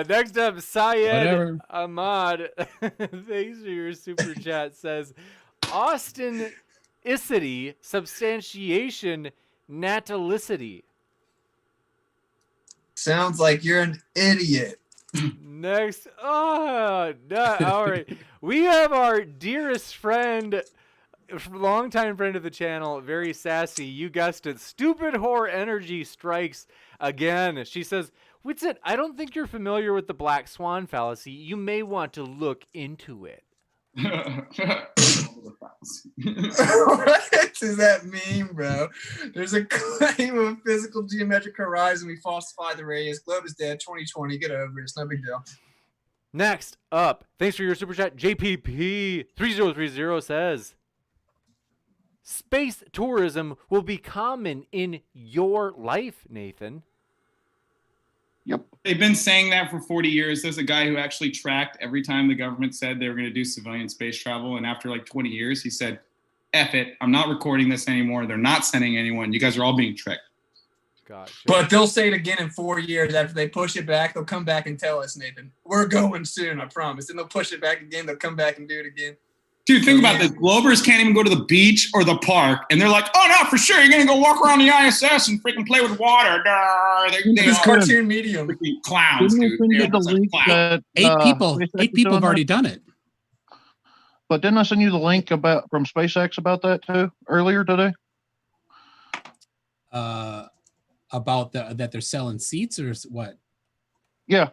Speaker 1: Next up, Syed
Speaker 3: Whatever.
Speaker 1: Ahmad. Thanks for your super chat. Says Austenicity, substantiation, natalicity.
Speaker 6: Sounds like you're an idiot.
Speaker 1: Next, all right. We have our dearest friend, longtime friend of the channel, very sassy. You guessed it. Stupid whore energy strikes again. She says, Witsit, I don't think you're familiar with the black swan fallacy. You may want to look into it.
Speaker 6: What does that mean, bro? There's a claim of physical geometric horizon. We falsify the radius. Globe is dead. 2020. Get over it. It's no big deal.
Speaker 1: Next up, thanks for your super chat. JPP3030 says, space tourism will be common in your life, Nathan.
Speaker 4: Yep.
Speaker 2: They've been saying that for 40 years. There's a guy who actually tracked every time the government said they were going to do civilian space travel. And after like 20 years, he said, F it. I'm not recording this anymore. They're not sending anyone. You guys are all being tricked.
Speaker 1: Gotcha.
Speaker 6: But they'll say it again in 4 years after they push it back. They'll come back and tell us, Nathan, we're going soon, I promise. And they'll push it back again. They'll come back and do it again.
Speaker 2: Dude, think about this. Globers can't even go to the beach or the park. And they're like, oh, no, for sure. You're going to go walk around the ISS and freaking play with water. They
Speaker 6: It's
Speaker 2: are
Speaker 6: cartoon medium.
Speaker 2: freaking clowns,
Speaker 4: Didn't
Speaker 2: dude.
Speaker 4: I send you
Speaker 2: They're
Speaker 4: the
Speaker 2: just like
Speaker 4: link
Speaker 2: clowns.
Speaker 4: that,
Speaker 3: Eight people
Speaker 4: SpaceX
Speaker 3: have already
Speaker 4: is doing
Speaker 3: done it.
Speaker 4: that? But didn't I send you the link from SpaceX about that too earlier today?
Speaker 3: About that they're selling seats or what?
Speaker 4: Yeah.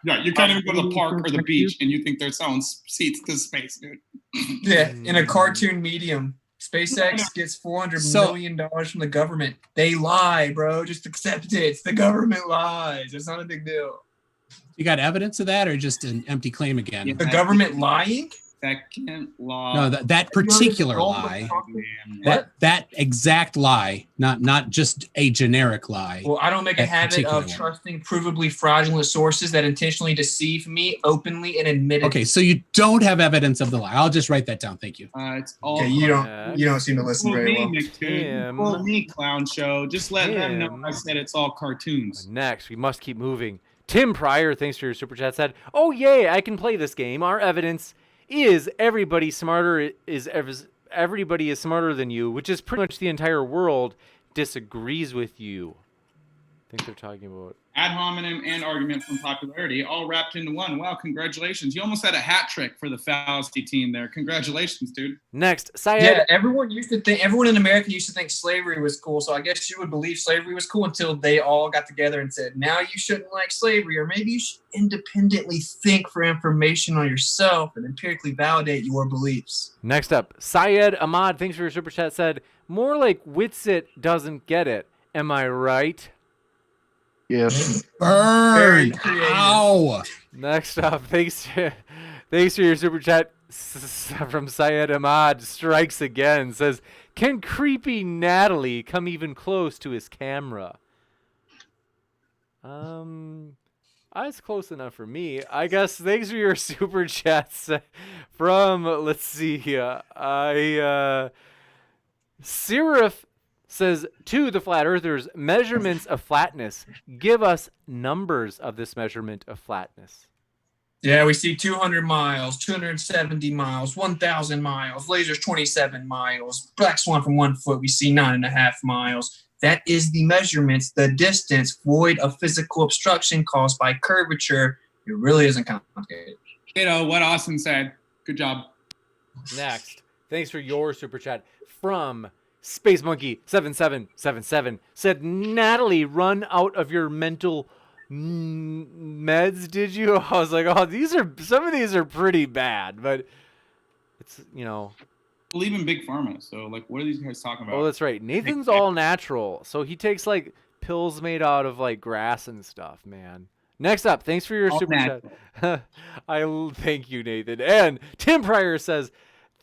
Speaker 2: Yeah, you can't even go to the park or the beach, and you think they're selling seats to space, dude.
Speaker 6: Yeah, in a cartoon medium. SpaceX gets $400 million from the government. They lie, bro. Just accept it. The government lies. It's not a big deal.
Speaker 3: You got evidence of that, or just an empty claim again?
Speaker 2: Yeah.
Speaker 6: The government lying?
Speaker 2: Second law.
Speaker 3: No, that particular lie, that exact lie, not just a generic lie.
Speaker 6: Well, I don't make a
Speaker 3: That
Speaker 6: habit
Speaker 3: particular
Speaker 6: of
Speaker 3: one.
Speaker 6: trusting provably fraudulent sources that intentionally deceive me openly and admit it.
Speaker 3: Okay, so you don't have evidence of the lie. I'll just write that down. Thank you.
Speaker 2: It's all
Speaker 6: Okay, you don't seem to listen
Speaker 2: Fool
Speaker 6: very
Speaker 2: me,
Speaker 6: well.
Speaker 2: McToon. Fool me, clown show. Just let them know I said it's all cartoons.
Speaker 1: Next, we must keep moving. Tim Pryor, thanks for your super chat, said, oh, yay, I can play this game. Our evidence is everybody is smarter than you, which is pretty much the entire world disagrees with you. I think they're talking about
Speaker 2: Ad hominem and argument from popularity all wrapped into one. Wow, congratulations. You almost had a hat trick for the fallacy team there. Congratulations, dude.
Speaker 1: next. Syed,
Speaker 6: Yeah, everyone in America used to think slavery was cool. So I guess you would believe slavery was cool until they all got together and said, now you shouldn't like slavery, or maybe you should independently think for information on yourself and empirically validate your beliefs.
Speaker 1: Next up, Syed Ahmad, thanks for your super chat, said, more like Witsit doesn't get it. Am I right?
Speaker 4: Yes.
Speaker 3: Burn!
Speaker 6: creative.
Speaker 3: Ow!
Speaker 1: Next up, thanks for your super chat from Syed Ahmad, strikes again, says, can creepy Natalie come even close to his camera? That's close enough for me. I guess thanks for your super chats from, let's see here, Seraph says, to the flat earthers, measurements of flatness. Give us numbers of this measurement of flatness.
Speaker 6: Yeah, we see 200 miles, 270 miles, 1,000 miles, lasers 27 miles, black swan from 1 foot, we see 9.5 miles. That is the measurements, the distance, void of physical obstruction caused by curvature. It really isn't complicated.
Speaker 2: You know what Austin said. Good job.
Speaker 1: Next, thanks for your super chat from Space Monkey 7777 said, Natalie, run out of your mental meds, did you? I was like, oh, some of these are pretty bad, but it's,
Speaker 2: Believe in big pharma. So, like, what are these guys talking about?
Speaker 1: oh, that's right. Nathan's all natural, so he takes like pills made out of like grass and stuff, man. Next up, thanks for your
Speaker 2: All
Speaker 1: super chat. I thank you, Nathan. And Tim Pryor says,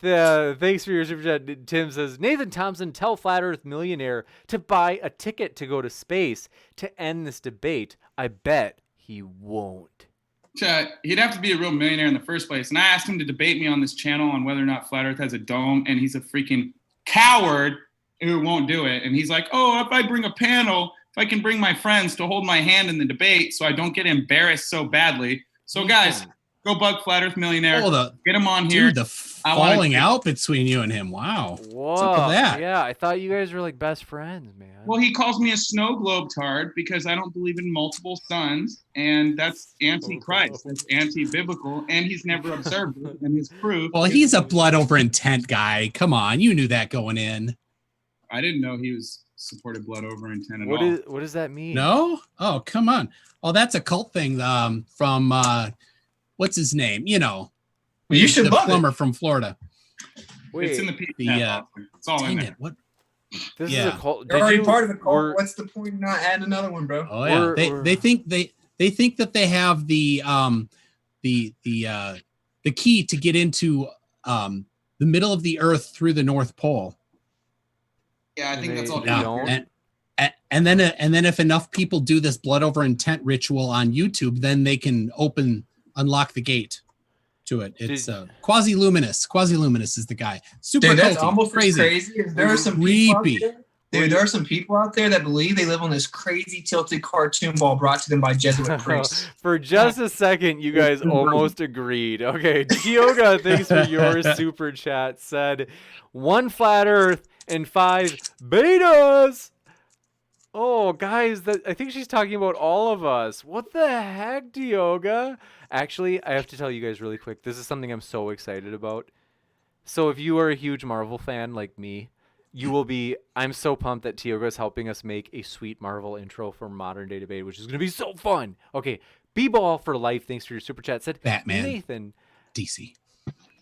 Speaker 1: Thanks for your super chat. Tim says, Nathan Thompson, tell Flat Earth Millionaire to buy a ticket to go to space to end this debate. I bet he won't.
Speaker 2: He'd have to be a real millionaire in the first place. And I asked him to debate me on this channel on whether or not Flat Earth has a dome, and he's a freaking coward who won't do it. And he's like, oh, if I bring a panel, if I can bring my friends to hold my hand in the debate so I don't get embarrassed so badly. So, guys, go bug Flat Earth Millionaire. Get him on here.
Speaker 3: Dude, the falling out between you and him. Wow.
Speaker 1: Whoa.
Speaker 3: What's up with that?
Speaker 1: Yeah, I thought you guys were like best friends, man.
Speaker 2: Well, he calls me a snow globe tard because I don't believe in multiple suns, and that's anti-Christ. That's anti-biblical, and he's never observed it, and his proof.
Speaker 3: Well, he's a blood over intent guy. Come on, you knew that going in.
Speaker 2: I didn't know he was supported blood over intent at all.
Speaker 1: What does that mean?
Speaker 3: No? Oh, come on. Oh, that's a cult thing from what's his name? You know,
Speaker 6: well, you should
Speaker 3: the plumber from Florida.
Speaker 2: Wait, it's in the PDF. It's all in there.
Speaker 3: What?
Speaker 1: This is a cult.
Speaker 6: You're already part of the cult. What's the point of not adding another one, bro?
Speaker 3: Oh yeah, they think that they have the key to get into the middle of the Earth through the North Pole.
Speaker 2: Yeah, I think that's all.
Speaker 3: And then if enough people do this blood over intent ritual on YouTube, then they can unlock the gate to it. It's Quasi-Luminous. Quasi-Luminous is the guy. Super
Speaker 6: Dude, that's
Speaker 3: culty,
Speaker 6: almost crazy. There are some people out
Speaker 3: creepy.
Speaker 6: there, there are some people out there that believe they live on this crazy tilted cartoon ball brought to them by Jesuit priests.
Speaker 1: For just a second, you guys almost agreed. Okay, Tioga, thanks for your super chat. Said 1 flat Earth and 5 betas. Oh, guys, I think she's talking about all of us. What the heck, Tioga? Actually, I have to tell you guys really quick. This is something I'm so excited about. So if you are a huge Marvel fan like me, you will be. I'm so pumped that Tioga is helping us make a sweet Marvel intro for Modern Day Debate, which is going to be so fun. Okay, B-Ball for life. Thanks for your super chat. Said
Speaker 3: Batman.
Speaker 1: Nathan.
Speaker 3: DC.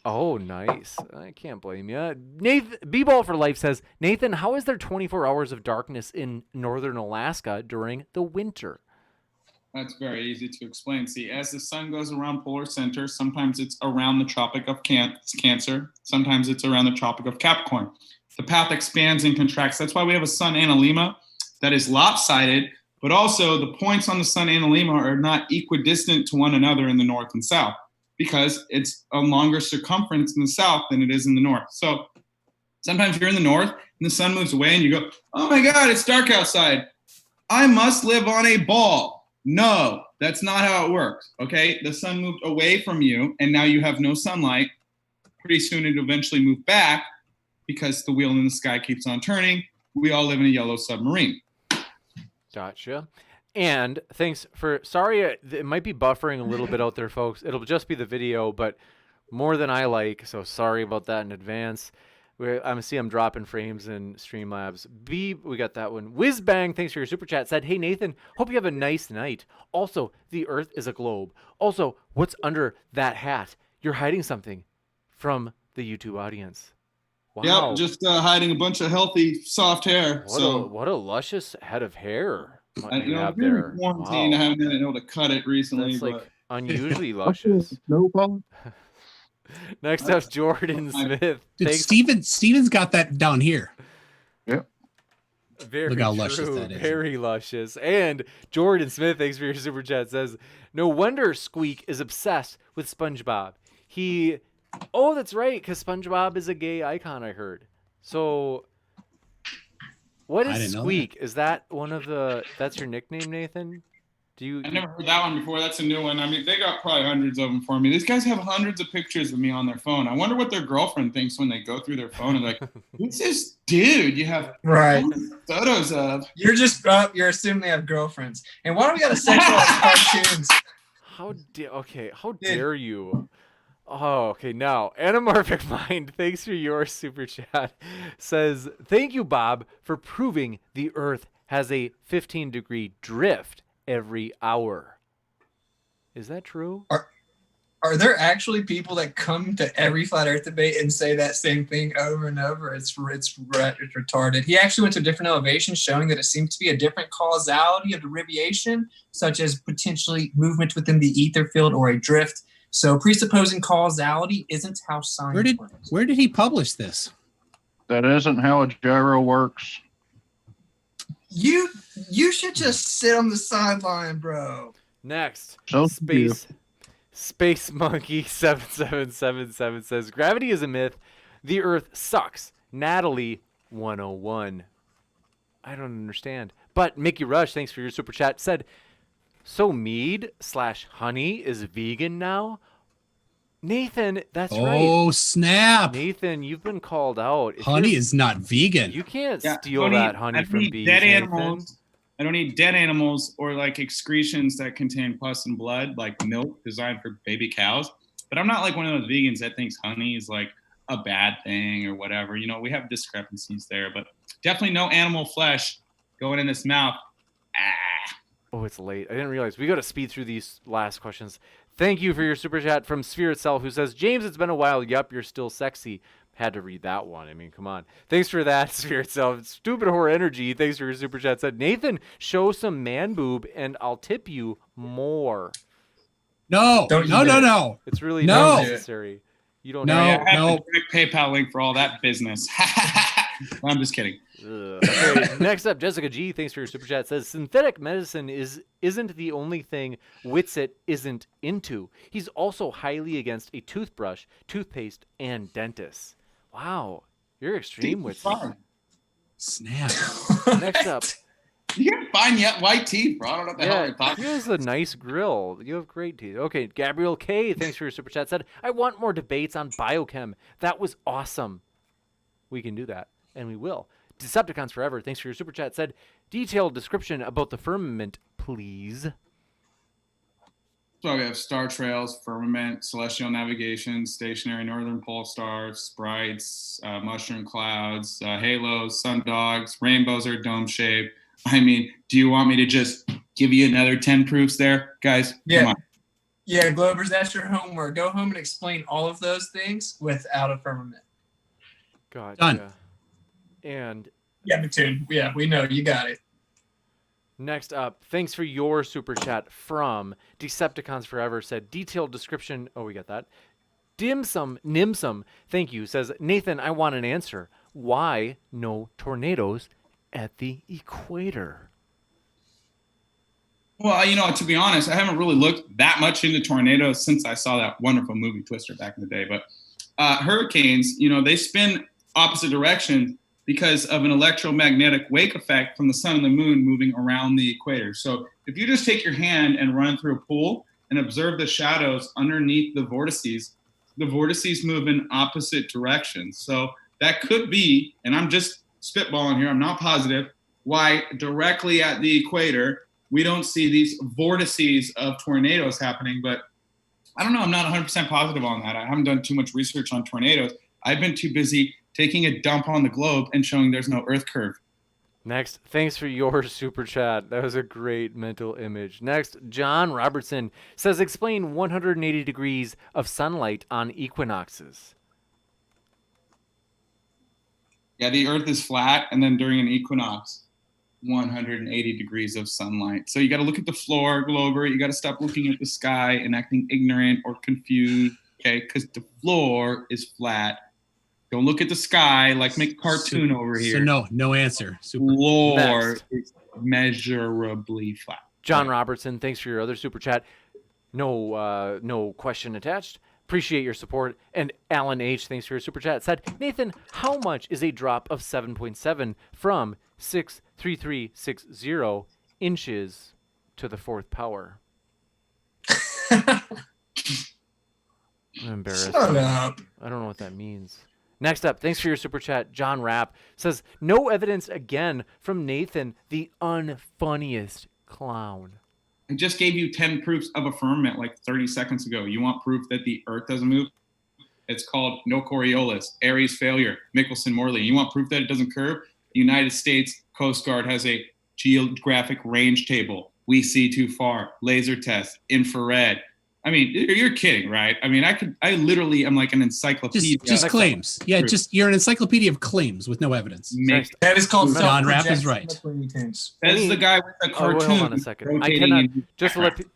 Speaker 1: Oh, nice. I can't blame you. Nathan, B-Ball for life says, Nathan, how is there 24 hours of darkness in northern Alaska during the winter?
Speaker 2: That's very easy to explain. See, as the sun goes around polar center, sometimes it's around the Tropic of Cancer. Sometimes it's around the Tropic of Capricorn. The path expands and contracts. That's why we have a sun analemma that is lopsided, but also the points on the sun analemma are not equidistant to one another in the north and south because it's a longer circumference in the south than it is in the north. So sometimes you're in the north and the sun moves away and you go, oh my God, it's dark outside. I must live on a ball. No, that's not how it works, okay? The sun moved away from you, and now you have no sunlight. Pretty soon it'll eventually move back because the wheel in the sky keeps on turning. We all live in a yellow submarine.
Speaker 1: Gotcha. And thanks for, sorry, it might be buffering a little bit out there, folks. It'll just be the video, but more than I like, so sorry about that in advance. I'm dropping frames in Streamlabs. We got that one. Whiz Bang, thanks for your super chat. Said, hey Nathan, hope you have a nice night. Also, the Earth is a globe. Also, what's under that hat? You're hiding something from the YouTube audience. Wow.
Speaker 2: Yep, just hiding a bunch of healthy, soft hair.
Speaker 1: What a luscious head of hair you have
Speaker 2: there.
Speaker 1: there.
Speaker 2: Quarantine, I haven't been able to cut it recently.
Speaker 1: That's like unusually luscious.
Speaker 4: No problem.
Speaker 1: Next up, Jordan Smith.
Speaker 3: Dude, Steven's got that down here.
Speaker 4: Yep.
Speaker 1: Very
Speaker 3: Look how
Speaker 1: true.
Speaker 3: luscious that is.
Speaker 1: Very luscious. And Jordan Smith, thanks for your super chat, says, no wonder Squeak is obsessed with SpongeBob. Oh, that's right, because SpongeBob is a gay icon, I heard. So, what is Squeak? Is that that's your nickname, Nathan?
Speaker 2: I never heard that one before. That's a new one. I mean, they got probably hundreds of them for me. These guys have hundreds of pictures of me on their phone. I wonder what their girlfriend thinks when they go through their phone and like, who's this dude you have photos of?
Speaker 6: You're just you're assuming they have girlfriends. And why do we got to sexualize cartoons?
Speaker 1: How dare you? Oh, okay. Now, Anamorphic Mind, thanks for your super chat, says, thank you, Bob, for proving the Earth has a 15-degree drift every hour. Is that true?
Speaker 6: Are there actually people that come to every flat Earth debate and say that same thing over and over? It's retarded. He actually went to different elevations showing that it seems to be a different causality of the radiation, such as potentially movement within the ether field or a drift. So presupposing causality isn't how science works.
Speaker 3: Where did he publish this?
Speaker 4: That isn't how a gyro works.
Speaker 6: You should just sit on the sideline, bro.
Speaker 1: Next,
Speaker 4: So
Speaker 1: Space Monkey 7777 says gravity is a myth. The Earth sucks. Natalie 101. I don't understand. But Mickey Rush, thanks for your super chat, said, so mead/honey is vegan now? Nathan, that's right.
Speaker 3: Oh, snap.
Speaker 1: Nathan, you've been called out. If
Speaker 3: Honey
Speaker 1: you're-
Speaker 3: is not vegan.
Speaker 1: You can't
Speaker 2: Yeah,
Speaker 1: steal that honey from bees,
Speaker 2: dead
Speaker 1: Nathan.
Speaker 2: animals. I don't eat dead animals or like excretions that contain pus and blood, like milk designed for baby cows. But I'm not like one of those vegans that thinks honey is like a bad thing or whatever. You know, we have discrepancies there, but definitely no animal flesh going in this mouth.
Speaker 1: Oh, it's late. I didn't realize. We got to speed through these last questions. Thank you for your super chat from Sphere Itself, who says, James, it's been a while. Yup, you're still sexy. Had to read that one. I mean, come on. Thanks for that, Sphere Itself. Stupid Horror Energy, thanks for your super chat. Said, Nathan, show some man boob and I'll tip you more.
Speaker 3: No.
Speaker 1: It's really
Speaker 3: No.
Speaker 1: not necessary. You don't
Speaker 3: No.
Speaker 1: have
Speaker 2: I have the direct PayPal link for all that business. I'm just kidding.
Speaker 1: Okay, next up, Jessica G, thanks for your super chat, says synthetic medicine isn't the only thing Witsit isn't into. He's also highly against a toothbrush, toothpaste, and dentists. Wow, you're extreme, Witsit.
Speaker 3: Snap.
Speaker 1: Next up,
Speaker 2: You got fine yet white teeth, bro. I don't know what the hell
Speaker 1: yeah,
Speaker 2: you're talking
Speaker 1: he has a nice grill. You have great teeth. Okay, Gabrielle K, thanks for your super chat, said, I want more debates on biochem. That was awesome. We can do that, and we will. Decepticons Forever, thanks for your super chat, said, detailed description about the firmament, please.
Speaker 2: So we have star trails, firmament, celestial navigation, stationary northern pole stars, sprites, mushroom clouds, halos, sundogs, rainbows are dome shaped. I mean, do you want me to just give you another 10 proofs there? Guys, come on.
Speaker 6: Yeah, Globers, that's your homework. Go home and explain all of those things without a firmament.
Speaker 1: Gotcha.
Speaker 3: Done.
Speaker 1: And
Speaker 6: Yeah, McToon. Yeah, we know. You got it.
Speaker 1: next up, thanks for your super chat from Decepticons Forever, said, detailed description. Oh, we got that. Nimsum, thank you, says, Nathan, I want an answer. Why no tornadoes at the equator?
Speaker 2: Well, you know, to be honest, I haven't really looked that much into tornadoes since I saw that wonderful movie Twister back in the day. But hurricanes, you know, they spin opposite directions because of an electromagnetic wake effect from the sun and the moon moving around the equator. So if you just take your hand and run through a pool and observe the shadows underneath the vortices move in opposite directions. So that could be, and I'm just spitballing here, I'm not positive, why directly at the equator we don't see these vortices of tornadoes happening. But I don't know, I'm not 100% positive on that. I haven't done too much research on tornadoes. I've been too busy taking a dump on the globe and showing there's no earth curve.
Speaker 1: Next, thanks for your super chat. That was a great mental image. Next, John Robertson says, explain 180 degrees of sunlight on equinoxes.
Speaker 2: Yeah, the earth is flat, and then during an equinox, 180 degrees of sunlight. So you got to look at the floor, Glover. You got to stop looking at the sky and acting ignorant or confused, okay? Because the floor is flat. Don't look at the sky like McCartoon over here.
Speaker 3: So no answer. Super.
Speaker 2: Floor is measurably flat.
Speaker 1: John Robertson, thanks for your other super chat. No question attached. Appreciate your support. And Alan H, thanks for your super chat, said, Nathan, how much is a drop of 7.7 from 63360 inches to the fourth power? I'm embarrassed.
Speaker 6: Shut up.
Speaker 1: I don't know what that means. Next up, thanks for your super chat. John Rapp says, no evidence again from Nathan, the unfunniest clown.
Speaker 2: I just gave you 10 proofs of a firmament like 30 seconds ago. You want proof that the earth doesn't move? It's called no Coriolis, Aries failure, Michelson-Morley. You want proof that it doesn't curve? The United States Coast Guard has a geographic range table. We see too far, laser test, infrared, I mean, you're kidding, right? I mean, I literally am like an encyclopedia.
Speaker 3: Just claims. Yeah, you're an encyclopedia of claims with no evidence.
Speaker 6: That is called
Speaker 3: John Rapp is
Speaker 6: self-projection.
Speaker 3: right.
Speaker 6: That's what he thinks.
Speaker 2: As the guy with the cartoon.
Speaker 1: Hold on a second. I
Speaker 2: rotating
Speaker 1: cannot
Speaker 2: in-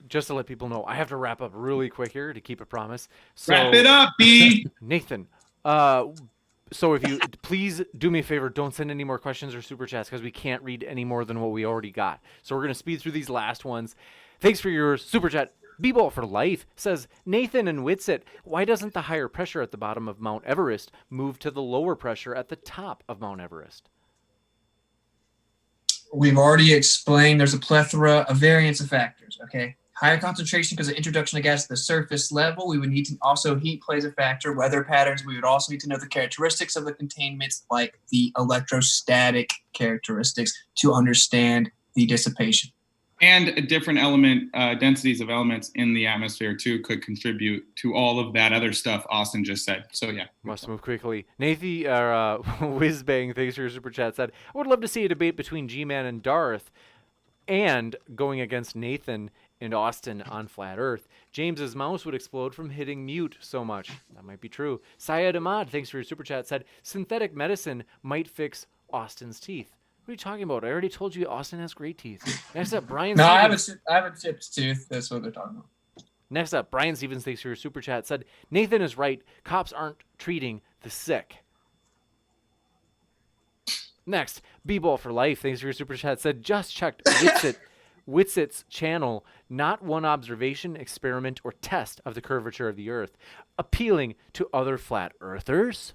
Speaker 1: just to let people know. I have to wrap up really quick here to keep a promise. So,
Speaker 2: Wrap it up, B.
Speaker 1: Nathan. So if you please do me a favor, don't send any more questions or super chats because we can't read any more than what we already got. So we're gonna speed through these last ones. Thanks for your super chat. B-Ball for Life says, Nathan and Witsit, why doesn't the higher pressure at the bottom of Mount Everest move to the lower pressure at the top of Mount Everest?
Speaker 6: We've already explained there's a plethora of variance of factors, okay? Higher concentration because of introduction of gas at the surface level. We would need to also heat plays a factor, weather patterns. We would also need to know the characteristics of the containments, like the electrostatic characteristics, to understand the dissipation.
Speaker 2: And different element densities of elements in the atmosphere too could contribute to all of that other stuff Austin just said. So yeah,
Speaker 1: must move quickly. Nathan Whizbang, thanks for your super chat, said, I would love to see a debate between G-Man and Darth, and going against Nathan and Austin on Flat Earth. James's mouse would explode from hitting mute so much. That might be true. Syed Ahmad, thanks for your super chat, said synthetic medicine might fix Austin's teeth. What are you talking about? I already told you Austin has great teeth. Next up, Brian
Speaker 6: No, I
Speaker 1: Stevens.
Speaker 6: haven't chipped his tooth. That's what they're talking about.
Speaker 1: Next up, Brian Stevens, thanks for your super chat, said Nathan is right. Cops aren't treating the sick. Next, B-Ball for Life, thanks for your super chat, said just checked Witsit's channel, not one observation, experiment, or test of the curvature of the Earth, appealing to other flat earthers.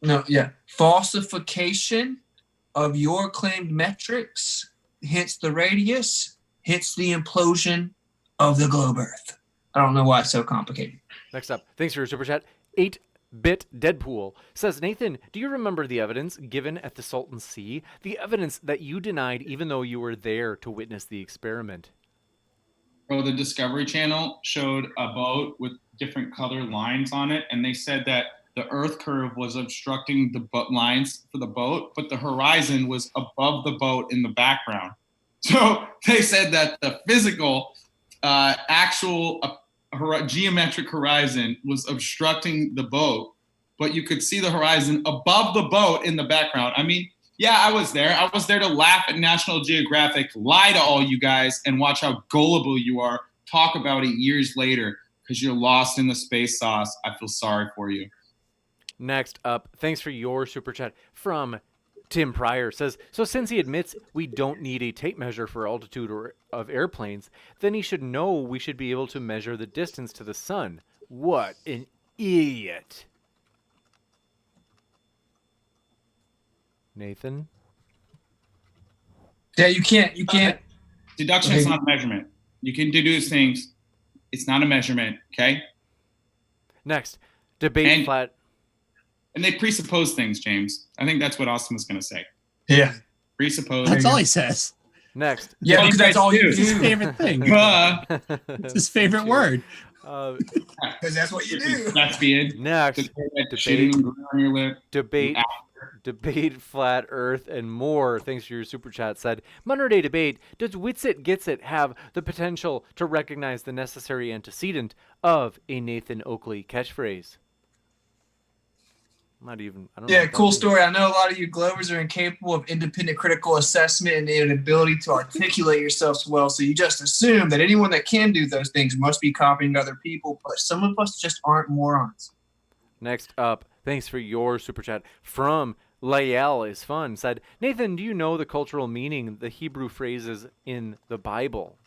Speaker 6: No, yeah. Falsification of your claimed metrics, hence the radius, hence the implosion of the globe Earth. I don't know why it's so complicated.
Speaker 1: Next up, thanks for your super chat. 8-Bit Deadpool says, Nathan, do you remember the evidence given at the Salton Sea? The evidence that you denied even though you were there to witness the experiment.
Speaker 2: Bro, the Discovery Channel showed a boat with different color lines on it, and they said that the Earth curve was obstructing the lines for the boat, but the horizon was above the boat in the background. So they said that the physical, actual geometric horizon was obstructing the boat, but you could see the horizon above the boat in the background. I mean, yeah, I was there. I was there to laugh at National Geographic, lie to all you guys, and watch how gullible you are. Talk about it years later because you're lost in the space sauce. I feel sorry for you.
Speaker 1: Next up, thanks for your super chat from Tim Pryor, says, so since he admits we don't need a tape measure for altitude of airplanes, then he should know we should be able to measure the distance to the sun. What an idiot. Nathan?
Speaker 6: Yeah, you can't.
Speaker 2: Deduction is not a measurement. You can deduce things. It's not a measurement, okay?
Speaker 1: Next, debate flat.
Speaker 2: And they presuppose things, James. I think that's what Austin was going to say.
Speaker 6: Yeah.
Speaker 2: Presuppose.
Speaker 3: That's all he says.
Speaker 1: Next.
Speaker 6: Yeah, because that's all you
Speaker 3: It's his
Speaker 6: do.
Speaker 3: favorite thing. It's his favorite word.
Speaker 6: Because that's what you do.
Speaker 2: That's being.
Speaker 1: Next, debate flat Earth and more. Thanks for your super chat. Said Modern-DayDebate. Does Witsit Gitsit have the potential to recognize the necessary antecedent of a Nathan Oakley catchphrase? I don't know.
Speaker 6: Yeah, cool story. I know a lot of you Glovers are incapable of independent critical assessment and an ability to articulate yourselves well. So you just assume that anyone that can do those things must be copying other people, but some of us just aren't morons.
Speaker 1: Next up, thanks for your super chat from Lael is fun. Said, Nathan, do you know the cultural meaning, the Hebrew phrases in the Bible?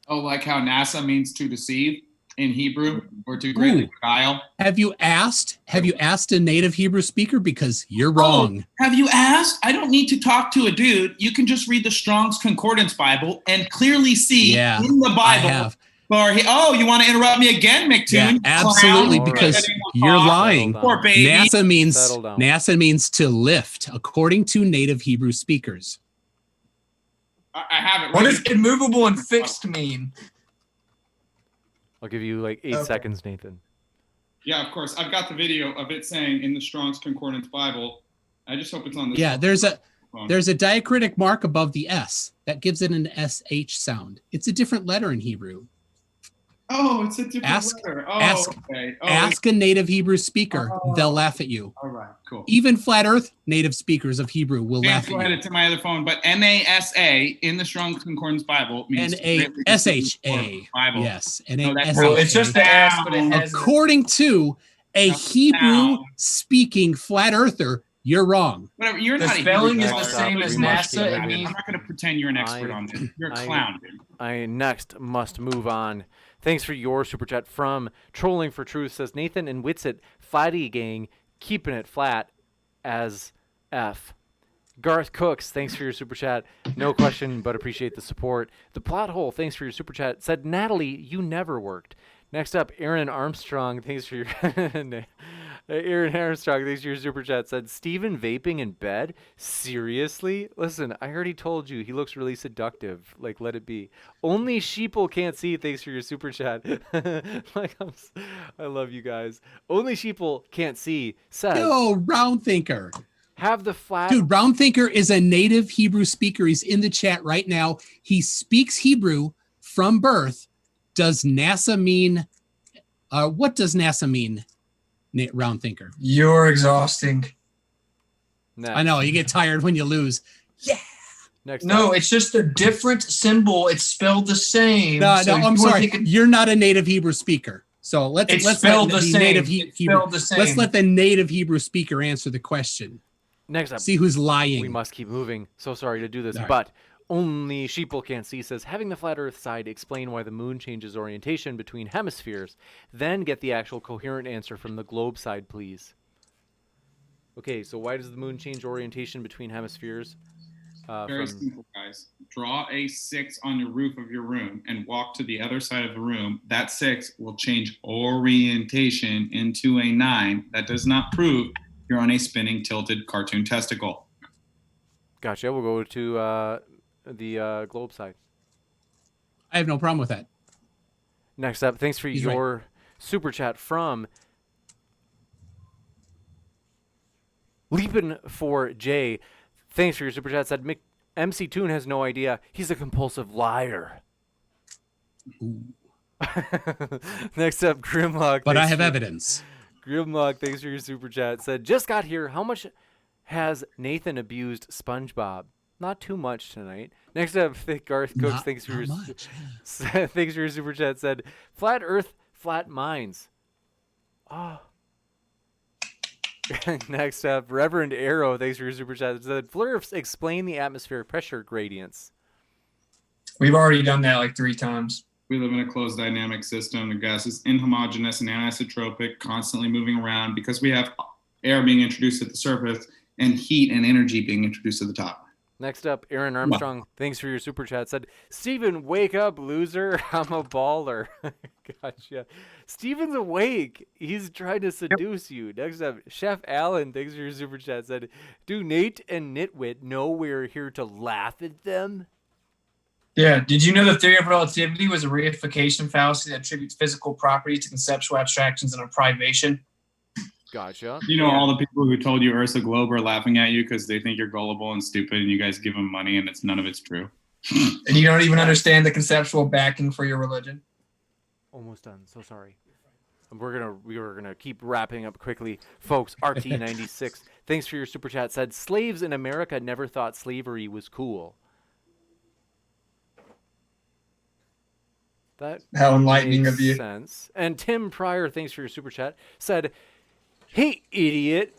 Speaker 2: Oh, like how NASA means to deceive in Hebrew, or to greatly beguile.
Speaker 3: Have you asked a native Hebrew speaker? Because you're wrong.
Speaker 2: Oh, have you asked? I don't need to talk to a dude. You can just read the Strong's Concordance Bible and clearly see in the Bible.
Speaker 3: I have.
Speaker 2: You want to interrupt me again, McToon?
Speaker 3: Yeah, absolutely,
Speaker 2: Clown.
Speaker 3: because you're lying.
Speaker 2: Poor baby.
Speaker 3: NASA means to lift, according to native Hebrew speakers.
Speaker 2: I have it.
Speaker 6: What does immovable and fixed mean?
Speaker 1: I'll give you like 8 seconds, Nathan.
Speaker 2: Yeah, of course. I've got the video of it saying in the Strong's Concordance Bible. I just hope it's on this.
Speaker 3: Yeah, there's a diacritic mark above the S that gives it an SH sound. It's a different letter in Hebrew.
Speaker 2: Oh, it's a different
Speaker 3: Ask-
Speaker 2: letter. Oh,
Speaker 3: ask-
Speaker 2: okay. Oh,
Speaker 3: Ask a native Hebrew speaker.
Speaker 2: Oh.
Speaker 3: They'll laugh at you.
Speaker 2: all right, cool.
Speaker 3: Even flat Earth native speakers of Hebrew will laugh at
Speaker 2: Translated
Speaker 3: you.
Speaker 2: to my other phone, but NASA in the Strong's Concordance Bible means
Speaker 3: NASHA.
Speaker 2: Bible.
Speaker 3: Yes.
Speaker 2: No, that's
Speaker 6: Well, it's just the S,
Speaker 2: Now.
Speaker 6: but it has.
Speaker 3: According to a
Speaker 2: Now.
Speaker 3: Hebrew speaking flat earther, you're wrong.
Speaker 2: Whatever. You're
Speaker 6: The
Speaker 2: not a
Speaker 6: spelling
Speaker 2: Hebrew
Speaker 6: is the
Speaker 2: scholar.
Speaker 6: same as
Speaker 1: We must
Speaker 6: NASA.
Speaker 1: keep
Speaker 6: It
Speaker 1: moving.
Speaker 6: means
Speaker 2: I'm not going to pretend you're an expert on this. You're a clown, dude.
Speaker 1: I next must move on. Thanks for your super chat from Trolling for Truth. Says Nathan and Witsit, Flatty Gang, keeping it flat as F. Garth Cooks, thanks for your super chat. No question, but appreciate the support. The Plot Hole, thanks for your super chat. Said Natalie, you never worked. Next up, Aaron Armstrong, thanks for your Aaron Armstrong, thanks for your super chat. Said Steven vaping in bed? Seriously? Listen, I already told you he looks really seductive. Like, let it be. Only sheeple can't see. Thanks for your super chat. I love you guys. Only sheeple can't see. Says
Speaker 3: Yo, Round Thinker.
Speaker 1: have the flat.
Speaker 3: Dude, Round Thinker is a native Hebrew speaker. He's in the chat right now. He speaks Hebrew from birth. Does NASA mean, what does NASA mean, Round Thinker?
Speaker 6: you're exhausting.
Speaker 1: Next.
Speaker 3: I know, you get tired when you lose.
Speaker 1: Next
Speaker 6: No,
Speaker 1: up.
Speaker 6: it's just a different symbol. It's spelled the same.
Speaker 3: No,
Speaker 6: So
Speaker 3: no,
Speaker 6: you
Speaker 3: I'm
Speaker 6: wanna
Speaker 3: sorry.
Speaker 6: think
Speaker 3: You're not a native Hebrew speaker. So let's
Speaker 6: It's
Speaker 3: let
Speaker 6: spelled the
Speaker 3: the
Speaker 6: same.
Speaker 3: native
Speaker 6: It's
Speaker 3: Hebrew.
Speaker 6: spelled the same.
Speaker 3: Let's let the native Hebrew speaker answer the question.
Speaker 1: Next up.
Speaker 3: See who's lying.
Speaker 1: We must keep moving. So sorry to do this,
Speaker 3: All right.
Speaker 1: but only sheeple can't see. Says having the flat Earth side explain why the moon changes orientation between hemispheres, then get the actual coherent answer from the globe side, please. Okay, so why does the moon change orientation between hemispheres?
Speaker 2: Very simple, guys. Draw a 6 on the roof of your room and walk to the other side of the room. That 6 will change orientation into a 9. That does not prove you're on a spinning, tilted cartoon testicle.
Speaker 1: Gotcha. We'll go to the globe side.
Speaker 3: I have no problem with that.
Speaker 1: Next up, thanks for
Speaker 3: He's
Speaker 1: your super chat from Leapin' for Jay. Thanks for your super chat. Said MC Toon has no idea. He's a compulsive liar.
Speaker 3: Ooh.
Speaker 1: Next up, Grimlock.
Speaker 3: But I
Speaker 1: thanks
Speaker 3: have
Speaker 1: for-
Speaker 3: evidence.
Speaker 1: Grimlock, thanks for your super chat. Said just got here. How much has Nathan abused SpongeBob? Not too much tonight. Next up, Garth Cooks.
Speaker 3: Not-
Speaker 1: Thanks for
Speaker 3: not
Speaker 1: your
Speaker 3: much.
Speaker 1: thanks for your super chat. Said flat Earth, flat minds. Oh. Next up, Reverend Arrow. Thanks for your super chat. Said Flurfs explain the atmospheric pressure gradients.
Speaker 6: We've already done that like 3 times.
Speaker 2: We live in a closed dynamic system. The gas is inhomogeneous and anisotropic, constantly moving around because we have air being introduced at the surface and heat and energy being introduced at the top.
Speaker 1: Next up, Aaron Armstrong. Thanks for your super chat. Said, Steven, wake up, loser. I'm a baller. Gotcha. Steven's awake. He's trying to seduce you. Next up, Chef Allen. Thanks for your super chat. Said, do Nate and Nitwit know we're here to laugh at them?
Speaker 6: Yeah. Did you know the theory of relativity was a reification fallacy that attributes physical properties to conceptual abstractions and a privation?
Speaker 1: Gotcha.
Speaker 2: You know, all the people who told you Earth's a globe are laughing at you because they think you're gullible and stupid and you guys give them money and none of it's true.
Speaker 6: And you don't even understand the conceptual backing for your religion?
Speaker 1: Almost done. So sorry. We were gonna keep wrapping up quickly, folks. RT96. Thanks for your super chat. Said slaves in America never thought slavery was cool. That
Speaker 6: How enlightening
Speaker 1: makes
Speaker 6: of you.
Speaker 1: sense. And Tim Pryor, thanks for your super chat. Said, "Hey, idiot!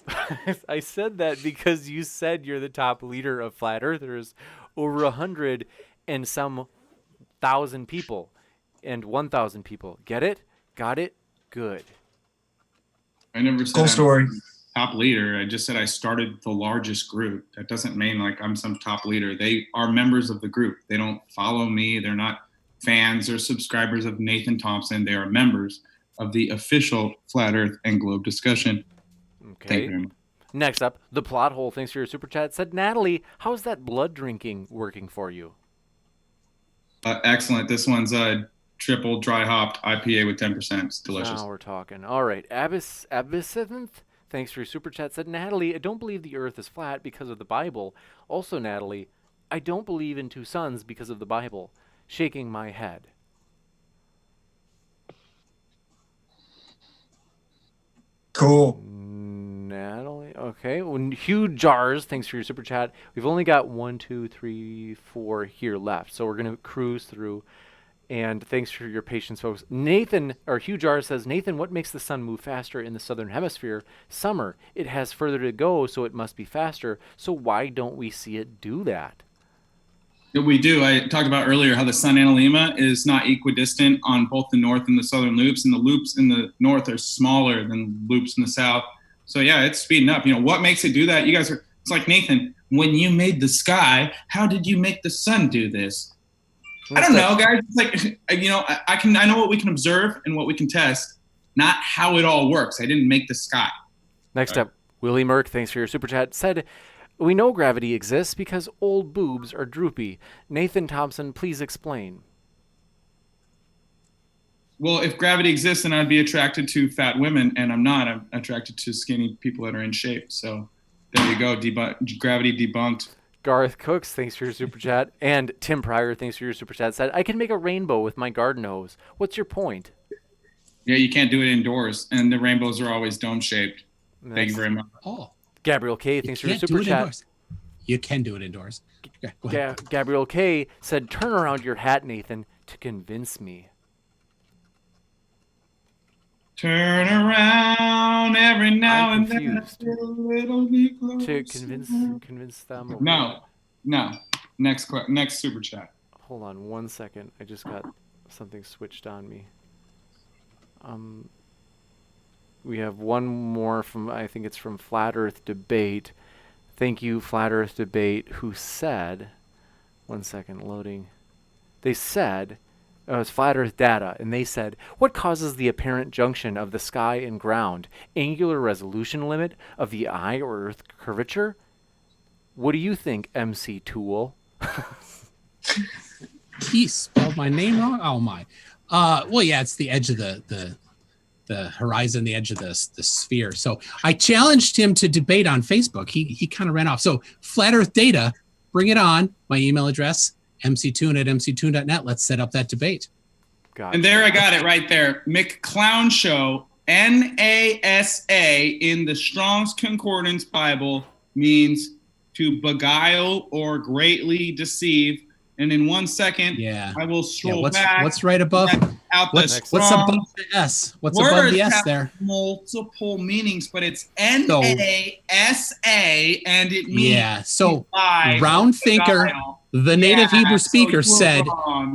Speaker 1: I said that because you said you're the top leader of flat earthers. Over 100 and some thousand people, and 1,000 people. Get it? Got it? Good."
Speaker 2: I never said
Speaker 6: Cool
Speaker 2: I'm
Speaker 6: story.
Speaker 2: top leader. I just said I started the largest group. That doesn't mean like I'm some top leader. They are members of the group. They don't follow me. They're not fans or subscribers of Nathan Thompson. They are members of the official Flat Earth and Globe discussion. Thank you
Speaker 1: Okay.
Speaker 2: very much.
Speaker 1: Next up, the plot hole. Thanks for your super chat. Said, Natalie, how's that blood drinking working for you?
Speaker 2: Excellent. This one's a triple dry hopped IPA with 10%. It's delicious.
Speaker 1: Now we're talking. All right. Abyssinth, thanks for your super chat. Said, Natalie, I don't believe the earth is flat because of the Bible. Also, Natalie, I don't believe in two suns because of the Bible. Shaking my head.
Speaker 6: Cool.
Speaker 1: Natalie. Okay. Well, Hugh Jars, thanks for your super chat. We've only got 1, 2, 3, 4 here left, so we're gonna cruise through. And thanks for your patience, folks. Nathan, or Hugh Jars says, Nathan, what makes the sun move faster in the southern hemisphere? Summer. It has further to go, so it must be faster. So why don't we see it do that?
Speaker 2: We do. I talked about earlier how the sun analemma is not equidistant on both the north and the southern loops, and the loops in the north are smaller than loops in the south. So yeah, it's speeding up. What makes it do that? You guys are, it's like, Nathan, when you made the sky, how did you make the sun do this? I don't know, guys. It's like, I know what we can observe and what we can test, not how it all works. I didn't make the sky.
Speaker 1: Next up, Willie Merck, thanks for your super chat, said, we know gravity exists because old boobs are droopy. Nathan Thompson, please explain.
Speaker 2: Well, if gravity exists, then I'd be attracted to fat women, and I'm not. I'm attracted to skinny people that are in shape. So there you go. Gravity debunked.
Speaker 1: Garth Cooks, thanks for your super chat. And Tim Pryor, thanks for your super chat, said, I can make a rainbow with my garden hose. What's your point?
Speaker 2: Yeah, you can't do it indoors, and the rainbows are always dome-shaped. Thank you very much.
Speaker 3: Oh,
Speaker 1: Gabriel K, thanks for your super chat.
Speaker 3: Indoors. You can do it indoors. Okay, go ahead.
Speaker 1: Gabriel K said, turn around your hat, Nathan, to convince me.
Speaker 2: Turn around every now
Speaker 1: I'm
Speaker 2: and then.
Speaker 1: confused.
Speaker 2: A little bit
Speaker 1: To
Speaker 2: closer.
Speaker 1: convince them. Or
Speaker 2: No. Next super chat.
Speaker 1: Hold on 1 second. I just got something switched on me. We have one more from, I think it's from Flat Earth Debate. Thank you, Flat Earth Debate, who said, 1 second, loading. They said, it's Flat Earth Data, and they said, what causes the apparent junction of the sky and ground? Angular resolution limit of the eye or Earth curvature? What do you think, MC Tool?
Speaker 3: He spelled my name wrong? Oh, my. Well, yeah, it's the edge of the horizon, the edge of the sphere. So I challenged him to debate on Facebook. He kind of ran off. So Flat Earth Data, bring it on. My email address, mctoon@mctoon.net. Let's set up that debate.
Speaker 1: Gotcha.
Speaker 2: And there I got it right there. McClown Show, NASA in the Strong's Concordance Bible means to beguile or greatly deceive. And in 1 second, I will scroll back.
Speaker 3: What's right above? What's above the S? What's above the S there?
Speaker 2: Multiple meanings, but it's NASA, and it means
Speaker 3: so round thinker, the native Hebrew speaker said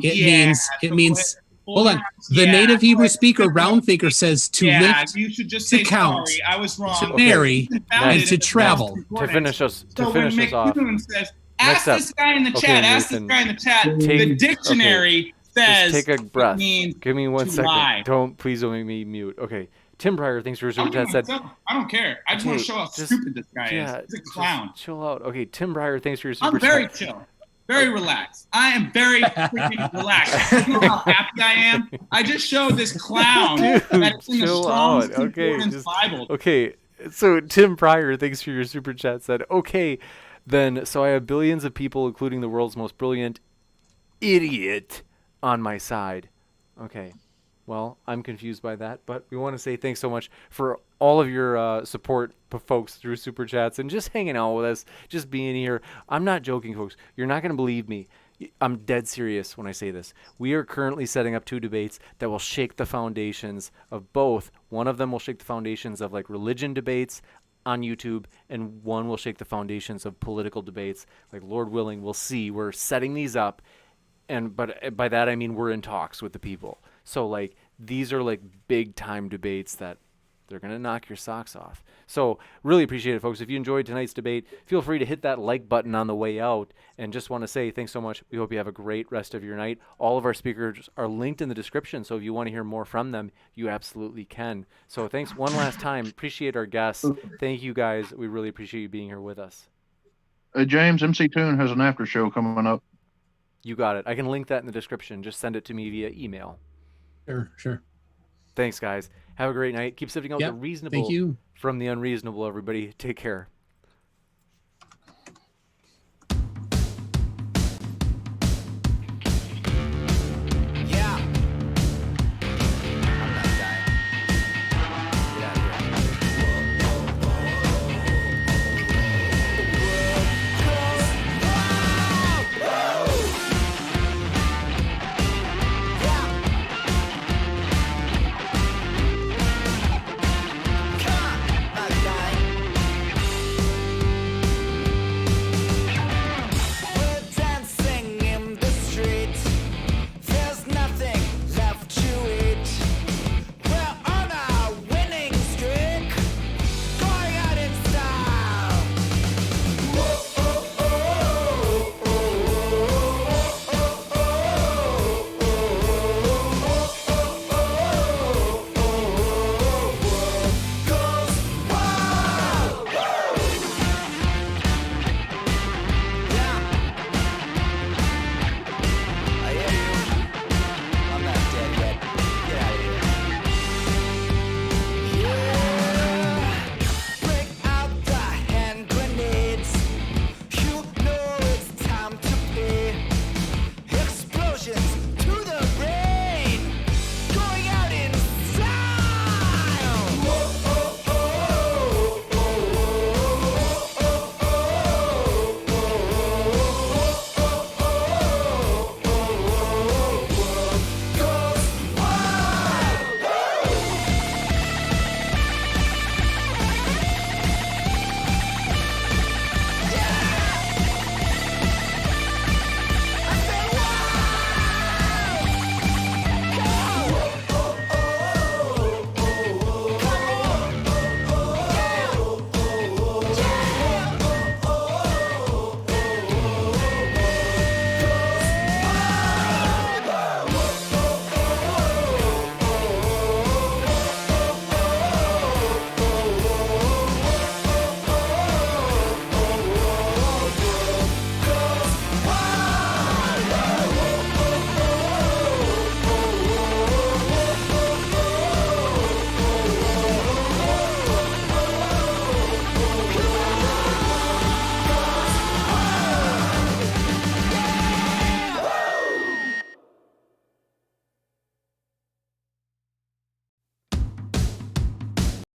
Speaker 3: it means. Hold on. The native Hebrew speaker, round thinker, says to lift,
Speaker 2: you should just
Speaker 3: to
Speaker 2: say,
Speaker 3: count,
Speaker 2: sorry, I was wrong.
Speaker 3: to marry, and to travel.
Speaker 1: To finish us off.
Speaker 2: Says, ask this guy in the chat. Ask this guy in the chat. The dictionary says.
Speaker 1: Just take a breath. Give me 1 second.
Speaker 2: Lie.
Speaker 1: Please don't make me mute. Okay. Tim Pryor, thanks for your super chat. Said,
Speaker 2: I don't care. I just want to show how stupid this guy is. He's a clown.
Speaker 1: Chill out. Okay. Tim Pryor, thanks for your super
Speaker 2: I'm
Speaker 1: chat.
Speaker 2: very chill. Very relaxed. I am very freaking relaxed. You know how happy I am? I just showed this clown that's in the Strong's Concordance Bible.
Speaker 1: Okay. So Tim Pryor, thanks for your super chat, said, okay, then, so I have billions of people, including the world's most brilliant idiot, on my side. Okay. Well, I'm confused by that, but we want to say thanks so much for all of your support, folks, through super chats and just hanging out with us, just being here. I'm not joking, folks. You're not going to believe me. I'm dead serious when I say this. We are currently setting up 2 debates that will shake the foundations of both. One of them will shake the foundations of like religion debates on YouTube, and one will shake the foundations of political debates. Like, Lord willing, we'll see. We're setting these up, but by that I mean we're in talks with the people. So like these are like big time debates that they're going to knock your socks off. So really appreciate it, folks. If you enjoyed tonight's debate, feel free to hit that like button on the way out. And just want to say thanks so much. We hope you have a great rest of your night. All of our speakers are linked in the description, so if you want to hear more from them, you absolutely can. So thanks one last time. Appreciate our guests. Thank you, guys. We really appreciate you being here with us.
Speaker 4: James, MC Toon has an after show coming up.
Speaker 1: You got it. I can link that in the description. Just send it to me via email.
Speaker 3: Sure.
Speaker 1: Thanks, guys. Have a great night. Keep sifting out the reasonable
Speaker 3: from
Speaker 1: the unreasonable, everybody. Take care.